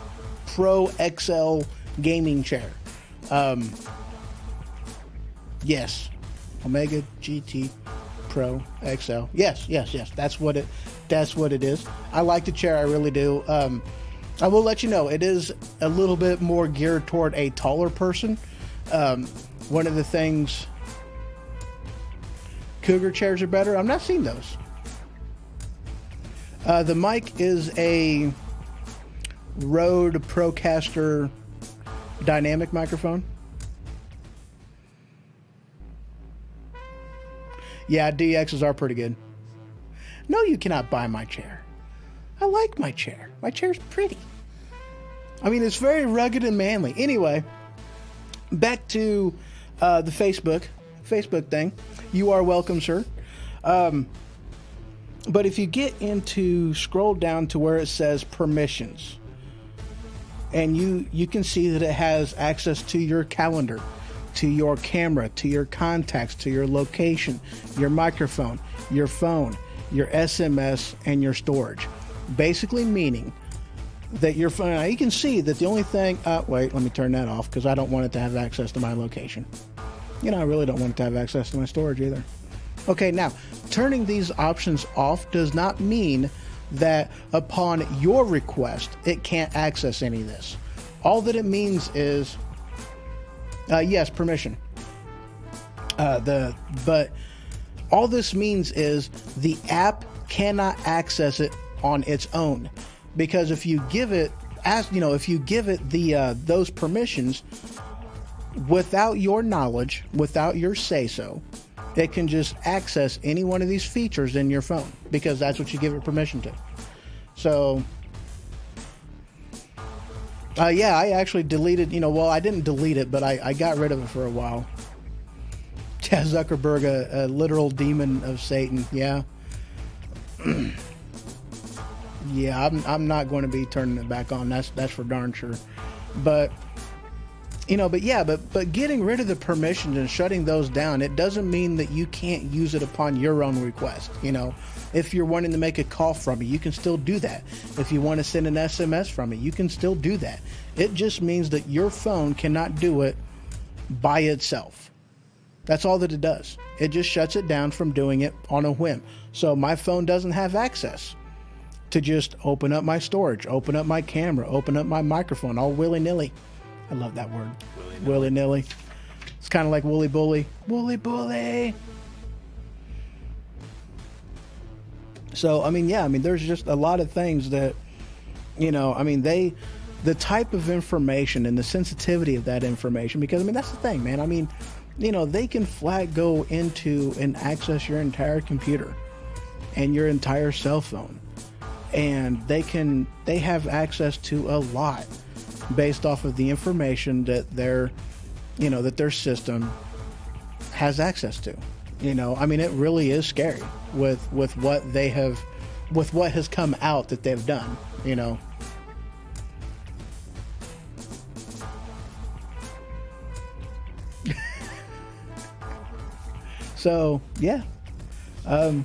Speaker 1: Pro XL gaming chair. Yes. Omega GT Pro XL. Yes. That's what it is. I like the chair, I really do. I will let you know, it is a little bit more geared toward a taller person. One of the things, Cougar chairs are better. I'm not seeing those. The mic is a Rode Procaster dynamic microphone. Yeah, DXs are pretty good. No, you cannot buy my chair. I like my chair. My chair's pretty. I mean, it's very rugged and manly. Anyway, back to the Facebook thing. You are welcome, sir. But if you get scroll down to where it says permissions, and you can see that it has access to your calendar, to your camera, to your contacts, to your location, your microphone, your phone, your SMS, and your storage. Basically meaning that your phone, now you can see that the only thing, wait, let me turn that off because I don't want it to have access to my location. You know, I really don't want it to have access to my storage either. Okay, now, turning these options off does not mean that upon your request, it can't access any of this. All that it means is, yes, permission. But all this means is the app cannot access it on its own, because if you give it, if you give it those permissions without your knowledge, without your say-so, it can just access any one of these features in your phone because that's what you give it permission to. So, yeah, I actually deleted, well, I didn't delete it, but I got rid of it for a while. Yeah, Zuckerberg, a literal demon of Satan. Yeah. Yeah, I'm not going to be turning it back on. That's for darn sure. But but getting rid of the permissions and shutting those down, it doesn't mean that you can't use it upon your own request. If you're wanting to make a call from it, you can still do that. If you want to send an SMS from it, you can still do that. It just means that your phone cannot do it by itself. That's all that it does. It just shuts it down from doing it on a whim. So my phone doesn't have access to just open up my storage, open up my camera, open up my microphone, all willy-nilly. I love that word. Willy-nilly. It's kind of like woolly bully. Woolly bully. So, there's just a lot of things that, the type of information and the sensitivity of that information, because, that's the thing, man. They can flat go into and access your entire computer and your entire cell phone. And they have access to a lot based off of the information that their system has access to. It really is scary with what they have, with what has come out that they've done, So, yeah. Now,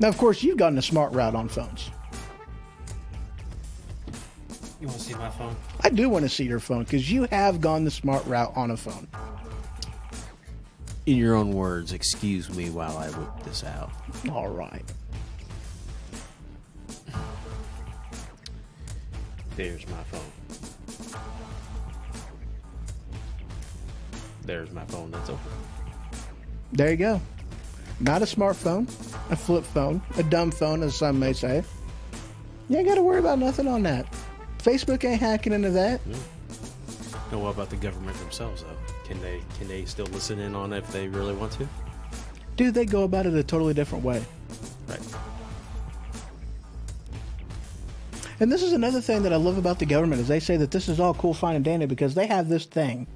Speaker 1: of course, you've gotten a smart route on phones.
Speaker 3: You want to see my phone?
Speaker 1: I do want to see your phone because you have gone the smart route on a phone.
Speaker 3: In your own words, excuse me while I whip this out.
Speaker 1: All right.
Speaker 3: There's my phone. There's my phone that's open.
Speaker 1: There you go. Not a smartphone, a flip phone, a dumb phone, as some may say. You ain't got to worry about nothing on that. Facebook ain't hacking into that.
Speaker 3: Now, what about the government themselves, though? Can they still listen in on it if they really want to?
Speaker 1: Dude, they go about it a totally different way.
Speaker 3: Right.
Speaker 1: And this is another thing that I love about the government is they say that this is all cool, fine, and dandy because they have this thing.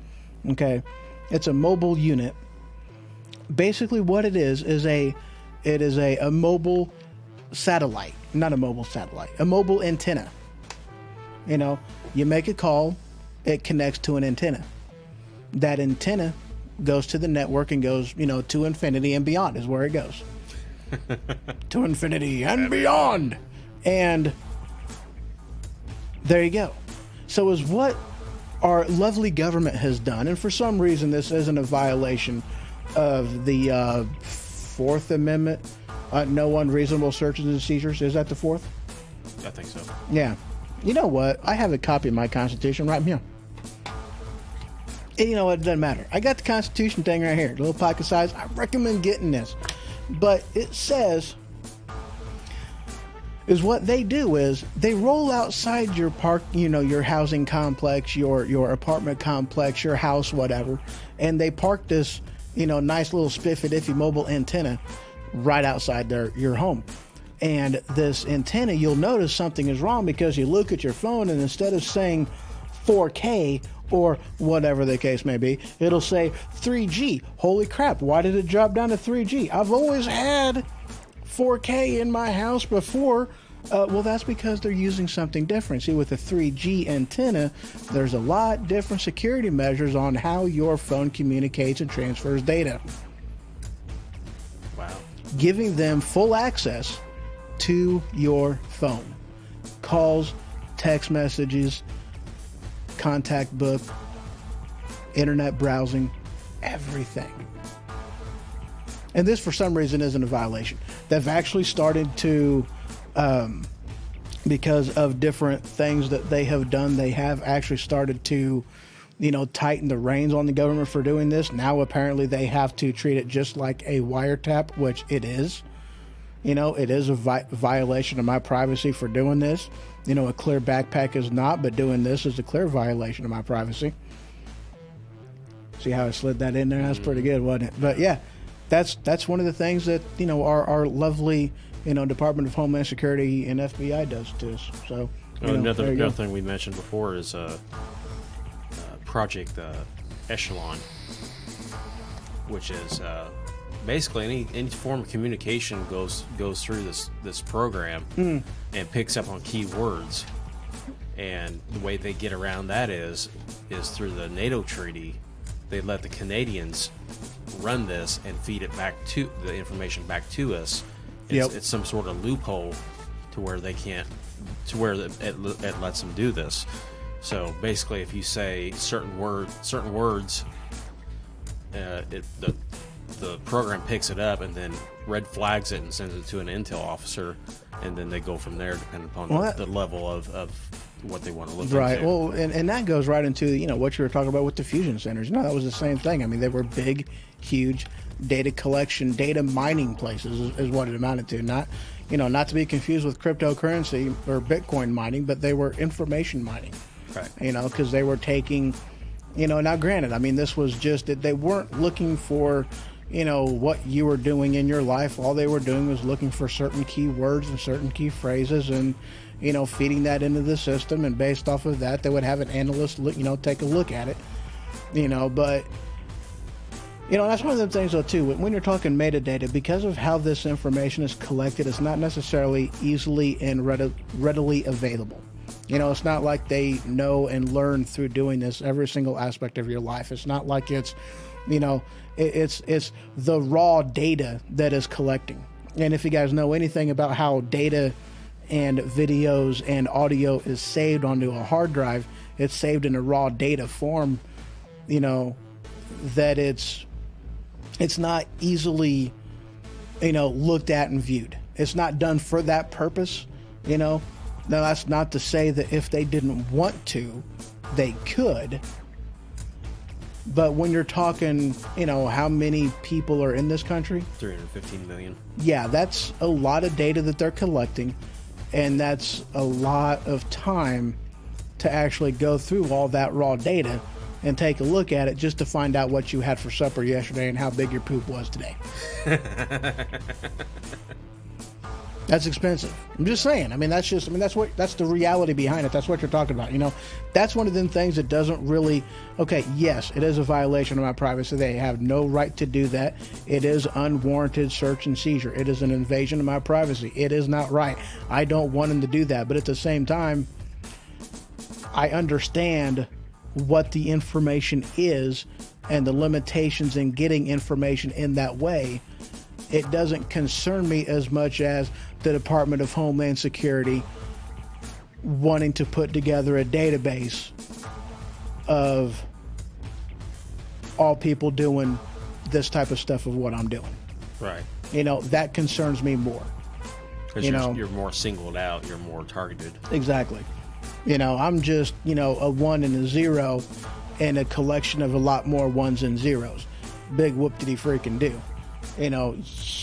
Speaker 1: Okay, it's a mobile unit. Basically, what it is a mobile satellite, not a mobile satellite, a mobile antenna. You make a call, it connects to an antenna. That antenna goes to the network and goes, to infinity and beyond is where it goes. To infinity and beyond. And there you go. So is what our lovely government has done, and for some reason this isn't a violation of the Fourth Amendment, no unreasonable searches and seizures. Is that the Fourth?
Speaker 3: I think so.
Speaker 1: Yeah. You know what? I have a copy of my Constitution right here. And you know what? It doesn't matter. I got the Constitution thing right here. A little pocket size. I recommend getting this. But it says, is what they do is they roll outside your park, your housing complex, your apartment complex, your house, whatever. And they park this, nice little spiffy-diffy mobile antenna right outside your home. And this antenna, you'll notice something is wrong because you look at your phone and instead of saying 4K or whatever the case may be, it'll say 3G. Holy crap, why did it drop down to 3G? I've always had 4K in my house before Well, that's because they're using something different. See, with a 3G antenna, there's a lot different security measures on how your phone communicates and transfers data.
Speaker 3: Wow.
Speaker 1: Giving them full access to your phone. Calls, text messages, contact book, internet browsing, everything. And this, for some reason, isn't a violation. They've actually started to, because of different things that they have done, they have actually started to, tighten the reins on the government for doing this. Now, apparently, they have to treat it just like a wiretap, which it is. It is a violation of my privacy for doing this. A clear backpack is not, but doing this is a clear violation of my privacy. See how I slid that in there? That's pretty good, wasn't it? But yeah, that's one of the things that our lovely Department of Homeland Security and FBI does to us. So
Speaker 3: another thing we mentioned before is Project Echelon, which is basically any form of communication goes through this program and picks up on keywords, and the way they get around that is through the NATO treaty. They let the Canadians run this and feed it back to the information back to us. It's some sort of loophole to where they can't, to where it lets them do this. So basically, if you say certain words, the program picks it up and then red flags it and sends it to an intel officer, and then they go from there depending upon the level of what they want to look
Speaker 1: right.
Speaker 3: into.
Speaker 1: Well, and that goes right into what you were talking about with the fusion centers. That was the same thing. I mean, they were big, huge data collection, data mining places is what it amounted to. Not to be confused with cryptocurrency or Bitcoin mining, but they were information mining.
Speaker 3: Right.
Speaker 1: Because they were taking, now granted, I mean, this was just that they weren't looking for what you were doing in your life. All they were doing was looking for certain keywords and certain key phrases and, feeding that into the system. And based off of that, they would have an analyst take a look at it, but, that's one of the things though too, when you're talking metadata, because of how this information is collected, it's not necessarily easily and readily available. It's not like they know and learn through doing this every single aspect of your life. It's not like it's, it's the raw data that is collecting. And if you guys know anything about how data and videos and audio is saved onto a hard drive, it's saved in a raw data form, that it's not easily, looked at and viewed. It's not done for that purpose, Now, that's not to say that if they didn't want to, they could. But when you're talking, how many people are in this country?
Speaker 3: 315 million.
Speaker 1: Yeah, that's a lot of data that they're collecting, and that's a lot of time to actually go through all that raw data and take a look at it just to find out what you had for supper yesterday and how big your poop was today. That's expensive. I'm just saying. I mean, that's the reality behind it. That's what you're talking about. That's one of them things that doesn't really, okay, yes, it is a violation of my privacy. They have no right to do that. It is unwarranted search and seizure. It is an invasion of my privacy. It is not right. I don't want them to do that. But at the same time, I understand what the information is and the limitations in getting information in that way. It doesn't concern me as much as the Department of Homeland Security wanting to put together a database of all people doing this type of stuff of what I'm doing.
Speaker 3: Right.
Speaker 1: That concerns me more.
Speaker 3: Because you're more singled out, you're more targeted.
Speaker 1: Exactly. I'm just, a 1 and a 0 and a collection of a lot more 1s and 0s. Big whoop-diddy freaking do.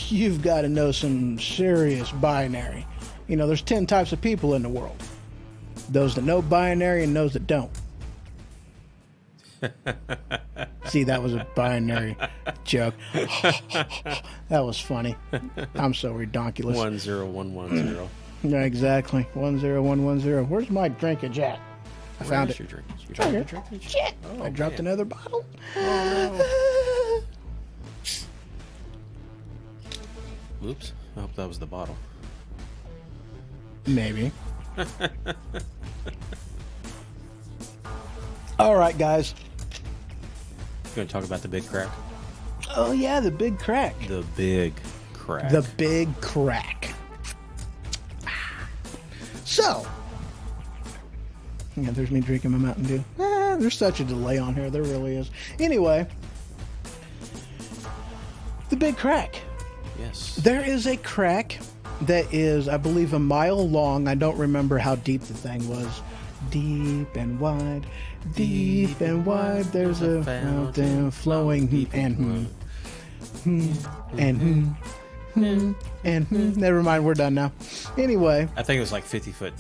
Speaker 1: You've got to know some serious binary. There's 10 types of people in the world. Those that know binary and those that don't. See, that was a binary joke. That was funny. I'm so redonkulous.
Speaker 3: 10110.
Speaker 1: Yeah, exactly. 10110. Where's my drinkage at? I found it.
Speaker 3: Your drink?
Speaker 1: Shit!
Speaker 3: Oh,
Speaker 1: I dropped another bottle.
Speaker 3: Oh, no. Oops. I hope that was the bottle.
Speaker 1: Maybe. All right, guys.
Speaker 3: You going to talk about the big crack?
Speaker 1: Oh, yeah, the big crack.
Speaker 3: The big crack.
Speaker 1: The big crack. So, yeah, there's me drinking my Mountain Dew. There's such a delay on here. There really is. Anyway, the big crack.
Speaker 3: Yes.
Speaker 1: There is a crack that is, I believe, a mile long. I don't remember how deep the thing was. Deep and wide, deep and wide. There's a fountain flowing and never mind. We're done now. Anyway,
Speaker 3: I think it was like 50 foot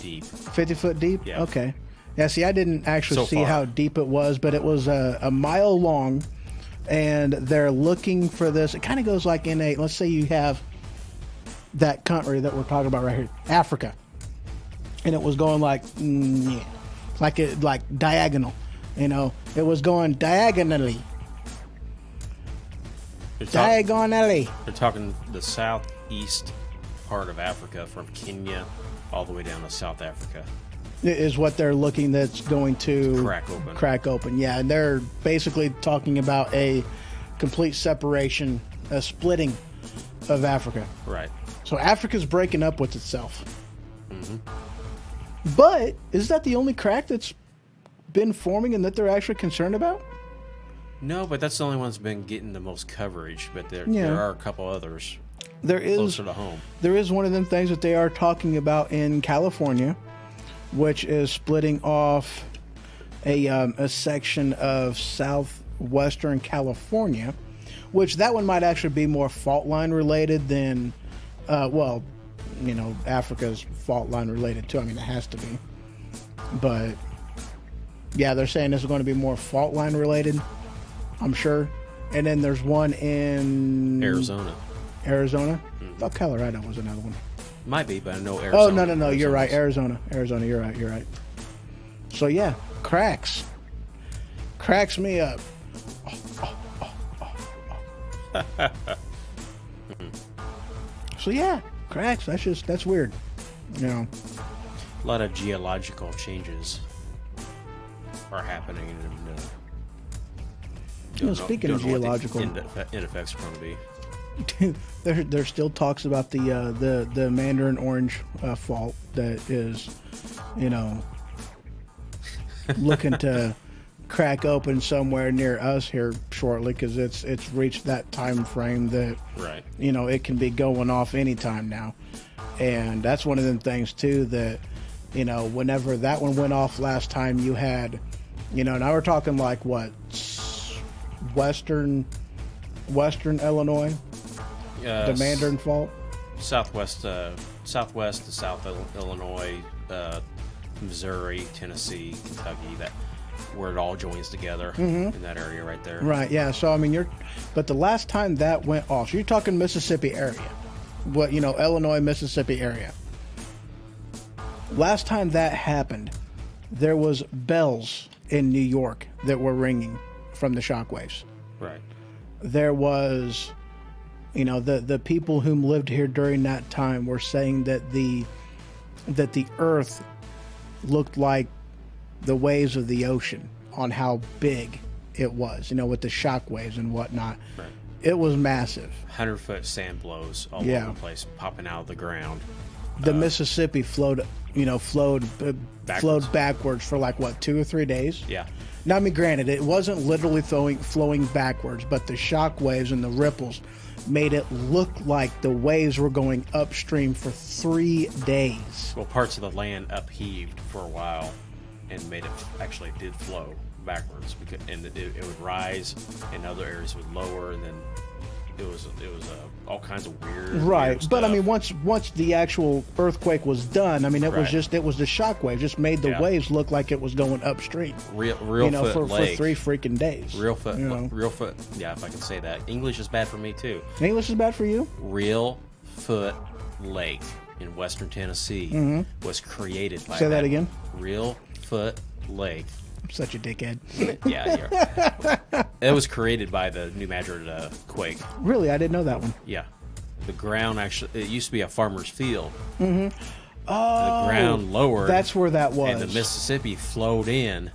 Speaker 3: deep.
Speaker 1: 50 foot deep.
Speaker 3: Yeah.
Speaker 1: Okay. Yeah. See, I didn't actually
Speaker 3: So
Speaker 1: see
Speaker 3: far.
Speaker 1: how deep it was, but it was a mile long, and they're looking for this. It kind of goes like in a. Let's say you have that country that we're talking about right here, Africa. And it was going like, like diagonal, you know. It was going diagonally. Diagonally.
Speaker 3: They're talking the southeast part of Africa, from Kenya all the way down to South Africa.
Speaker 1: Is what they're looking. That's going to
Speaker 3: Crack open.
Speaker 1: Yeah, and they're basically talking about a complete separation, a splitting of Africa.
Speaker 3: Right.
Speaker 1: So Africa's breaking up with itself. But is that the only crack that's been forming and that they're actually concerned about?
Speaker 3: No, but that's the only one that's been getting the most coverage. But there
Speaker 1: Yeah.
Speaker 3: are a couple others
Speaker 1: There is
Speaker 3: closer to home.
Speaker 1: There is one of them things that they are talking about in California, which is splitting off a section of southwestern California, which that one might actually be more fault line related than, well, you know, Africa's fault line related too. I mean, it has to be. But yeah, they're saying this is going to be more fault line related, I'm sure. And then there's one in
Speaker 3: Arizona.
Speaker 1: Thought Colorado was another one.
Speaker 3: Might be, but I know Arizona.
Speaker 1: Oh, no, you're right. Arizona, you're right. So yeah, cracks me up. So yeah, cracks. That's weird. You know.
Speaker 3: A lot of geological changes are happening. And,
Speaker 1: You know, speaking of geological,
Speaker 3: end effects are going to be.
Speaker 1: there still talks about the Mandarin Orange fault that is, you know, looking to crack open somewhere near us here shortly, because it's reached that time frame that,
Speaker 3: Right.
Speaker 1: you know, it can be going off anytime now. And that's one of them things too that, you know, whenever that one went off last time, you had, you know, now we're talking like what, western Illinois, the Mandarin fault,
Speaker 3: southwest to South Illinois, Missouri, Tennessee, Kentucky, that where it all joins together in that area right there.
Speaker 1: right? Yeah. So I mean, but the last time that went off, so you're talking Mississippi area, what, you know, Illinois, Mississippi area. Last time that happened, there was bells in New York that were ringing from the shockwaves.
Speaker 3: Right.
Speaker 1: There was, you know, the people whom lived here during that time were saying that the earth looked like the waves of the ocean on how big it was, you know, with the shock waves and whatnot.
Speaker 3: Right.
Speaker 1: It was massive.
Speaker 3: 100-foot sand blows all
Speaker 1: Yeah.
Speaker 3: over the place, popping out of the ground.
Speaker 1: The Mississippi flowed backwards for like what, 2 or 3 days.
Speaker 3: Yeah.
Speaker 1: Now, I mean, granted, it wasn't literally flowing backwards, but the shock waves and the ripples made it look like the waves were going upstream for 3 days.
Speaker 3: Well, parts of the land upheaved for a while and made it actually did flow backwards, and it would rise, and other areas would lower, and then it was all kinds of weird.
Speaker 1: Right,
Speaker 3: weird
Speaker 1: but I
Speaker 3: stuff.
Speaker 1: mean, once the actual earthquake was done, I mean, it was the shock wave just made the
Speaker 3: Yeah.
Speaker 1: waves look like it was going upstream.
Speaker 3: Real
Speaker 1: You know,
Speaker 3: foot
Speaker 1: for
Speaker 3: lake.
Speaker 1: 3 freaking days.
Speaker 3: Real foot.
Speaker 1: You know.
Speaker 3: Real foot. Yeah, if I can say that. English is bad for me too.
Speaker 1: English is bad for you?
Speaker 3: Real Foot Lake in western Tennessee was created by
Speaker 1: Say that again.
Speaker 3: Real Foot Lake.
Speaker 1: I'm such a dickhead.
Speaker 3: Yeah, it was created by the New Madrid quake.
Speaker 1: Really, I didn't know that one.
Speaker 3: Yeah, the ground actually, it used to be a farmer's field. Mm-hmm. Oh, the ground lowered.
Speaker 1: That's where that was.
Speaker 3: And the Mississippi flowed in,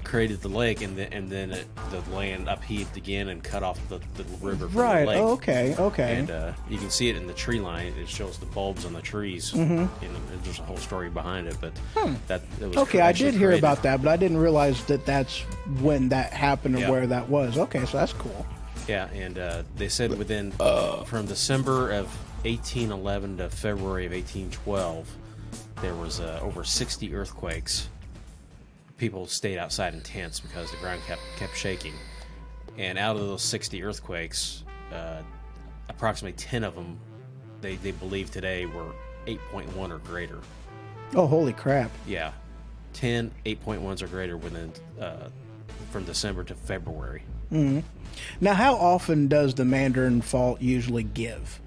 Speaker 3: created the lake, and then the land upheaved again and cut off the river from
Speaker 1: Right.
Speaker 3: the lake.
Speaker 1: Oh, okay. Okay.
Speaker 3: And you can see it in the tree line. It shows the bulbs on the trees. There's a whole story behind it, but that it was
Speaker 1: Okay, I
Speaker 3: actually
Speaker 1: did hear
Speaker 3: created.
Speaker 1: about that, but I didn't realize that that's when that happened and
Speaker 3: Yeah.
Speaker 1: where that was. Okay, so that's cool.
Speaker 3: Yeah, and they said within from December of 1811 to February of 1812, there was over 60 earthquakes. People stayed outside in tents because the ground kept shaking. And out of those 60 earthquakes, approximately 10 of them, they believe today were 8.1 or greater.
Speaker 1: Oh, holy crap.
Speaker 3: Yeah, 10 8.1s or greater within from December to February.
Speaker 1: Now, how often does the Mandarin Fault usually give?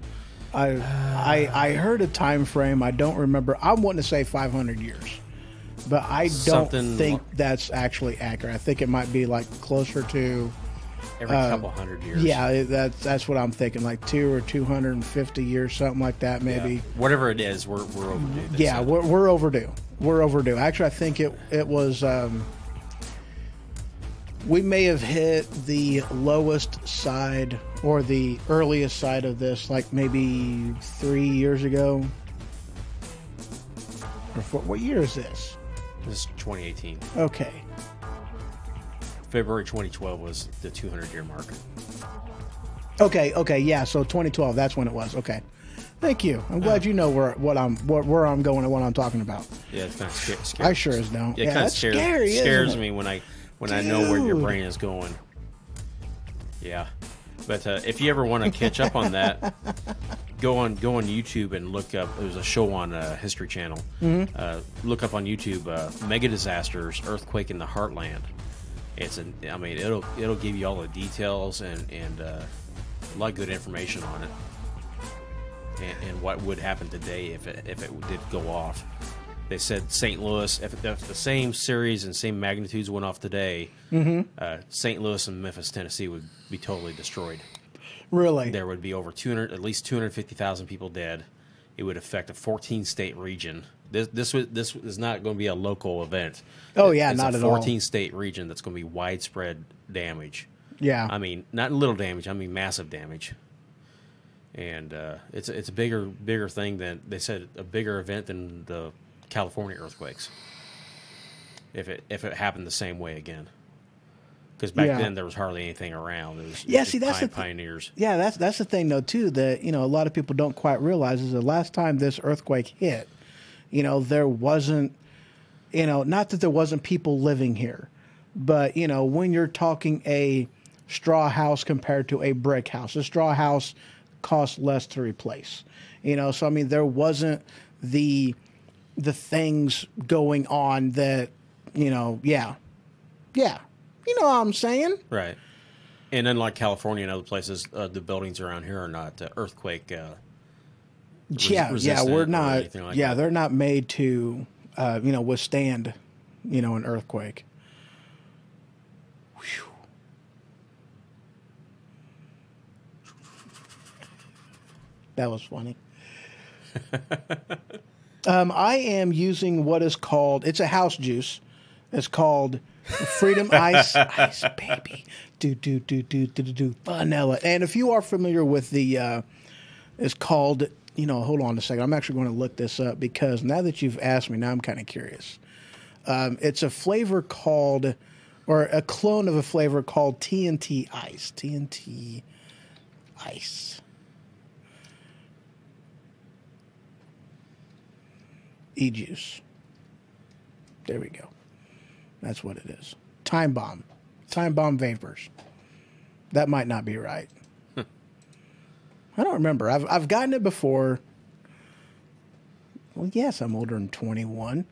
Speaker 1: I heard a time frame. I don't remember. I want to say 500 years, but I don't
Speaker 3: Something
Speaker 1: think that's actually accurate. I think it might be like closer to
Speaker 3: Every couple hundred years.
Speaker 1: yeah. That's what I'm thinking, like 2 or 250 years, something like that, maybe.
Speaker 3: Yeah. Whatever it is, we're overdue. they
Speaker 1: Yeah,
Speaker 3: said.
Speaker 1: we're overdue. We're overdue. Actually, I think it was. We may have hit the lowest side or the earliest side of this, like maybe 3 years ago. Or what year is this?
Speaker 3: This is 2018.
Speaker 1: Okay.
Speaker 3: February 2012 was the 200-year mark.
Speaker 1: Okay. Yeah. So 2012. That's when it was. Okay. Thank you. I'm glad you know where I'm going and what I'm talking about.
Speaker 3: Yeah, it's kind of scary.
Speaker 1: I sure as don't.
Speaker 3: Yeah, it
Speaker 1: Yeah,
Speaker 3: kind of
Speaker 1: that's scary,
Speaker 3: scares
Speaker 1: isn't it?
Speaker 3: me when I know where your
Speaker 1: Dude.
Speaker 3: brain is going. Yeah, but if you ever want to catch up on that, go on YouTube and look up. There's a show on History Channel. Look up on YouTube mega disasters, earthquake in the heartland. It'll give you all the details and a lot of good information on it, and what would happen today if it did go off. They said St. Louis, if the same series and same magnitudes went off today, St. Louis and Memphis, Tennessee would be totally destroyed.
Speaker 1: Really?
Speaker 3: There would be over at least 250,000 people dead. It would affect a 14-state region. This is not going to be a local event.
Speaker 1: Oh, yeah,
Speaker 3: it's
Speaker 1: not
Speaker 3: a
Speaker 1: at all.
Speaker 3: 14-state region that's going to be widespread damage.
Speaker 1: Yeah.
Speaker 3: I mean, not little damage. I mean massive damage. And it's a bigger thing than they said, a bigger event than the California earthquakes. If it happened the same way again, because back then there was hardly anything around. It was
Speaker 1: Yeah,
Speaker 3: just
Speaker 1: see, that's the
Speaker 3: pioneers.
Speaker 1: Yeah, that's the thing though too, that a lot of people don't quite realize is the last time this earthquake hit, there wasn't, not that there wasn't people living here, but when you're talking a straw house compared to a brick house, a straw house costs less to replace. So I mean there wasn't the things going on that you know what I'm saying.
Speaker 3: Right. And unlike California and other places, the buildings around here are not earthquake resistant
Speaker 1: we're
Speaker 3: or
Speaker 1: not.
Speaker 3: anything like
Speaker 1: Yeah,
Speaker 3: that.
Speaker 1: they're not made to, withstand, an earthquake. Whew. That was funny. I am using what is called. It's a house juice. It's called Freedom Ice Baby. Do vanilla. And if you are familiar with the, it's called. Hold on a second. I'm actually going to look this up because now that you've asked me, now I'm kind of curious. It's a flavor called, or a clone of a flavor called TNT Ice. TNT Ice. E-juice. There we go. That's what it is. Time Bomb. Time Bomb Vapors. That might not be right. I don't remember. I've gotten it before. Well, yes, I'm older than 21.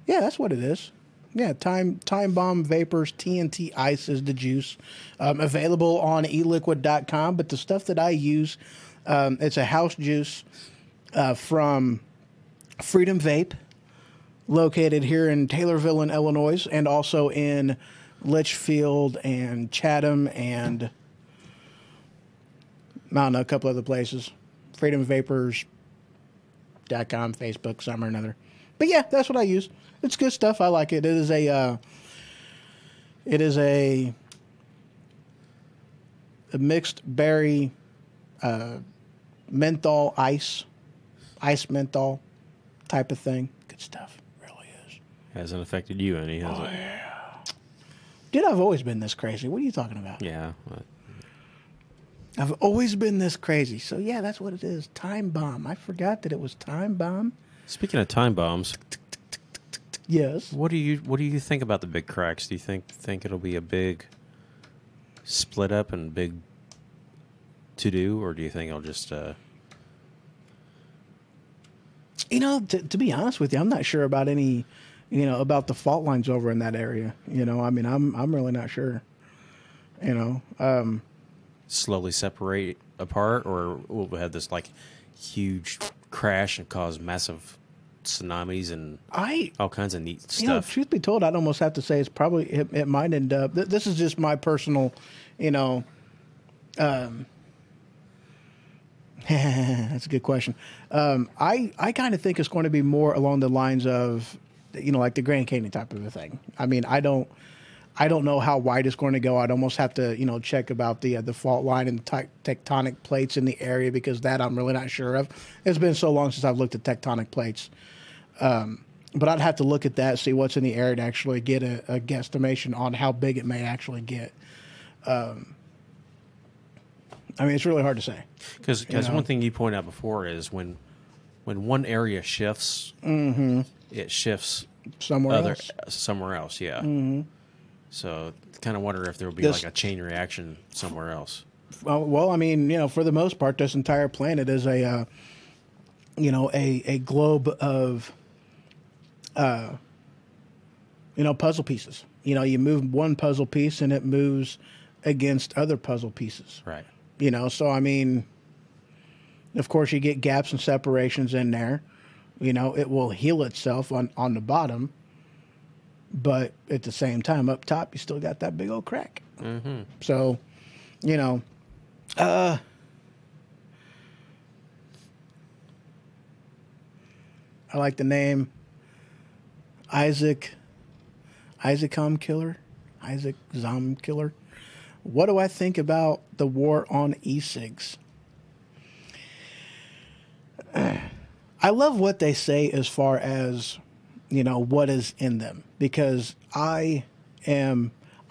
Speaker 1: Yeah, that's what it is. Yeah, Time Bomb Vapors TNT Ice is the juice. Available on eliquid.com. But the stuff that I use, it's a house juice from Freedom Vape, located here in Taylorville in Illinois, and also in Litchfield and Chatham and I don't know, a couple other places. freedomvapors.com, Facebook, some or another. But yeah, that's what I use. It's good stuff. I like it. It is a mixed berry menthol ice menthol type of thing. Good stuff. Really is.
Speaker 3: Hasn't affected you any, has it?
Speaker 1: Dude, I've always been this crazy. What are you talking about?
Speaker 3: Yeah. But
Speaker 1: I've always been this crazy. So yeah, that's what it is. Time bomb. I forgot that it was time bomb.
Speaker 3: speaking of time bombs,
Speaker 1: Yes.
Speaker 3: what do you think about the big cracks? Do you think it'll be a big split up and big to do, or do you think it'll just
Speaker 1: You know, to be honest with you, I'm not sure about any, about the fault lines over in that area. I mean, I'm really not sure.
Speaker 3: slowly separate apart, or will we have this like huge crash and cause massive tsunamis and all kinds of neat stuff?
Speaker 1: Truth be told, I'd almost have to say it's probably it might end up. This is just my personal, that's a good question. I kind of think it's going to be more along the lines of, like the Grand Canyon type of a thing. I mean, I don't know how wide it's going to go. I'd almost have to, check about the fault line and tectonic plates in the area, because that I'm really not sure of. It's been so long since I've looked at tectonic plates. But I'd have to look at that, see what's in the area to actually get a guesstimation on how big it may actually get. I mean, it's really hard to say.
Speaker 3: Because one thing you pointed out before is when one area shifts, it shifts
Speaker 1: somewhere
Speaker 3: else. Yeah. Mm-hmm. So kind of wonder if there would be like a chain reaction somewhere else.
Speaker 1: Well, I mean, for the most part, this entire planet is a globe of, puzzle pieces. You move one puzzle piece and it moves against other puzzle pieces.
Speaker 3: Right.
Speaker 1: So I mean, of course, you get gaps and separations in there. It will heal itself on the bottom, but at the same time, up top, you still got that big old crack. Mm-hmm. So, I like the name Isaac Zom Killer. What do I think about the war on e-cigs? I love what they say as far as, what is in them, because I'm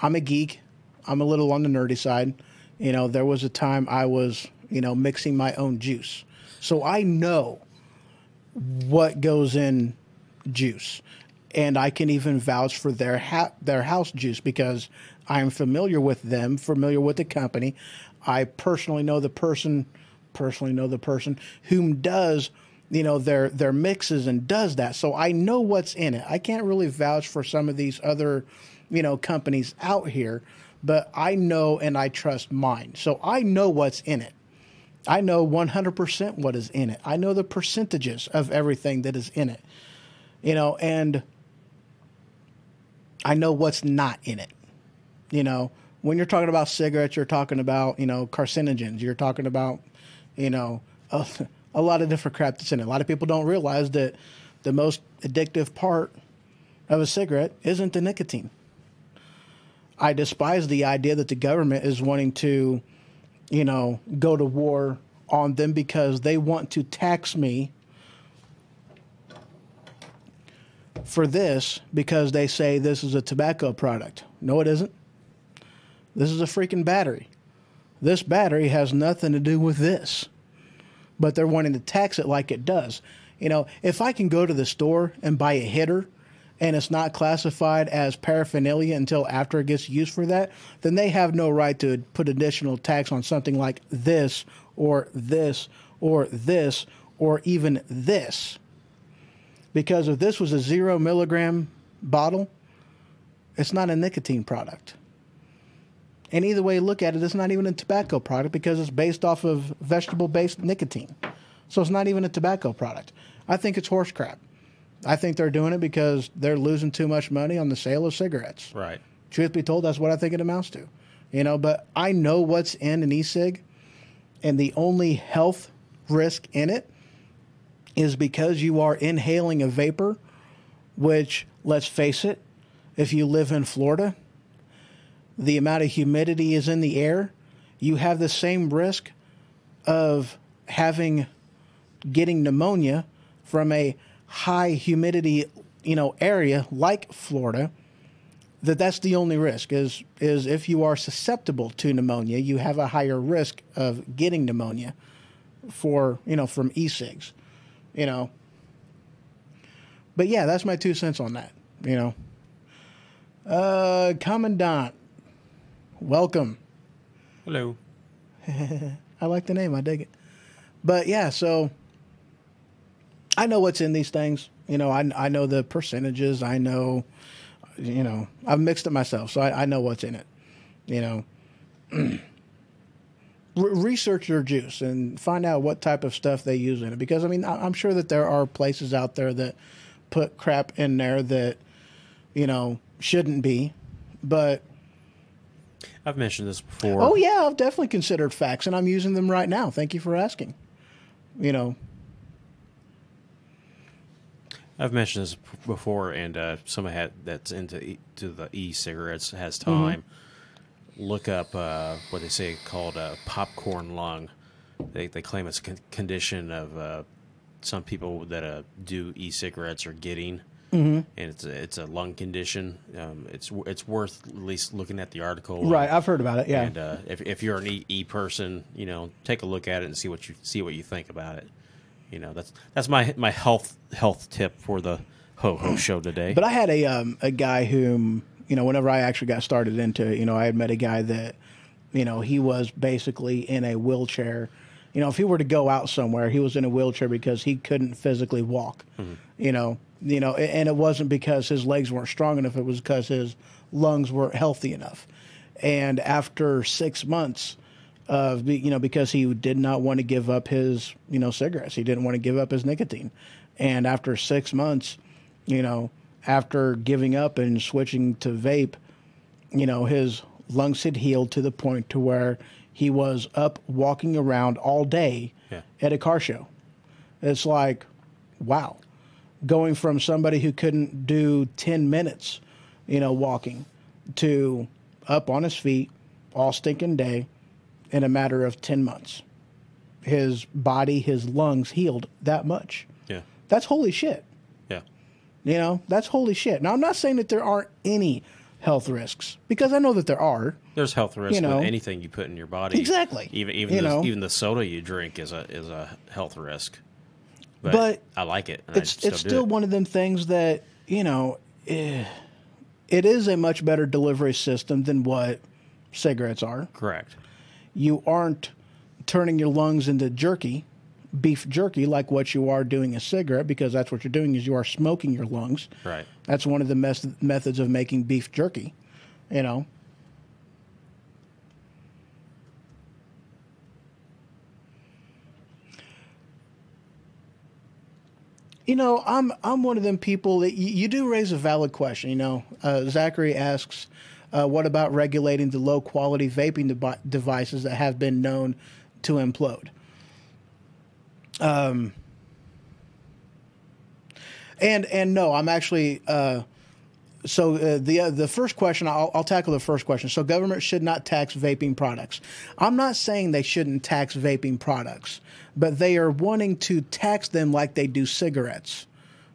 Speaker 1: a geek. I'm a little on the nerdy side. There was a time I was, mixing my own juice. So I know what goes in juice. And I can even vouch for their house juice, because I'm familiar with them, familiar with the company. I personally know the person whom does, their mixes and does that. So I know what's in it. I can't really vouch for some of these other, companies out here, but I know and I trust mine. So I know what's in it. I know 100% what is in it. I know the percentages of everything that is in it, and I know what's not in it. When you're talking about cigarettes, you're talking about, carcinogens. You're talking about, a lot of different crap that's in it. A lot of people don't realize that the most addictive part of a cigarette isn't the nicotine. I despise the idea that the government is wanting to, go to war on them because they want to tax me for this because they say this is a tobacco product. No, it isn't. This is a freaking battery. This battery has nothing to do with this, but they're wanting to tax it like it does. If I can go to the store and buy a hitter and it's not classified as paraphernalia until after it gets used for that, then they have no right to put additional tax on something like this or this or this or even this. Because if this was a 0 milligram bottle, it's not a nicotine product. And either way you look at it, it's not even a tobacco product because it's based off of vegetable-based nicotine. So it's not even a tobacco product. I think it's horse crap. I think they're doing it because they're losing too much money on the sale of cigarettes.
Speaker 3: Right.
Speaker 1: Truth be told, that's what I think it amounts to. But I know what's in an e-cig, and the only health risk in it is because you are inhaling a vapor, which, let's face it, if you live in Florida, the amount of humidity is in the air, you have the same risk of getting pneumonia from a high humidity, area like Florida. That's the only risk is if you are susceptible to pneumonia, you have a higher risk of getting pneumonia from e-cigs, But yeah, that's my 2 cents on that, Commandant, welcome.
Speaker 3: Hello.
Speaker 1: I like the name. I dig it. But yeah, so I know what's in these things. I know the percentages. I know, I've mixed it myself, so I know what's in it. Research your juice and find out what type of stuff they use in it. Because, I'm sure that there are places out there that put crap in there that, shouldn't be. But
Speaker 3: I've mentioned this before.
Speaker 1: oh, yeah, I've definitely considered facts, and I'm using them right now. Thank you for asking.
Speaker 3: I've mentioned this before, and somebody that's into the e-cigarettes has time. Look up what they say called popcorn lung. They claim it's a condition of some people that do e-cigarettes are getting, and it's a lung condition. It's worth at least looking at the article.
Speaker 1: Right, I've heard about it. Yeah,
Speaker 3: and if you're an e person, take a look at it and see what you think about it. That's my health tip for the Ho Show today.
Speaker 1: But I had a guy whom, whenever I actually got started into it, I had met a guy that, he was basically in a wheelchair. If he were to go out somewhere, he was in a wheelchair because he couldn't physically walk. And it wasn't because his legs weren't strong enough. It was because his lungs weren't healthy enough. And after 6 months of, because he did not want to give up his, cigarettes, he didn't want to give up his nicotine. And after 6 months, after giving up and switching to vape, his lungs had healed to the point to where he was up walking around all day at a car show. It's like, wow, going from somebody who couldn't do 10 minutes, walking to up on his feet all stinking day in a matter of 10 months. His body, his lungs healed that much.
Speaker 3: Yeah.
Speaker 1: That's holy shit.
Speaker 3: Yeah.
Speaker 1: That's holy shit. Now, I'm not saying that there aren't any health risks, because I know that there are.
Speaker 3: There's health risks with anything you put in your body.
Speaker 1: Exactly.
Speaker 3: Even the soda you drink is a health risk.
Speaker 1: But
Speaker 3: I like it. And
Speaker 1: it's still one of them things that, it is a much better delivery system than what cigarettes are.
Speaker 3: Correct.
Speaker 1: You aren't turning your lungs into beef jerky, like what you are doing a cigarette, because that's what you're doing is you are smoking your lungs.
Speaker 3: Right.
Speaker 1: That's one of the methods of making beef jerky, I'm one of them people that you do raise a valid question. Zachary asks, what about regulating the low quality vaping devices that have been known to implode? And no, I'm actually, the first question, I'll tackle the first question. So government should not tax vaping products. I'm not saying they shouldn't tax vaping products, but they are wanting to tax them like they do cigarettes.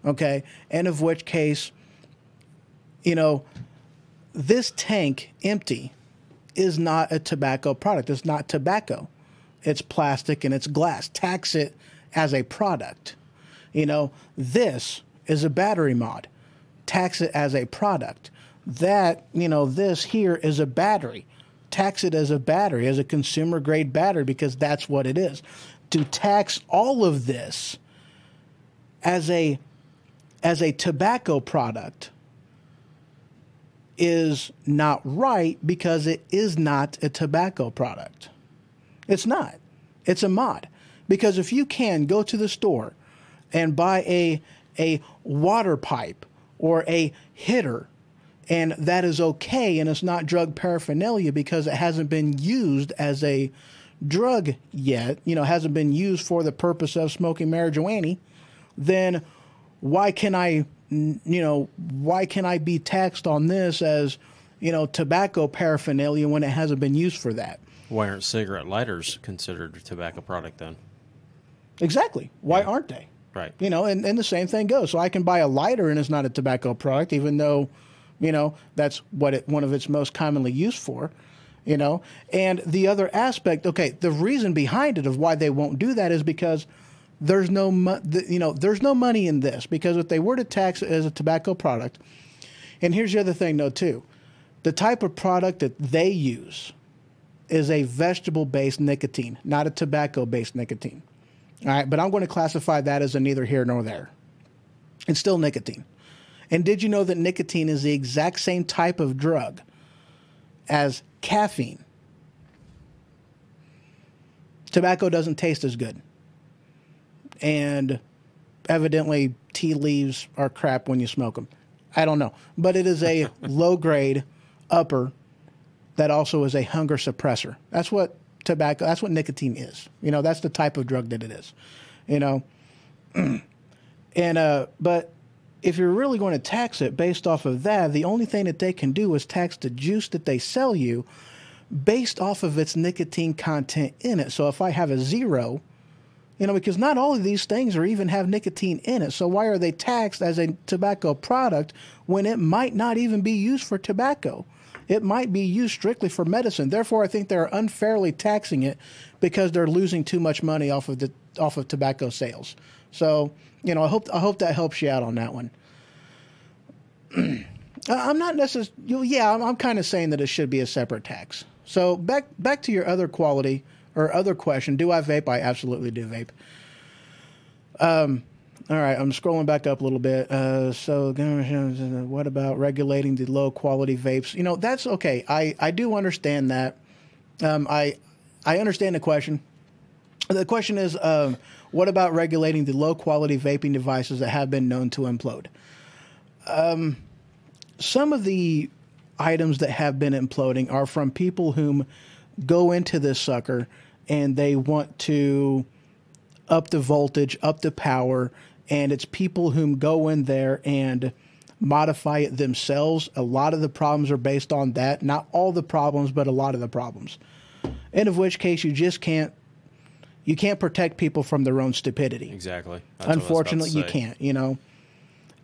Speaker 1: Okay. And of which case, this tank empty is not a tobacco product. It's not tobacco. It's plastic and it's glass. Tax it as a product. This is a battery mod. Tax it as a product. That, this here is a battery. Tax it as a battery, as a consumer grade battery, because that's what it is. To tax all of this as a tobacco product is not right, because it is not a tobacco product. It's not. It's a mod. Because if you can go to the store and buy a water pipe or a hitter, and that is okay, and it's not drug paraphernalia because it hasn't been used as a drug yet, hasn't been used for the purpose of smoking marijuana, then why can I be taxed on this as, tobacco paraphernalia when it hasn't been used for that?
Speaker 3: Why aren't cigarette lighters considered a tobacco product then?
Speaker 1: Exactly. Why aren't they?
Speaker 3: Right.
Speaker 1: And the same thing goes. So I can buy a lighter and it's not a tobacco product, even though, that's what one of its most commonly used for, And the other aspect, the reason behind it of why they won't do that is because there's no money in this. Because if they were to tax it as a tobacco product, and here's the other thing, though, too. The type of product that they use is a vegetable-based nicotine, not a tobacco-based nicotine. All right, but I'm going to classify that as a neither here nor there. It's still nicotine. And did you know that nicotine is the exact same type of drug as caffeine? Tobacco doesn't taste as good. And evidently, tea leaves are crap when you smoke them. I don't know. But it is a low-grade upper that also is a hunger suppressor. That's what nicotine is. That's the type of drug that it is. And but if you're really going to tax it based off of that, the only thing that they can do is tax the juice that they sell you based off of its nicotine content in it. So if I have a 0, because not all of these things or even have nicotine in it. So why are they taxed as a tobacco product when it might not even be used for tobacco? It might be used strictly for medicine. Therefore, I think they're unfairly taxing it because they're losing too much money off of tobacco sales. So, I hope that helps you out on that one. I'm not necessarily. Yeah, I'm kind of saying that it should be a separate tax. So back to your other quality or other question. Do I vape? I absolutely do vape. All right, I'm scrolling back up a little bit. So what about regulating the low-quality vapes? That's okay. I do understand that. I understand the question. The question is, what about regulating the low-quality vaping devices that have been known to implode? Some of the items that have been imploding are from people whom go into this sucker and they want to up the voltage, up the power, and it's people whom go in there and modify it themselves. A lot of the problems are based on that. Not all the problems, but a lot of the problems. And of which case you just can't protect people from their own stupidity.
Speaker 3: Exactly.
Speaker 1: Unfortunately, you can't,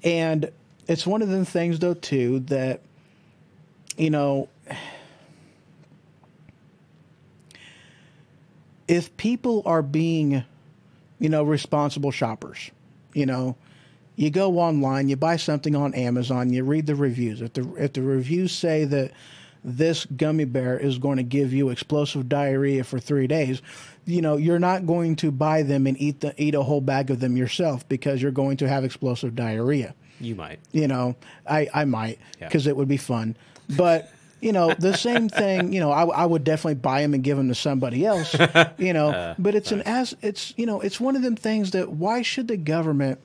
Speaker 1: And it's one of the things, though, too, that, if people are being, responsible shoppers, you go online, you buy something on Amazon, you read the reviews. If the reviews say that this gummy bear is going to give you explosive diarrhea for 3 days, you're not going to buy them and eat a whole bag of them yourself because you're going to have explosive diarrhea.
Speaker 3: You might.
Speaker 1: I might because it would be fun. But, the same thing, I would definitely buy them and give them to somebody else, but it's it's one of them things that why should the government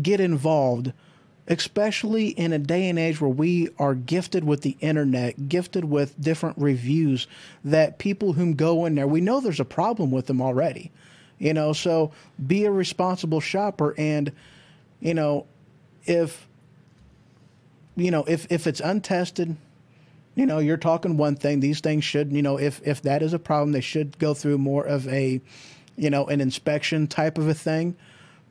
Speaker 1: get involved, especially in a day and age where we are gifted with the internet, gifted with different reviews that people whom go in there, we know there's a problem with them already, so be a responsible shopper. And, if it's untested, you're talking one thing. These things should, if that is a problem, they should go through more of a, an inspection type of a thing.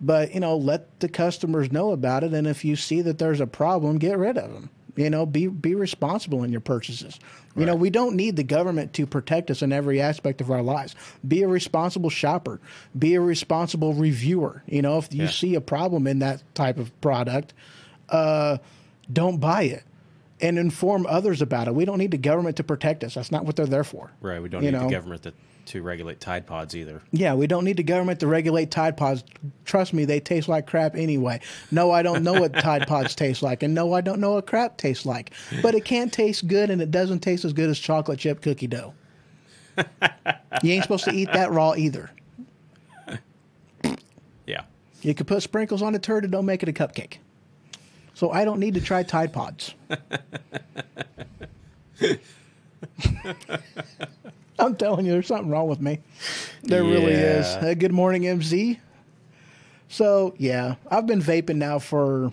Speaker 1: But, let the customers know about it. And if you see that there's a problem, get rid of them. Be responsible in your purchases.
Speaker 3: Right.
Speaker 1: We don't need the government to protect us in every aspect of our lives. Be a responsible shopper. Be a responsible reviewer. If you see a problem in that type of product, don't buy it. And inform others about it. We don't need the government to protect us. That's not what they're there for.
Speaker 3: Right. We don't need the government to regulate Tide Pods either.
Speaker 1: Yeah, we don't need the government to regulate Tide Pods. Trust me, they taste like crap anyway. No, I don't know what Tide Pods taste like. And no, I don't know what crap tastes like. But it can taste good, and it doesn't taste as good as chocolate chip cookie dough. You ain't supposed to eat that raw either.
Speaker 3: Yeah.
Speaker 1: You could put sprinkles on a turd and don't make it a cupcake. So I don't need to try Tide Pods. I'm telling you, there's something wrong with me. There really is.
Speaker 3: Yeah.
Speaker 1: Good morning, MZ. So, yeah, I've been vaping now for,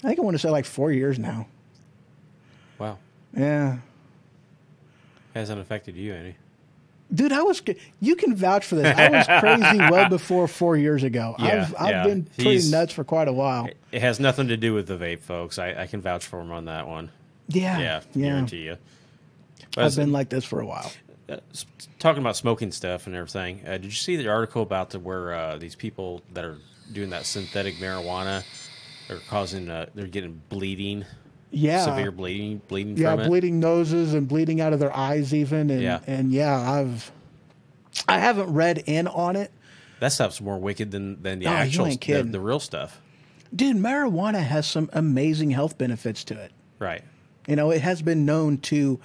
Speaker 1: I think I want to say like 4 years now.
Speaker 3: Wow.
Speaker 1: Yeah.
Speaker 3: Hasn't affected you any.
Speaker 1: Dude, you can vouch for this. I was crazy well before 4 years ago.
Speaker 3: Yeah,
Speaker 1: I've been pretty
Speaker 3: He's-
Speaker 1: nuts for quite a while.
Speaker 3: It has nothing to do with the vape, folks. I can vouch for him on that one.
Speaker 1: Yeah.
Speaker 3: Yeah,
Speaker 1: Yeah.
Speaker 3: guarantee you. But
Speaker 1: I've been like this for a while.
Speaker 3: talking about smoking stuff and everything. Did you see the article about where these people that are doing that synthetic marijuana are causing they're getting bleeding,
Speaker 1: Yeah.
Speaker 3: severe bleeding
Speaker 1: Yeah,
Speaker 3: from it?
Speaker 1: bleeding noses and bleeding out of their eyes even. And,
Speaker 3: Yeah.
Speaker 1: and yeah, I haven't read in on it.
Speaker 3: That stuff's more wicked than the
Speaker 1: Oh, you
Speaker 3: actual
Speaker 1: ain't kidding.
Speaker 3: the real stuff.
Speaker 1: Dude, marijuana has some amazing health benefits to it.
Speaker 3: Right.
Speaker 1: You know, it has been known to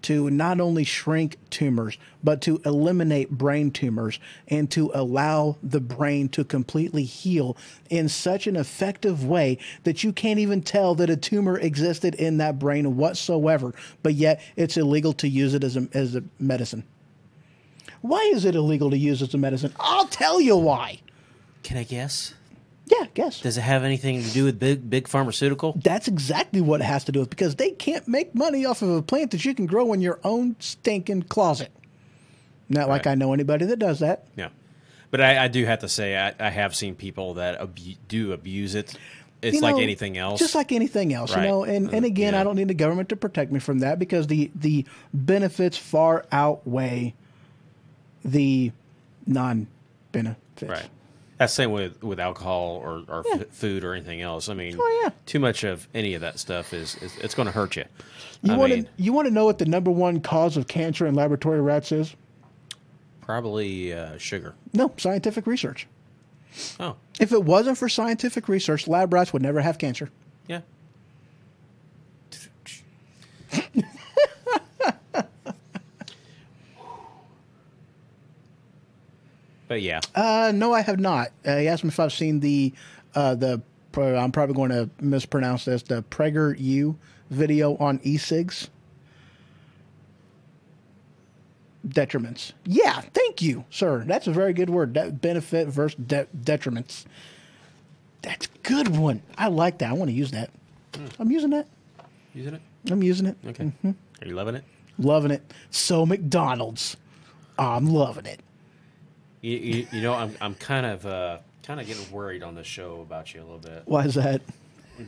Speaker 1: not only shrink tumors, but to eliminate brain tumors and to allow the brain to completely heal in such an effective way that you can't even tell that a tumor existed in that brain whatsoever, but yet it's illegal to use it as a medicine. Why is it illegal to use as a medicine? I'll tell you why.
Speaker 3: Can I guess?
Speaker 1: Yeah, guess.
Speaker 3: Does it have anything to do with big pharmaceutical?
Speaker 1: That's exactly what it has to do with, because they can't make money off of a plant that you can grow in your own stinking closet. Not like
Speaker 3: Right.
Speaker 1: I know anybody that does that.
Speaker 3: Yeah. But I do have to say, I have seen people that do abuse it. It's
Speaker 1: You
Speaker 3: like
Speaker 1: know,
Speaker 3: anything else.
Speaker 1: Just like anything else,
Speaker 3: Right.
Speaker 1: you know. And again,
Speaker 3: yeah.
Speaker 1: I don't need the government to protect me from that, because the benefits far outweigh the non-benefits.
Speaker 3: Right. That's the same with alcohol or food or anything else. I mean,
Speaker 1: Oh, yeah.
Speaker 3: too much of any of that stuff is it's going to hurt you.
Speaker 1: You
Speaker 3: I
Speaker 1: want
Speaker 3: mean,
Speaker 1: to know what the number one cause of cancer in laboratory rats is?
Speaker 3: probably sugar.
Speaker 1: No, scientific research.
Speaker 3: Oh,
Speaker 1: If it wasn't for scientific research, lab rats would never have cancer.
Speaker 3: yeah. But yeah,
Speaker 1: No, I have not. He asked me if I've seen I'm probably going to mispronounce this, the PragerU video on e-cigs. Detriments. Yeah, thank you, sir. That's a very good word. Benefit versus detriments. That's a good one. I like that. I want to use that. I'm using that.
Speaker 3: using it.
Speaker 1: I'm using it.
Speaker 3: Okay. Are you loving it?
Speaker 1: Loving it. So McDonald's. I'm loving it.
Speaker 3: You know, I'm kind of getting worried on this show about you a little bit.
Speaker 1: Why is that?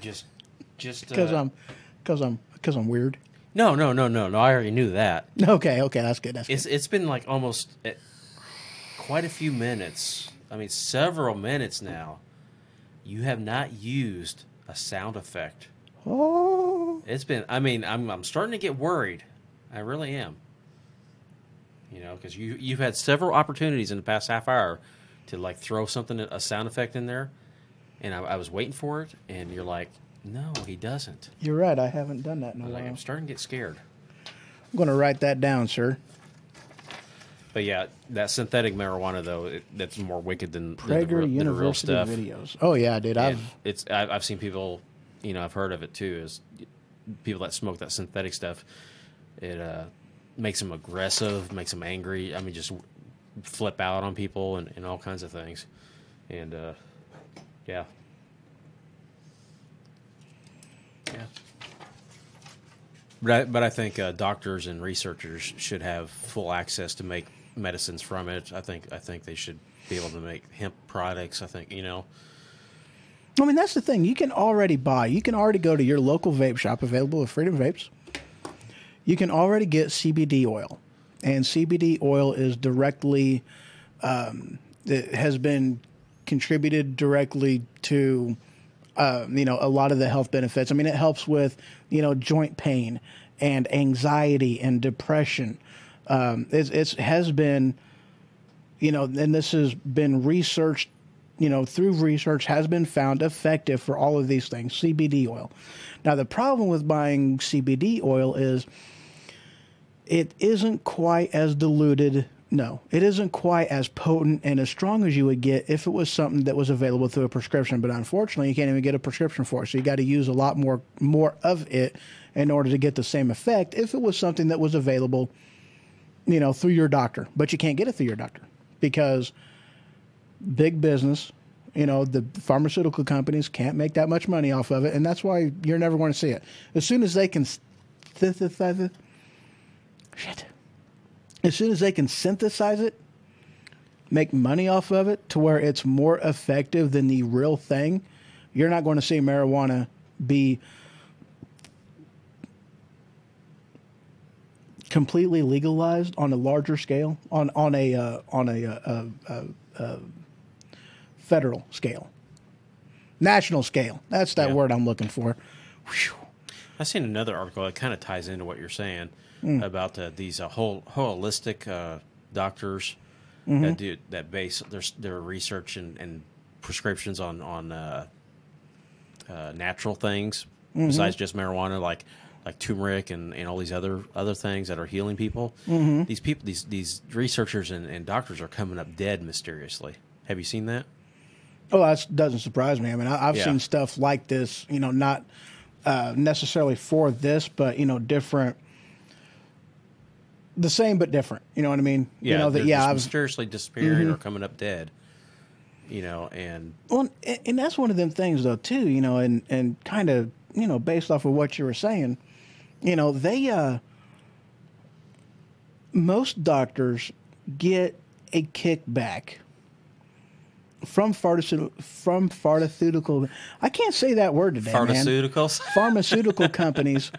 Speaker 3: Just
Speaker 1: Because I'm weird.
Speaker 3: No. I already knew that.
Speaker 1: Okay, that's good. That's good.
Speaker 3: It's been like almost quite a few minutes. I mean, several minutes now. You have not used a sound effect.
Speaker 1: Oh.
Speaker 3: It's been. I mean, I'm starting to get worried. I really am. You know, because you've had several opportunities in the past half hour to like throw a sound effect in there, and I was waiting for it, and you're like, no, he doesn't.
Speaker 1: You're right. I haven't done that in a
Speaker 3: I was
Speaker 1: while.
Speaker 3: like, I'm starting to get scared.
Speaker 1: I'm going to write that down, sir.
Speaker 3: But yeah, that synthetic marijuana though, that's more wicked than the
Speaker 1: Prager
Speaker 3: real
Speaker 1: University
Speaker 3: stuff.
Speaker 1: videos. Oh yeah, dude.
Speaker 3: And I've seen people, you know, I've heard of it too. Is people that smoke that synthetic stuff, it makes them aggressive, makes them angry. I mean, just flip out on people and all kinds of things. And yeah. But I think doctors and researchers should have full access to make medicines from it. I think they should be able to make hemp products. I think, you know.
Speaker 1: I mean, that's the thing. You can already go to your local vape shop available with Freedom Vapes. You can already get CBD oil. And CBD oil is directly, it has been contributed directly to, you know, a lot of the health benefits. I mean, it helps with, you know, joint pain and anxiety and depression. It has been, you know, and this has been researched, you know, through research has been found effective for all of these things, CBD oil. Now, the problem with buying CBD oil is it isn't quite as diluted. No, it isn't quite as potent and as strong as you would get if it was something that was available through a prescription. But unfortunately, you can't even get a prescription for it. So you got to use a lot more of it in order to get the same effect if it was something that was available you know, through your doctor, but you can't get it through your doctor because big business, you know, the pharmaceutical companies can't make that much money off of it, and that's why you're never going to see it. As soon as they can synthesize it, as soon as they can synthesize it, make money off of it to where it's more effective than the real thing, you're not going to see marijuana be completely legalized on a larger scale, on a federal scale, national scale. That's that word I'm looking for. Whew.
Speaker 3: I seen another article that kind of ties into what you're saying about these holistic doctors that base their research and prescriptions on natural things besides just marijuana, like turmeric and all these other things that are healing people. These people, these researchers and doctors are coming up dead mysteriously. Have you seen that?
Speaker 1: Oh, that doesn't surprise me. I mean, I've seen stuff like this, you know, not necessarily for this, but, you know, different, the same but different. You know what I mean?
Speaker 3: Yeah,
Speaker 1: you know,
Speaker 3: they're just mysteriously disappearing or coming up dead. You know, and
Speaker 1: well, and that's one of them things though too. You know, and kind of, you know, based off of what you were saying, you know, they most doctors get a kickback from pharmaceutical. I can't say that word today,
Speaker 3: pharmaceuticals,
Speaker 1: man. Pharmaceutical companies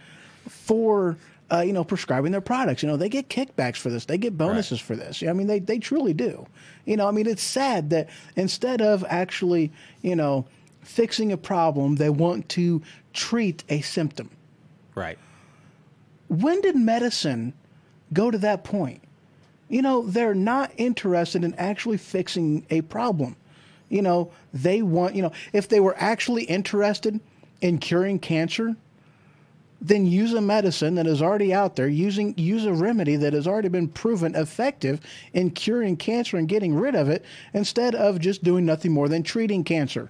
Speaker 1: for you know, prescribing their products. You know, they get kickbacks for this. They get bonuses for this. I mean, they truly do. You know, I mean, it's sad that instead of actually, you know, fixing a problem, they want to treat a symptom.
Speaker 3: Right.
Speaker 1: When did medicine go to that point? You know, they're not interested in actually fixing a problem. You know, they want, you know, if they were actually interested in curing cancer, then use a medicine that is already out there, use a remedy that has already been proven effective in curing cancer and getting rid of it, instead of just doing nothing more than treating cancer.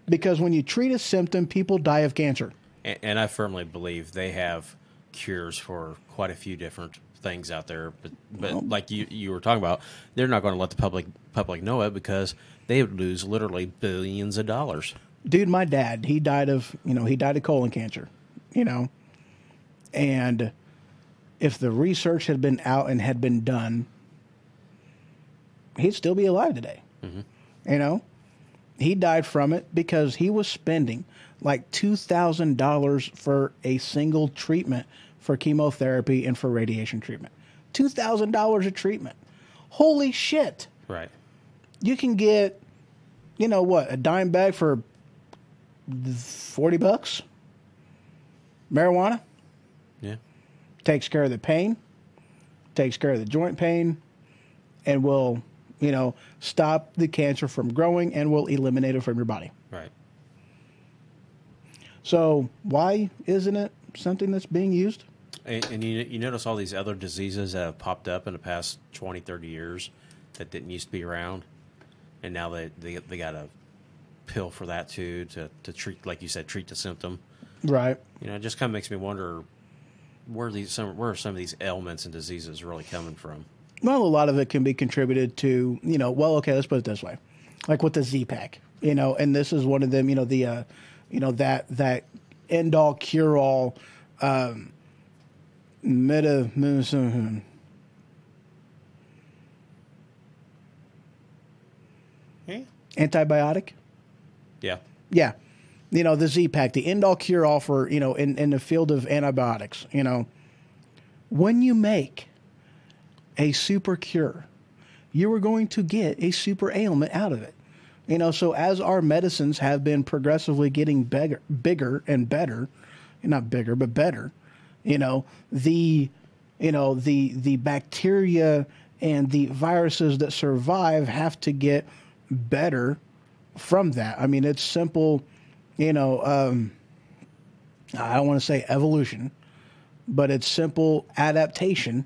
Speaker 1: Because when you treat a symptom, people die of cancer.
Speaker 3: And I firmly believe they have cures for quite a few different things out there. But like you were talking about, they're not going to let the public know it because they would lose literally billions of dollars.
Speaker 1: Dude, my dad, he died of colon cancer, you know. And if the research had been out and had been done, he'd still be alive today. You know, he died from it because he was spending like $2,000 for a single treatment for chemotherapy and for radiation treatment. $2,000 a treatment. Holy shit.
Speaker 3: Right.
Speaker 1: You can get, you know what, a dime bag for $40? Marijuana?
Speaker 3: Yeah.
Speaker 1: Takes care of the pain, takes care of the joint pain, and will, you know, stop the cancer from growing and will eliminate it from your body.
Speaker 3: Right.
Speaker 1: So why isn't it something that's being used?
Speaker 3: And you notice all these other diseases that have popped up in the past 20, 30 years that didn't used to be around, and now they got a pill for that too, to treat, like you said, treat the symptom.
Speaker 1: Right.
Speaker 3: You know, it just kind of makes me wonder where are some of these ailments and diseases really coming from?
Speaker 1: Well, a lot of it can be contributed to, you know, well, okay, let's put it this way. Like with the Z-Pack, you know, and this is one of them, you know, the, you know, that end-all, cure-all, antibiotic.
Speaker 3: Yeah.
Speaker 1: Yeah. You know, the Z-Pack, the end-all, cure-all for, you know, in the field of antibiotics, you know. When you make a super cure, you are going to get a super ailment out of it. You know, so as our medicines have been progressively getting bigger and better, not bigger, but better, you know, the bacteria and the viruses that survive have to get better from that. I mean, it's simple, you know, I don't want to say evolution, but it's simple adaptation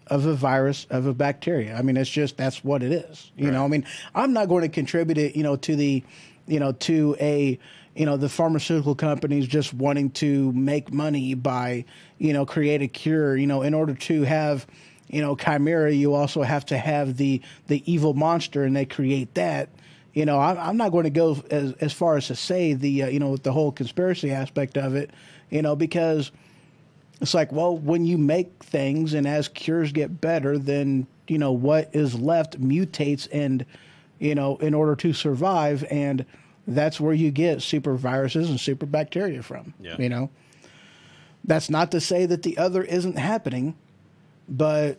Speaker 1: of a virus, of a bacteria. I mean, it's just, that's what it is. You know, I mean, I'm not going to contribute it, you know, to the, you know, to a, you know, the pharmaceutical companies just wanting to make money by, you know, create a cure, you know, in order to have, Chimera, you also have to have the evil monster, and they create that. I'm not going to go as far as to say the whole conspiracy aspect of it, because it's like, well, when you make things and as cures get better, then what is left mutates and in order to survive, and that's where you get super viruses and super bacteria from.
Speaker 3: Yeah.
Speaker 1: That's not to say that the other isn't happening, but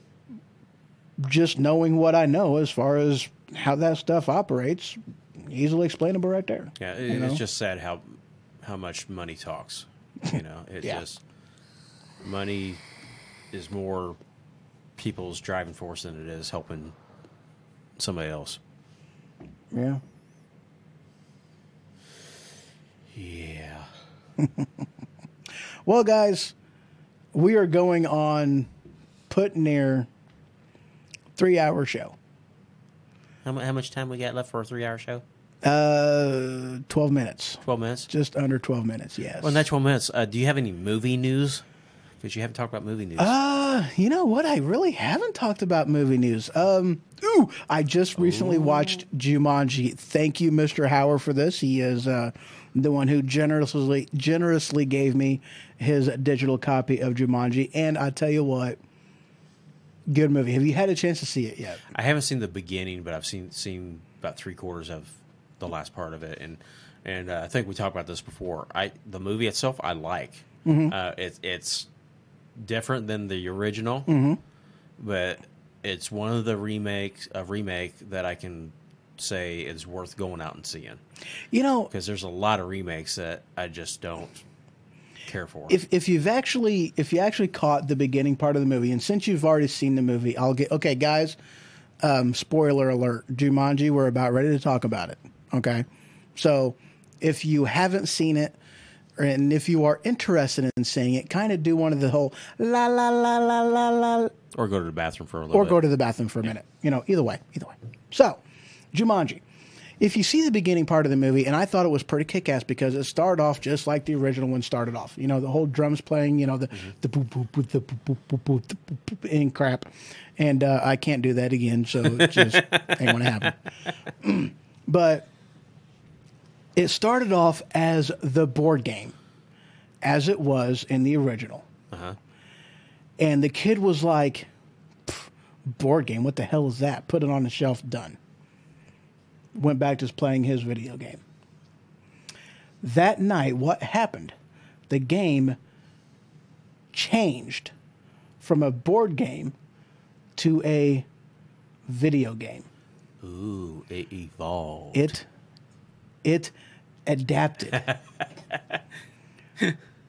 Speaker 1: just knowing what I know as far as how that stuff operates, easily explainable right there.
Speaker 3: Yeah, it's just sad how much money talks.
Speaker 1: Yeah.
Speaker 3: Just money is more people's driving force than it is helping somebody else.
Speaker 1: Yeah.
Speaker 3: Yeah.
Speaker 1: Well, guys, we are going on put near 3-hour show.
Speaker 3: How much time we got left for a 3-hour show?
Speaker 1: 12 minutes.
Speaker 3: 12 minutes?
Speaker 1: Just under 12 minutes, yes.
Speaker 3: Well, in that 12 minutes, do you have any movie news? Because you haven't talked about movie news.
Speaker 1: You know what? I really haven't talked about movie news. I just recently watched Jumanji. Thank you, Mr. Hauer, for this. He is the one who generously gave me his digital copy of Jumanji. And I tell you what, good movie. Have you had a chance to see it yet?
Speaker 3: I haven't seen the beginning, but I've seen about 3/4 of the last part of it, and I think we talked about this before. The movie itself I like. It's different than the original, but it's one of the remake that I can say is worth going out and seeing. Because there's a lot of remakes that I just don't care for.
Speaker 1: If you actually caught the beginning part of the movie, and since you've already seen the movie, okay, guys. Spoiler alert: Jumanji. We're about ready to talk about it. Okay, so if you haven't seen it, and if you are interested in seeing it, kind of do one of the whole la la la la la la,
Speaker 3: or go to the bathroom for a little bit.
Speaker 1: Or go to the bathroom for a minute. Either way. So, Jumanji. If you see the beginning part of the movie, and I thought it was pretty kick-ass because it started off just like the original one started off. The whole drums playing, the boop, boop, boop, the boop, boop, boop, boop, the boop, boop, and crap. And I can't do that again, so it just ain't going to happen. But it started off as the board game, as it was in the original. And the kid was like, board game, what the hell is that? Put it on the shelf, done. Went back to playing his video game. That night, what happened? The game changed from a board game to a video game.
Speaker 3: Ooh, it evolved.
Speaker 1: It adapted.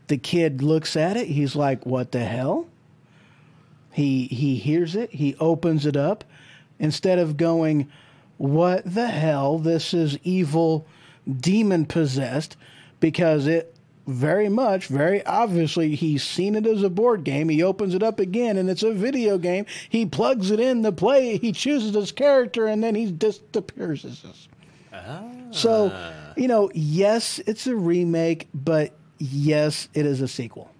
Speaker 1: The kid looks at it. He's like, what the hell? He hears it. He opens it up. Instead of going, what the hell? This is evil, demon possessed, because it very obviously, he's seen it as a board game. He opens it up again, and it's a video game. He plugs it in to play. He chooses his character, and then he disappears. So, yes, it's a remake, but yes, it is a sequel.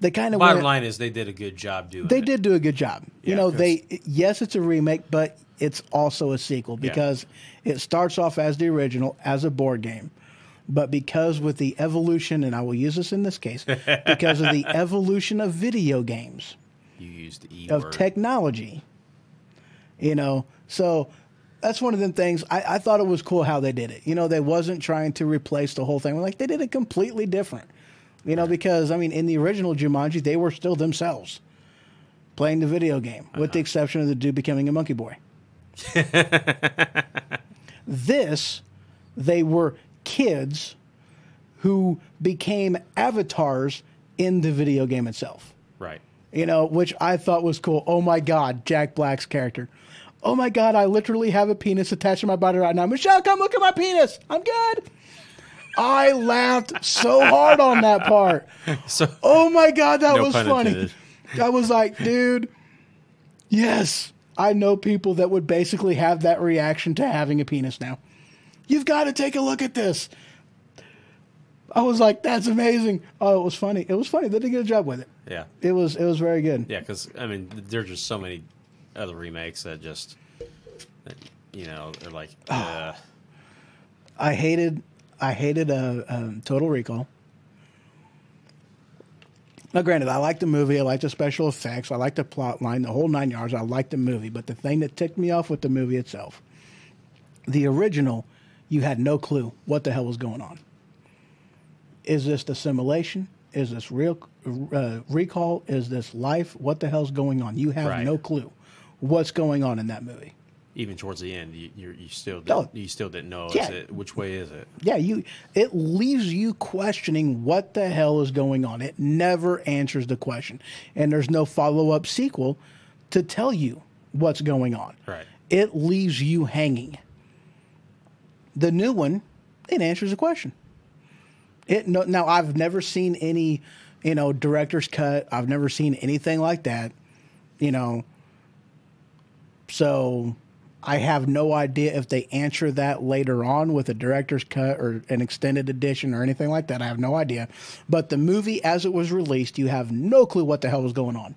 Speaker 1: They kind of
Speaker 3: bottom line is they did a good job doing it.
Speaker 1: They did do a good job.
Speaker 3: Yeah,
Speaker 1: yes, it's a remake, but it's also a sequel because it starts off as the original, as a board game. But because with the evolution, and I will use this in this case, because of the evolution of video games,
Speaker 3: you used the E
Speaker 1: of
Speaker 3: word.
Speaker 1: Technology, so that's one of them things. I thought it was cool how they did it. They wasn't trying to replace the whole thing. Like, they did it completely different. Because, in the original Jumanji, they were still themselves playing the video game, with the exception of the dude becoming a monkey boy. This, they were kids who became avatars in the video game itself.
Speaker 3: Right.
Speaker 1: Which I thought was cool. Oh, my God, Jack Black's character. Oh, my God, I literally have a penis attached to my body right now. Michelle, come look at my penis. I'm good. I laughed so hard on that part. Oh my God, that was funny. Intended. I was like, dude, yes, I know people that would basically have that reaction to having a penis now. You've got to take a look at this. I was like, that's amazing. Oh, it was funny. It was funny. They did a good job with it.
Speaker 3: Yeah.
Speaker 1: It was very good.
Speaker 3: Yeah, because, I mean, there's just so many other remakes that just, you know, they're like,
Speaker 1: I hated Total Recall. Now, granted, I liked the movie. I liked the special effects. I liked the plot line, the whole 9 yards. I liked the movie. But the thing that ticked me off with the movie itself, the original, you had no clue what the hell was going on. Is this the simulation? Is this real recall? Is this life? What the hell's going on? You have
Speaker 3: Right.
Speaker 1: no clue what's going on in that movie.
Speaker 3: even towards the end, you still
Speaker 1: Oh.
Speaker 3: didn't know
Speaker 1: Yeah.
Speaker 3: which way is it.
Speaker 1: Yeah, it leaves you questioning what the hell is going on. It never answers the question. And there's no follow-up sequel to tell you what's going on.
Speaker 3: Right.
Speaker 1: It leaves you hanging. The new one, it answers the question. Now I've never seen any, director's cut. I've never seen anything like that, So I have no idea if they answer that later on with a director's cut or an extended edition or anything like that. I have no idea. But the movie, as it was released, you have no clue what the hell was going on.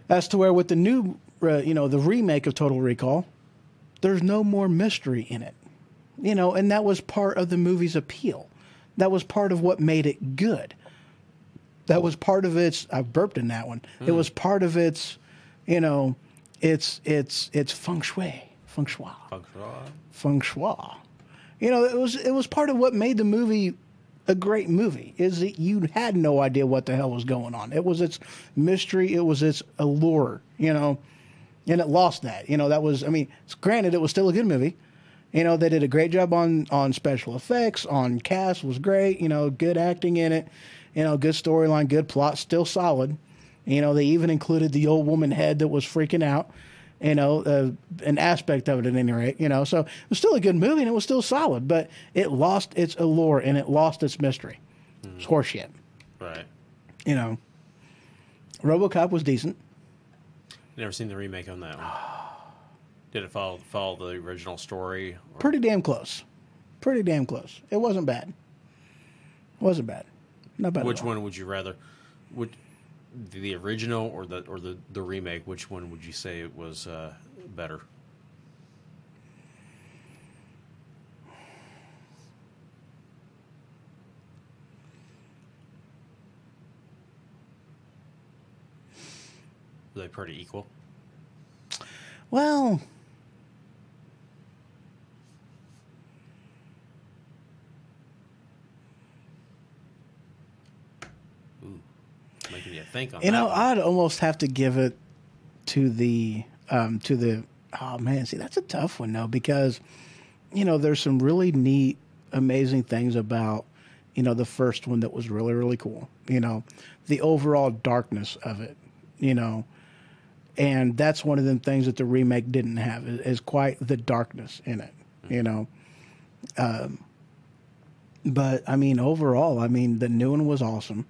Speaker 1: As to where with the new, the remake of Total Recall, there's no more mystery in it. And that was part of the movie's appeal. That was part of what made it good. That was part of its, I burped in that one. It was part of its, it's feng shui. Feng shui. Feng shui. It was part of what made the movie a great movie, is that you had no idea what the hell was going on. It was its mystery, it was its allure, and it lost that. That was, granted, it was still a good movie. They did a great job on special effects, on cast was great, good acting in it, good storyline, good plot, still solid. They even included the old woman head that was freaking out, an aspect of it at any rate, So it was still a good movie and it was still solid, but it lost its allure and it lost its mystery. It's horseshit.
Speaker 3: Right.
Speaker 1: RoboCop was decent.
Speaker 3: Never seen the remake on that one. Did it follow the original story? Or?
Speaker 1: Pretty damn close. It wasn't bad. Not bad.
Speaker 3: Which one would you rather? The original or the remake? Which one would you say it was better? Are they pretty equal?
Speaker 1: Well,
Speaker 3: making you think on that.
Speaker 1: I'd almost have to give it to the oh man, see, that's a tough one though, because there's some really neat, amazing things about the first one that was really, really cool. The overall darkness of it, and that's one of them things that the remake didn't have, is quite the darkness in it, but overall, the new one was awesome.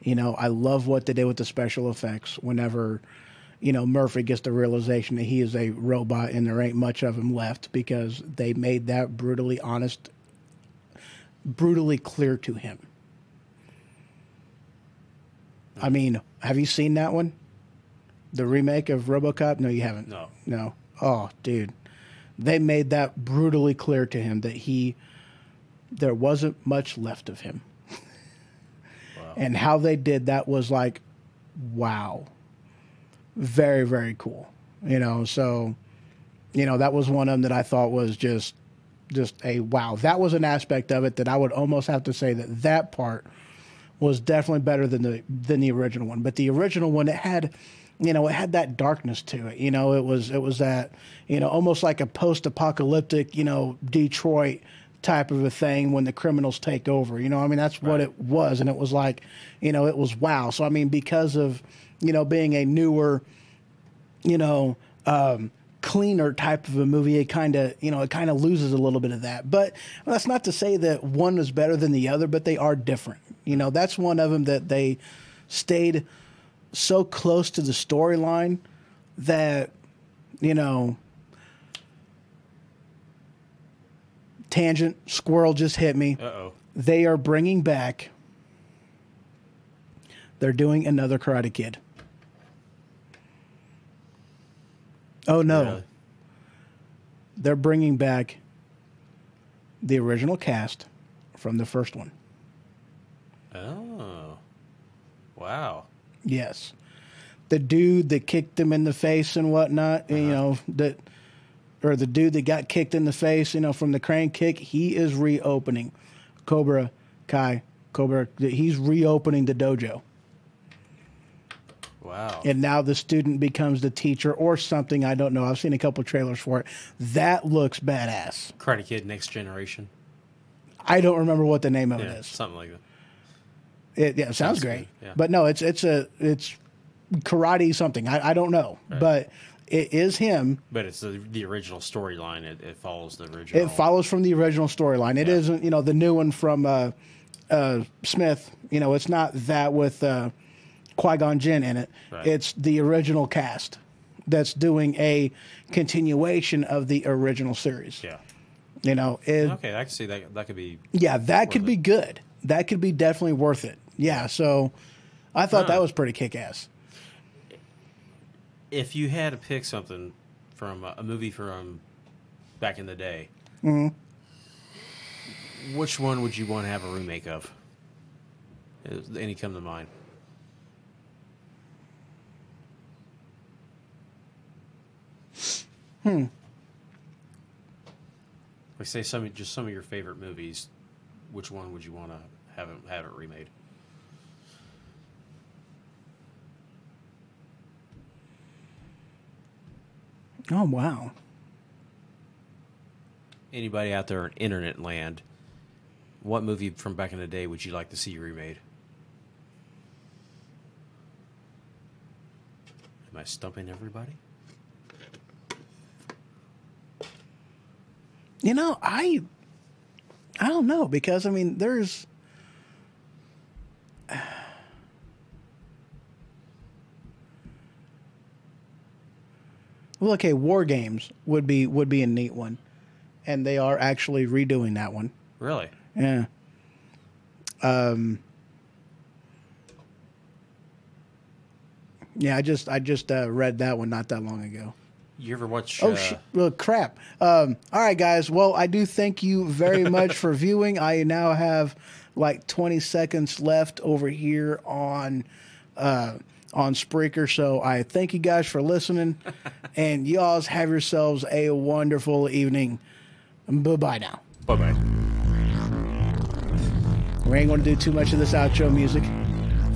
Speaker 1: I love what they did with the special effects whenever, Murphy gets the realization that he is a robot and there ain't much of him left, because they made that brutally honest, brutally clear to him. Have you seen that one? The remake of RoboCop? No, you haven't. No. Oh, dude. They made that brutally clear to him that there wasn't much left of him. And how they did that was like, wow. Very, very cool. So, that was one of them that I thought was just a wow. That was an aspect of it that I would almost have to say that part was definitely better than the original one. But the original one, it had that darkness to it. It was that, almost like a post-apocalyptic, Detroit type of a thing when the criminals take over. That's what it was. And it was like, it was wow. So, because of, being a newer, cleaner type of a movie, it kind of loses a little bit of that. But that's not to say that one is better than the other, but they are different. That's one of them that they stayed so close to the storyline that, tangent, squirrel just hit me.
Speaker 3: Uh-oh.
Speaker 1: They are bringing back. They're doing another Karate Kid. Oh no.
Speaker 3: Really?
Speaker 1: They're bringing back the original cast from the first one.
Speaker 3: Oh. Wow.
Speaker 1: Yes. The dude that kicked him in the face and whatnot, you know, or the dude that got kicked in the face, you know, from the crane kick, he is reopening Cobra Kai. He's reopening the dojo.
Speaker 3: Wow.
Speaker 1: And now the student becomes the teacher or something. I don't know. I've seen a couple trailers for it. That looks badass.
Speaker 3: Karate Kid Next Generation.
Speaker 1: I don't remember what the name of it
Speaker 3: Yeah,
Speaker 1: is.
Speaker 3: something like that.
Speaker 1: It sounds great.
Speaker 3: good, yeah.
Speaker 1: But no, it's karate something. I don't know.
Speaker 3: Right.
Speaker 1: But it is him.
Speaker 3: But it's the original storyline. It follows the original.
Speaker 1: It follows from the original storyline. It isn't, you know, the new one from Smith. You know, it's not that with Qui-Gon Jinn in it.
Speaker 3: Right.
Speaker 1: It's the original cast that's doing a continuation of the original series.
Speaker 3: Yeah.
Speaker 1: You know,
Speaker 3: Okay, I can see that. That could be.
Speaker 1: yeah, that could
Speaker 3: worth
Speaker 1: be
Speaker 3: it.
Speaker 1: good. That could be definitely worth it. Yeah, so I thought that was pretty kick-ass.
Speaker 3: If you had to pick something from a movie from back in the day, which one would you want to have a remake of? Any come to mind? Like say some of your favorite movies. Which one would you want to have it remade?
Speaker 1: Oh, wow.
Speaker 3: Anybody out there in internet land, what movie from back in the day would you like to see remade? Am I stumping everybody?
Speaker 1: You know, I don't know, because, I mean, there's... Well, okay, War Games would be a neat one, and they are actually redoing that one.
Speaker 3: Really?
Speaker 1: Yeah. Yeah, I just read that one not that long ago.
Speaker 3: You ever watch?
Speaker 1: Oh, well, crap. All right, guys. Well, I do thank you very much for viewing. I now have like 20 seconds left over here on Spreaker. So I thank you guys for listening. And you all have yourselves a wonderful evening. Bye-bye now.
Speaker 3: Bye-bye.
Speaker 1: We ain't going to do too much of this outro music.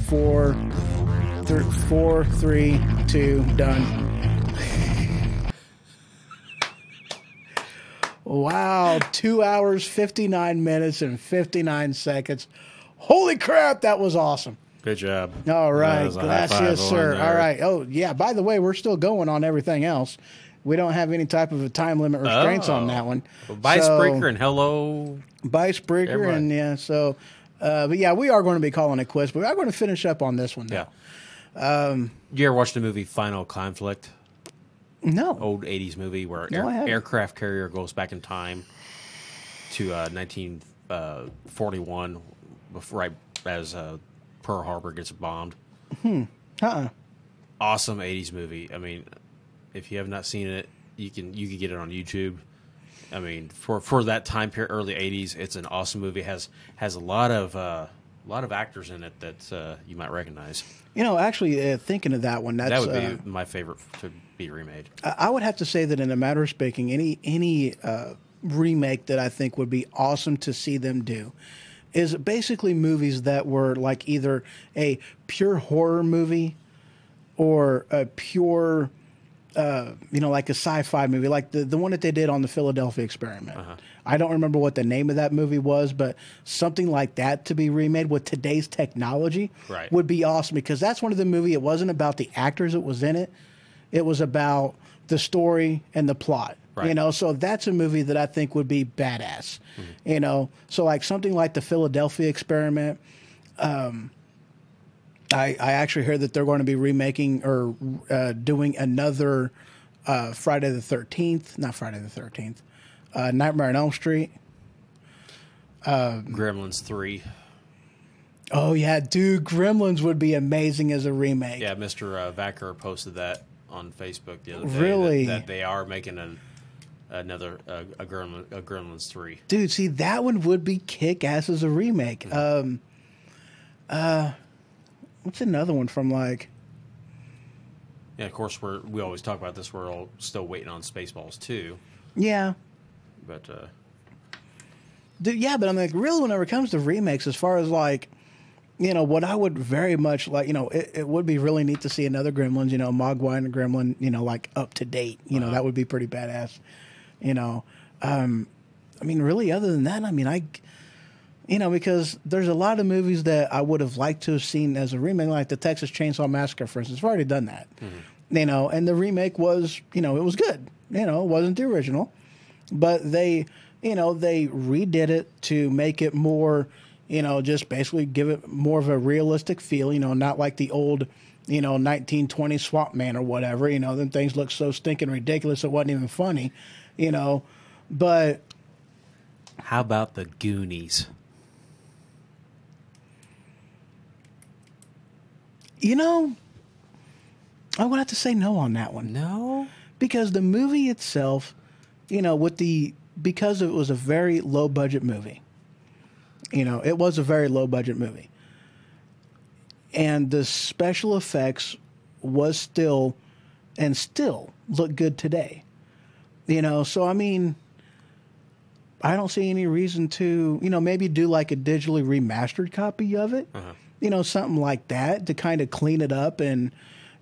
Speaker 1: 4, 3, 2, done. Wow, 2 hours, 59 minutes, and 59 seconds. Holy crap, that was awesome.
Speaker 3: Good job.
Speaker 1: All right,
Speaker 3: That was a high five
Speaker 1: gracias,
Speaker 3: on
Speaker 1: sir.
Speaker 3: there.
Speaker 1: All right. Oh, yeah, by the way, we're still going on everything else. We don't have any type of a time limit restraints on that one.
Speaker 3: Well, bye,
Speaker 1: So,
Speaker 3: Spreaker, and hello.
Speaker 1: Bye, Spreaker,
Speaker 3: Everybody.
Speaker 1: and yeah, so... but yeah, we are going to be calling it quits, but we are going to finish up on this one now.
Speaker 3: Yeah. You ever watched the movie Final Conflict?
Speaker 1: No.
Speaker 3: Old 80s movie where
Speaker 1: No, I haven't.
Speaker 3: aircraft carrier goes back in time to 1941, right as Pearl Harbor gets bombed. Awesome 80s movie. I mean, if you have not seen it, you can get it on YouTube. I mean, for that time period, early 80s, it's an awesome movie. Has a lot of actors in it that you might recognize.
Speaker 1: You know, actually, thinking of that one,
Speaker 3: That
Speaker 1: that's...
Speaker 3: would be my favorite to be remade.
Speaker 1: I would have to say that in a matter of speaking, any remake that I think would be awesome to see them do is basically movies that were like either a pure horror movie or a pure, like a sci-fi movie, like the one that they did on the Philadelphia Experiment. I don't remember what the name of that movie was, but something like that to be remade with today's technology
Speaker 3: Right.
Speaker 1: would be awesome, because that's one of the movie. It wasn't about the actors that was in it. It was about the story and the plot.
Speaker 3: Right.
Speaker 1: You know, so that's a movie that I think would be badass. You know, so like something like the Philadelphia Experiment. I actually heard that they're going to be remaking or doing another Friday the 13th, not Friday the 13th, Nightmare on Elm Street.
Speaker 3: Gremlins 3.
Speaker 1: Oh yeah, dude, Gremlins would be amazing as a remake.
Speaker 3: Yeah, Mr. Vacker posted that on Facebook the other day.
Speaker 1: Really?
Speaker 3: That they are making another Gremlins 3.
Speaker 1: Dude, see, that one would be kick-ass as a remake. What's another one from, like...
Speaker 3: Yeah, of course, we always talk about this. We're all still waiting on Spaceballs 2.
Speaker 1: Yeah.
Speaker 3: But,
Speaker 1: Dude, yeah, but I'm like, really, whenever it comes to remakes, as far as, like, you know, what I would very much like, you know, it would be really neat to see another Gremlins, you know, Mogwai and a Gremlin, you know, like, up to date. You know, that would be pretty badass. You know, I mean, really, other than that, I mean, you know, because there's a lot of movies that I would have liked to have seen as a remake, like the Texas Chainsaw Massacre, for instance. I've already done that. You know, and the remake was, you know, it was good. You know, it wasn't the original. But they, you know, they redid it to make it more, you know, just basically give it more of a realistic feel, you know, not like the old, you know, 1920 Swamp Man or whatever. You know, then things look so stinking ridiculous it wasn't even funny, you know. But
Speaker 3: how about the Goonies?
Speaker 1: You know, I would have to say no on that one.
Speaker 3: No?
Speaker 1: Because the movie itself, you know, because it was a very low budget movie. You know, it was a very low budget movie. And the special effects was still look good today. You know, so I mean, I don't see any reason to, you know, maybe do like a digitally remastered copy of it. You know, something like that to kind of clean it up and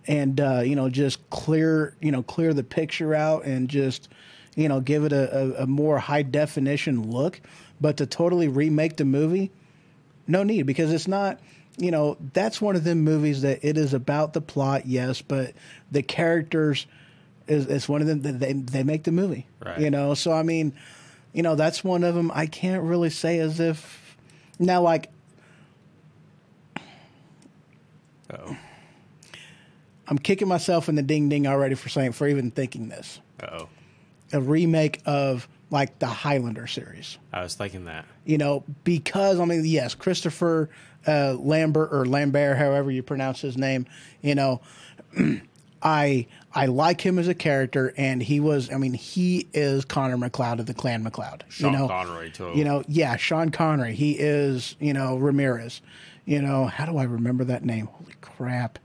Speaker 1: you know, just clear the picture out and just, you know, give it a more high definition look. But to totally remake the movie, no need, because it's not, you know, that's one of them movies that it is about the plot, yes, but the characters is one of them that they make the movie.
Speaker 3: Right.
Speaker 1: You know, so I mean, you know, that's one of them. I can't really say as if now, like, I'm kicking myself in the ding already for even thinking this. A remake of like the Highlander series.
Speaker 3: I was thinking that.
Speaker 1: You know, because I mean, yes, Christopher Lambert, however you pronounce his name. You know, I like him as a character, and he is Connor McLeod of the Clan McLeod.
Speaker 3: Sean
Speaker 1: you know,
Speaker 3: Connery too.
Speaker 1: You know, yeah, Sean Connery. He is, you know, Ramirez. You know, how do I remember that name? Holy crap.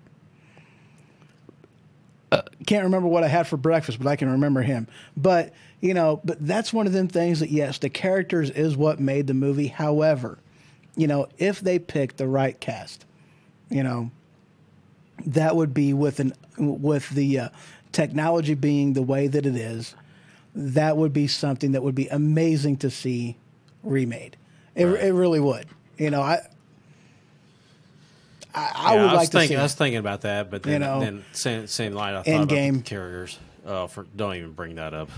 Speaker 1: Can't remember what I had for breakfast, but I can remember him. But, you know, that's one of them things that, yes, the characters is what made the movie. However, you know, if they pick the right cast, you know, that would be with the technology being the way that it is, that would be something that would be amazing to see remade. It really would. You know, I would like to see.
Speaker 3: I was thinking about that, but then,
Speaker 1: you know,
Speaker 3: then same line I thought about the carriers. Don't even bring that up.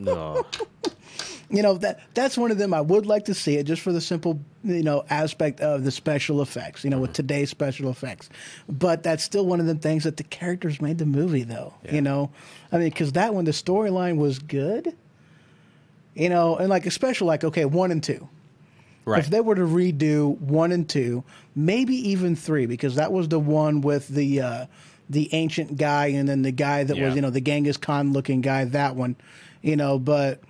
Speaker 3: No.
Speaker 1: You know, that's one of them I would like to see it just for the simple, you know, aspect of the special effects, you know, with today's special effects. But that's still one of the things that the characters made the movie, though. Yeah. You know, I mean, because that one, the storyline was good, you know, and like especially like, okay, 1 and 2. Right. If they were to redo 1 and 2, maybe even 3, because that was the one with the ancient guy and then the guy that was, you know, the Genghis Khan looking guy, that one, you know, but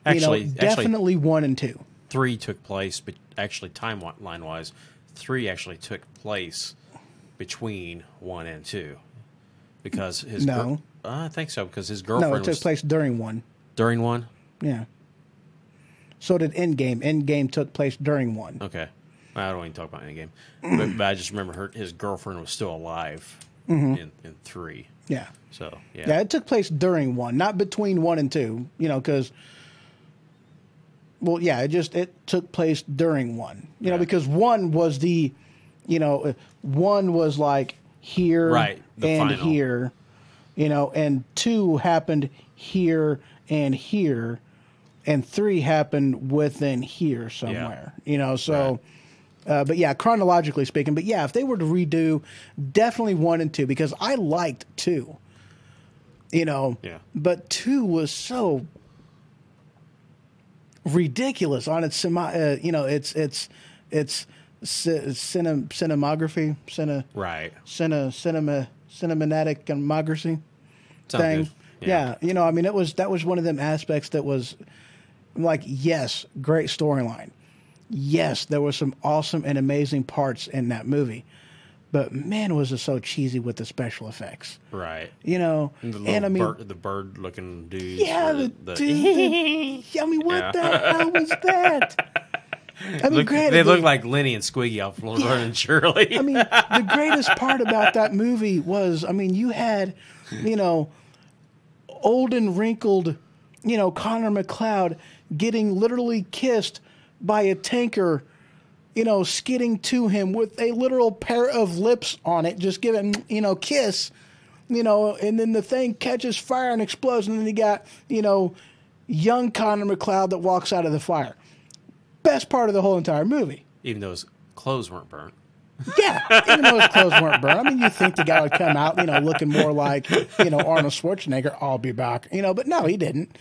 Speaker 1: actually, definitely 1 and 2.
Speaker 3: 3 took place, but actually timeline wise, 3 actually took place between 1 and 2, because his I think so, because his girlfriend.
Speaker 1: No, it took place during 1.
Speaker 3: During 1?
Speaker 1: Yeah. So did Endgame. Endgame took place during 1.
Speaker 3: Okay. I don't even talk about Endgame. but I just remember his girlfriend was still alive in 3.
Speaker 1: Yeah.
Speaker 3: So, yeah.
Speaker 1: Yeah, it took place during 1, not between 1 and 2, you know, because, well, yeah, it took place during 1. You know, because 1 was the, you know, 1 was like here and final. Here, you know, and 2 happened here and here. And 3 happened within here somewhere, you know, so, but yeah, chronologically speaking, but yeah, if they were to redo definitely 1 and 2, because I liked 2, you know, but 2 was so ridiculous on its cinematography,
Speaker 3: Right.
Speaker 1: cinematic democracy
Speaker 3: Sounds
Speaker 1: thing.
Speaker 3: good.
Speaker 1: Yeah, I mean, that was one of them aspects that was like, yes, great storyline. Yes, there were some awesome and amazing parts in that movie, but man, was it so cheesy with the special effects.
Speaker 3: Right.
Speaker 1: And I mean,
Speaker 3: the bird-looking dude.
Speaker 1: yeah, I mean, what the hell was that? I mean, granted,
Speaker 3: they look like Lenny and Squiggy off Laverne and Shirley.
Speaker 1: I mean, the greatest part about that movie was, I mean, you had, old and wrinkled, Connor McLeod getting literally kissed by a tanker, skidding to him with a literal pair of lips on it, just giving, kiss, and then the thing catches fire and explodes, and then you got, young Connor McLeod that walks out of the fire. Best part of the whole entire movie.
Speaker 3: Even though his clothes weren't burnt.
Speaker 1: Yeah, even though his clothes weren't burned. I mean, you think the guy would come out, looking more like, Arnold Schwarzenegger, I'll be back, but no, he didn't.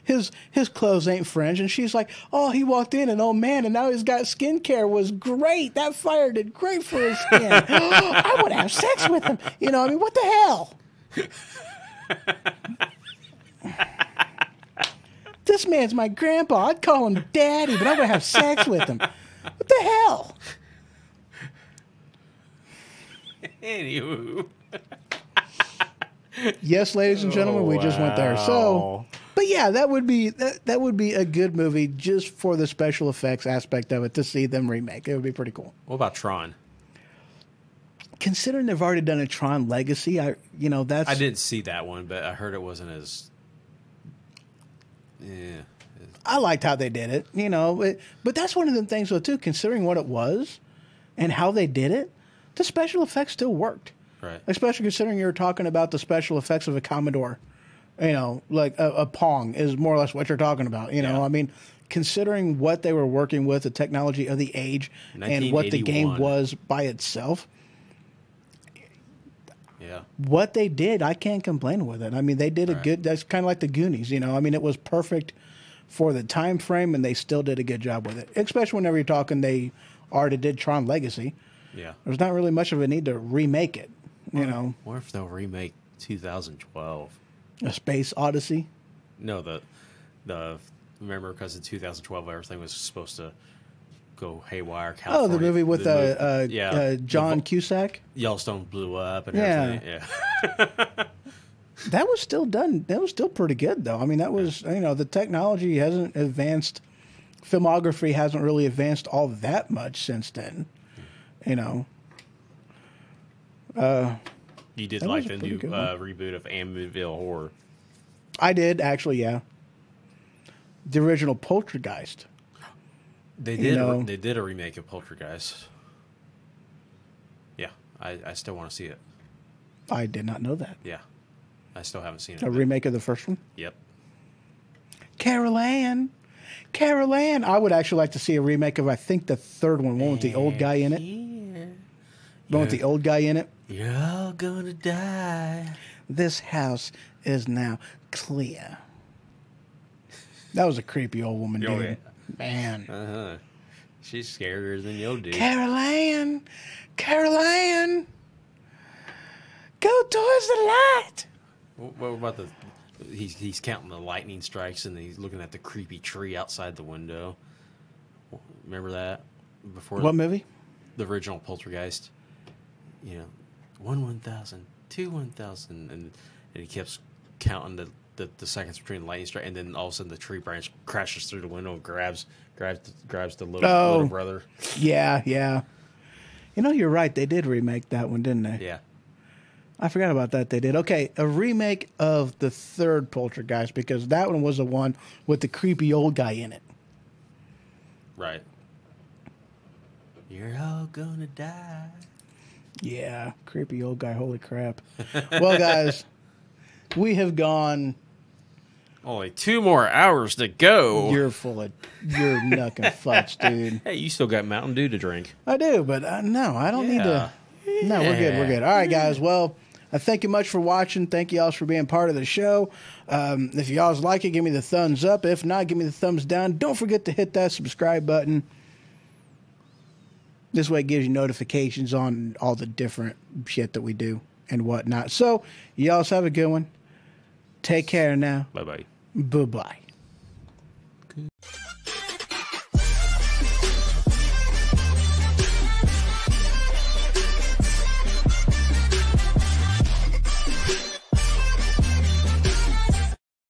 Speaker 1: His clothes ain't fringed, and she's like, oh, he walked in, and oh, man, and now he's got skincare was great. That fire did great for his skin. I would have sex with him. I mean, what the hell? This man's my grandpa. I'd call him daddy, but I'm going to have sex with him. What the hell?
Speaker 3: Anywho.
Speaker 1: Yes, ladies and gentlemen, we just went there. So, but yeah, that would be a good movie just for the special effects aspect of it to see them remake. It would be pretty cool.
Speaker 3: What about Tron?
Speaker 1: Considering they've already done a Tron Legacy, I
Speaker 3: didn't see that one, but I heard it wasn't as. Yeah.
Speaker 1: I liked how they did it, but that's one of the things though too. Considering what it was and how they did it, the special effects still worked.
Speaker 3: Right.
Speaker 1: Especially considering you're talking about the special effects of a Commodore, like a Pong is more or less what you're talking about. I mean, considering what they were working with, the technology of the age, and what the game was by itself.
Speaker 3: Yeah.
Speaker 1: What they did, I can't complain with it. I mean, they did a good. That's kind of like the Goonies, I mean, it was perfect for the time frame, and they still did a good job with it. Especially whenever you're talking, they already did Tron Legacy.
Speaker 3: Yeah.
Speaker 1: There's not really much of a need to remake it.
Speaker 3: What if they'll remake 2012?
Speaker 1: A Space Odyssey?
Speaker 3: No, the remember because in 2012 everything was supposed to go haywire. California,
Speaker 1: the movie with John Cusack?
Speaker 3: Yellowstone blew up and everything. Yeah.
Speaker 1: That was still done. That was still pretty good, though. I mean, that was, the technology hasn't advanced. Filmography hasn't really advanced all that much since then.
Speaker 3: You did
Speaker 1: That
Speaker 3: like
Speaker 1: was a
Speaker 3: the
Speaker 1: pretty
Speaker 3: new
Speaker 1: good one.
Speaker 3: reboot of Amityville Horror.
Speaker 1: I did, actually, yeah. The original Poltergeist.
Speaker 3: They did. They did a remake of Poltergeist. Yeah, I still want to see it.
Speaker 1: I did not know that.
Speaker 3: Yeah, I still haven't seen it.
Speaker 1: A remake of the first one?
Speaker 3: Yep.
Speaker 1: Carol Ann. I would actually like to see a remake of, I think, the third one with the old guy in it. The one with the old guy in it.
Speaker 3: You're all gonna die.
Speaker 1: This house is now clear. That was a creepy old woman, dude.
Speaker 3: yeah.
Speaker 1: Man.
Speaker 3: Uh-huh. She's scarier than your dude.
Speaker 1: Carol Ann, go towards the light.
Speaker 3: What about the? He's counting the lightning strikes and he's looking at the creepy tree outside the window. Remember that? Before
Speaker 1: What movie?
Speaker 3: The original Poltergeist. 1,000, 2,000, and he keeps counting the seconds between the lightning strike, and then all of a sudden the tree branch crashes through the window and grabs the little brother.
Speaker 1: Yeah. You're right. They did remake that one, didn't they?
Speaker 3: Yeah.
Speaker 1: I forgot about that. They did. Okay, a remake of the third Poltergeist, because that one was the one with the creepy old guy in it.
Speaker 3: Right. You're all gonna die.
Speaker 1: Yeah, creepy old guy. Holy crap. Well, guys, we have gone.
Speaker 3: Only 2 more hours to go.
Speaker 1: You're nuck and fudge, dude.
Speaker 3: Hey, you still got Mountain Dew to drink.
Speaker 1: I do, but no, I don't need to. No, we're good. All right, guys. Well, Thank you much for watching. Thank you all for being part of the show. If you all like it, give me the thumbs up. If not, give me the thumbs down. Don't forget to hit that subscribe button. This way it gives you notifications on all the different shit that we do and whatnot. So, y'all have a good one. Take care now.
Speaker 3: Bye-bye.
Speaker 1: Bye-bye.
Speaker 3: Good.